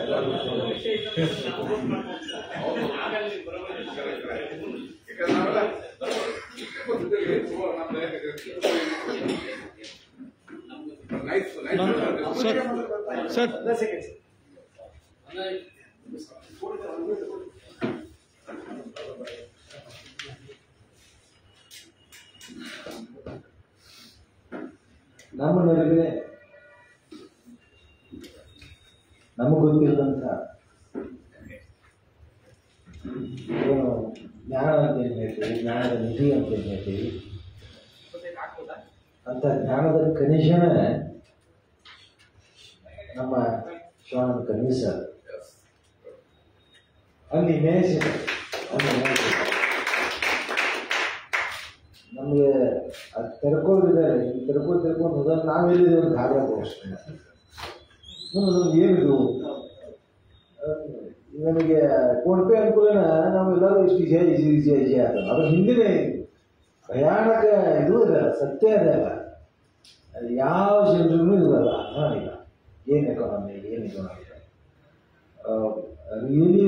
ನಮ್ಮ ನಡುವೆ ನಮಗೆ ಗೊತ್ತಿಲ್ಲದಂಥ ಏನು ಜ್ಞಾನ ಅಂತ ಏನು ಹೇಳ್ತೀವಿ, ಜ್ಞಾನದ ನಿಧಿ ಅಂತ ಏನು ಹೇಳ್ತೀವಿ, ಅಂತ ಜ್ಞಾನದ ಕನಿಷನ ನಮ್ಮ ಶಿವಾನಂದ ಕನ್ವಿ ಸರ್ ಅಲ್ಲಿ ಮೇಯಿಸಿದೆ. ನಮಗೆ ಅದು ತೆರ್ಕೊಂಡಿದ್ದಾರೆ, ತೆರ್ಕೊಂಡು ಹೋದಾಗ ನಾವೆಲ್ಲಿದೆ ಒಂದು ಗಾಬರಿ ತೋರಿಸ್ತೀನಿ. ನಮ್ಗೆ ಏನಿದು ನನಗೆ ಫೋನ್ಪೇ ಅನುಕೂಲನ ನಾವೆಲ್ಲರೂ ಇಷ್ಟು ಈಜಿ ಆಗ್ತದೆ. ಅದ್ರ ಹಿಂದಿನೇ ಭಯಾನಕ ಇದು ಇದೆ, ಸತ್ಯ ಇದೆ ಅಲ್ಲ, ಅದು ಯಾವ ಜನರಿಗೂ ಇರಲ್ಲ, ಇಲ್ಲ ಏನು ಎಕಾನಮಿ, ಏನು ಎಕಾನಮಿ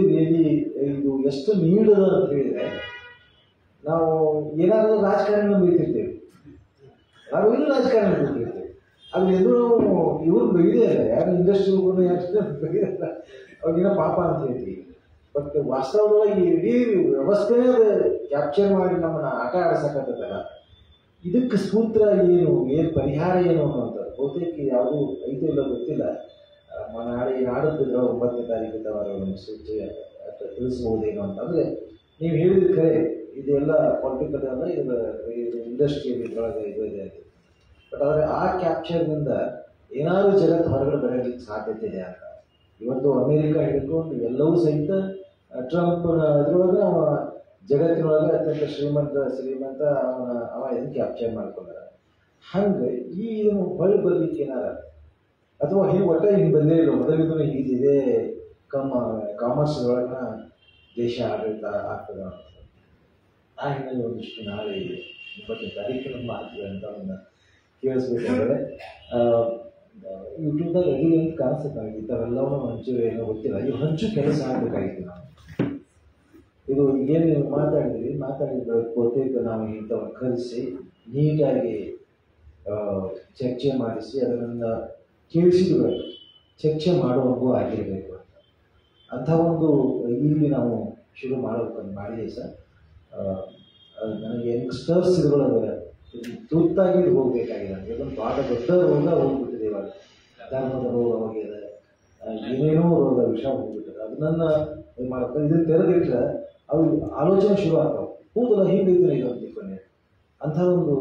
ರಿಯಲಿ ಇದು ಎಷ್ಟು ನೀಡದ ಅಂತ ಹೇಳಿದರೆ, ನಾವು ಏನಾದರೂ ರಾಜಕಾರಣ ಬೈತಿರ್ತೇವೆ, ನಾವು ಇನ್ನೂ ರಾಜಕಾರಣ ಬೈತಿರ್ತೇವೆ. ಆದರೆ ಎದುರು ನಾವು ಇವ್ರು ಬೈದೇ ಇಲ್ಲ, ಯಾರು ಇಂಡಸ್ಟ್ರಿ ಯಾರು ಬೈದಲ್ಲ, ಅವಾಗೇನೋ ಪಾಪ ಅಂತ ಹೇಳ್ತೀವಿ. ಬಟ್ ವಾಸ್ತವವಾಗಿ ಇಡೀ ವ್ಯವಸ್ಥೆನೇ ಅದು ಕ್ಯಾಪ್ಚರ್ ಮಾಡಿ ನಮ್ಮನ್ನು ಆಟ ಆಡಿಸಕತ್ತಲ್ಲ. ಇದಕ್ಕೆ ಸೂತ್ರ ಏನು ಪರಿಹಾರ ಏನು ಅನ್ನೋಂಥದ್ದು ಬಹುತೇಕ ಯಾವುದೂ ಐದು ಇಲ್ಲ ಗೊತ್ತಿಲ್ಲ. ನಾಡದ್ದು 9ನೇ ತಾರೀಕು ಒಂದು ಸೂಚಿ ತಿಳಿಸ್ಬೋದೇನೋ ಅಂತಂದರೆ, ನೀವು ಹೇಳಿದ ಕರೆ ಇದೆಲ್ಲ ಪೊಲಿಟಿಕಲ್ ಅಲ್ಲ, ಇದು ಇಂಡಸ್ಟ್ರಿಯಲ್ ಇದ್ರೊಳಗೆ ಇದು ಇದೆ ಅಂತ. ಬಟ್ ಆದರೆ ಆ ಕ್ಯಾಪ್ಚರ್ನಿಂದ ಏನಾದರೂ ಜಗತ್ತು ಹೊರಗಡೆ ಬರೋದಕ್ಕೆ ಸಾಧ್ಯತೆ ಇದೆ ಅಂತ. ಇವತ್ತು ಅಮೇರಿಕ ಹಿಡ್ಕೊಂಡು ಎಲ್ಲವೂ ಸಹಿತ ಟ್ರಂಪ್ ಇದ್ರೊಳಗೆ ಅವ ಜಗತ್ತಿನೊಳಗೆ ಅತ್ಯಂತ ಶ್ರೀಮಂತ ಅವ ಇದನ್ನು ಕ್ಯಾಪ್ಚರ್ ಮಾಡ್ಕೊಂಡಾರ. ಹಂಗೆ ಈ ಇದನ್ನು ಹೊಳ್ಳಿ ಬರ್ಲಿಕ್ಕೆ ಏನಾರ ಅಥವಾ ಹಿಂಗೆ ಒಟ್ಟೆ ಹಿಂಗೆ ಬಂದೇ ಇಲ್ಲ, ಮೊದಲಿಗೂ ಹೀಗಿದೆ ಕಾಮರ್ಸ್ ಒಳಗಿನ ದೇಶ ಆಡಳಿತ ಆಗ್ತದೆ ಅಂತ. ಆ ಹಿನ್ನೆಲೆ ಒಂದಿಷ್ಟು ನಾಳೆ 20ನೇ ತಾರೀಕಿನ ಮಾಡ್ತೀವಿ ಅಂತ ಅವನ್ನ ಕೇಳಿಸ್ಬೇಕಾದ್ರೆ ಯೂಟ್ಯೂಬ್ದಾಗ ಅಡಿಗೆ ಅಂತ ಕಾಣಿಸುತ್ತೆ. ಇಂಥವೆಲ್ಲವೂ ಹಂಚು ಏನೋ ಗೊತ್ತಿಲ್ಲ, ಇದು ಹಂಚು ಕೆಲಸ ಆಗಬೇಕಾಗಿತ್ತು. ನಾವು ಇದು ಏನು ನೀವು ಮಾತಾಡಿದ್ರೆ ಬಹುತೇಕ ನಾವು ಇಂಥವನ್ನು ಕಲಿಸಿ ನೀಟಾಗಿ ಚರ್ಚೆ ಮಾಡಿಸಿ ಅದನ್ನು ಕೇಳಿಸಿದ್ರು ಚರ್ಚೆ ಮಾಡುವಂಗೂ ಆಗಿರಬೇಕು ಅಂತ ಅಂಥ ಒಂದು ಇಲ್ಲಿ ನಾವು ಶುರು ಮಾಡೋದನ್ನು ಮಾಡಿದ್ದೀವಿ ಸರ್. ನನಗೆ ಯಂಗ್ಸ್ಟರ್ಸ್ ಇದ್ರೊಳಗೆ ತುರ್ತಾಗಿ ಇದು ಹೋಗಬೇಕಾಗಿದೆ ಅಂತ ಇದೊಂದು ಭಾಳ ದೊಡ್ಡ ರೋಗ ಹೋಗ್ಬಿಟ್ಟಿದೆ ಇವಾಗ. ಧರ್ಮದ ರೋಗ ಹೋಗಿದೆ, ಏನೇನೋ ರೋಗ ವಿಷ ಹೋಗ್ಬಿಟ್ಟಿದೆ. ಅದನ್ನ ಇದು ಮಾಡ್ತಾರೆ. ಇದನ್ನು ತೆರೆದಿಟ್ಟರೆ ಅವು ಆಲೋಚನೆ ಶುರು ಆಗ್ತಾವೆ. ಹೌದಲ್ಲ, ಹಿಂಗೈತೆ ಇದು ಅಂತ ತಿಳ್ಕೊಂಡೆ. ಅಂಥ ಒಂದು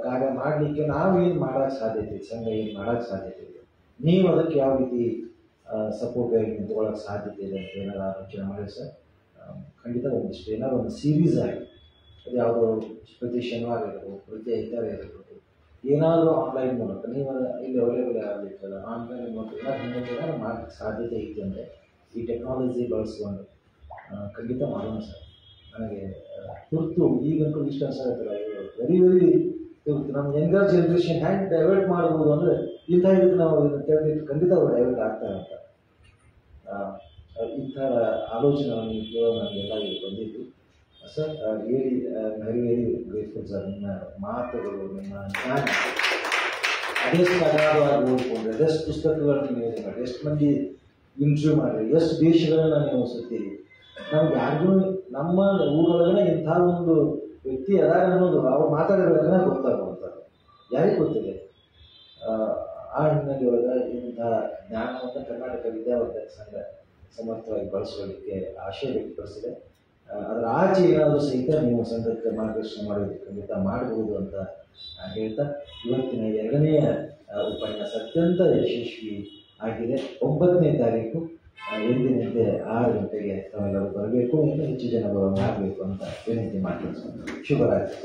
ಕಾರ್ಯ ಮಾಡಲಿಕ್ಕೆ ನಾವೇನು ಮಾಡೋಕ್ಕೆ ಸಾಧ್ಯತೆ ಇದೆ, ಸಂಘ ಏನು ಮಾಡೋಕ್ಕೆ ಸಾಧ್ಯತೆ ಇದೆ, ನೀವು ಅದಕ್ಕೆ ಯಾವ ರೀತಿ ಸಪೋರ್ಟ್ ತಗೊಳ್ಳೋಕ್ಕೆ ಸಾಧ್ಯತೆ ಇದೆ ಅಂತ ಏನಾದ್ರು ಆಲೋಚನೆ ಮಾಡಿ ಸರ್. ಖಂಡಿತ ಒಂದಿಷ್ಟು ಏನಾದ್ರು ಒಂದು ಸೀರೀಸ್ ಆಗಿ ಅದು ಯಾವುದೋ ಪ್ರತಿ ಶನಿವಾರ ಇರ್ಬೋದು, ಪ್ರತಿ ಐತಾರ ಇರ್ಬೋದು, ಏನಾದರೂ ಆನ್ಲೈನ್ ಮೂಲಕ ನೀವು ಇಲ್ಲಿ ಅವೈಲೇಬಲ್ ಆಗಲಿಕ್ಕಲ್ಲ ಆನ್ಲೈನ್ ಮೂಲಕ ಏನಾದ್ರು ಮಾಡೋಕ್ಕೆ ಸಾಧ್ಯತೆ ಇದೆ ಅಂದರೆ ಈ ಟೆಕ್ನಾಲಜಿ ಬಳಸ್ಕೊಂಡು ಖಂಡಿತ ಮಾಡೋಣ ಸರ್. ನನಗೆ ತುರ್ತು ಈಗಂತೂ ಇಷ್ಟ ಅನ್ಸಾಗತ್ತಲ್ಲ, ವೆರಿ ತುರ್ತು ನಮ್ಮ ಯಂಗರ್ ಜನ್ರೇಷನ್ ಹ್ಯಾಂಗೆ ಡೈವರ್ಟ್ ಮಾಡ್ಬೋದು ಅಂದರೆ ಇಂಥ ಇದಕ್ಕೆ ನಾವು ಇದನ್ನು ತೆಗೆದಿಟ್ಟು ಖಂಡಿತ ಅವ್ರು ಡೈವರ್ಟ್ ಆಗ್ತಾರೆ ಅಂತ ಇಂಥ ಆಲೋಚನೆ ನಮಗೆಲ್ಲ ಇಲ್ಲಿ ಬಂದಿದ್ದು sir. Really very very grateful sir. ನಿಮ್ಮ ಮಾತುಗಳು, ನಿಮ್ಮ ಜ್ಞಾನ ಅದೆಷ್ಟು ಅಗಾಧವಾಗಿ ಓದ್ಕೊಂಡ್ರೆ, ಅದೆಷ್ಟು ಪುಸ್ತಕಗಳನ್ನು ನೀವು ಯೂಸ್ ಮಾಡಿ, ಎಷ್ಟು ಮಂದಿ ಇಂಟರ್ವ್ಯೂ ಮಾಡಿರಿ, ಎಷ್ಟು ದೇಶಗಳನ್ನು ನೀವು ಸುತ್ತೀರಿ. ನಮ್ಗೆ ಯಾರಿಗೂ ನಮ್ಮ ಊರೊಳಗನೆ ಇಂಥ ಒಂದು ವ್ಯಕ್ತಿ ಅದಾರ ಅನ್ನೋದು ಅವ್ರು ಮಾತಾಡಿರೋದನ್ನ ಗೊತ್ತಾಗುವಂಥದ್ದು ಯಾರಿಗೆ ಗೊತ್ತಿದೆ. ಆ ಹಿನ್ನೆಲೆ ಒಳಗೆ ಇಂಥ ಜ್ಞಾನವನ್ನು ಕರ್ನಾಟಕ ವಿದ್ಯಾವರ್ಧಕ ಸಂಘ ಸಮರ್ಥವಾಗಿ ಬಳಸ್ಕೊಳ್ಳಿಕ್ಕೆ ಆಶಯ ವ್ಯಕ್ತಪಡಿಸಿದೆ. ಅದರ ಆಚೆ ಏನಾದರೂ ಸಹಿತ ನೀವು ಸಂಘಕ್ಕೆ ಮಾರ್ಗದರ್ಶನ ಮಾಡೋದಕ್ಕೆ ಖಂಡಿತ ಮಾಡಬಹುದು ಅಂತ ಹೇಳ್ತಾ ಇವತ್ತಿನ 2ನೇ ಉಪನ್ಯಾಸ ಅತ್ಯಂತ ಯಶಸ್ವಿ ಆಗಿದೆ. 9ನೇ ತಾರೀಕು ಎಂದಿನಂತೆ 6 ಗಂಟೆಗೆ ತಾವೆಲ್ಲರೂ ಬರಬೇಕು, ಇನ್ನೂ ಹೆಚ್ಚು ಜನ ಆಗಬೇಕು ಅಂತ ವಿನಂತಿ ಮಾಡ್ತೀನಿ. ಶುಭರಾತ್ರಿ.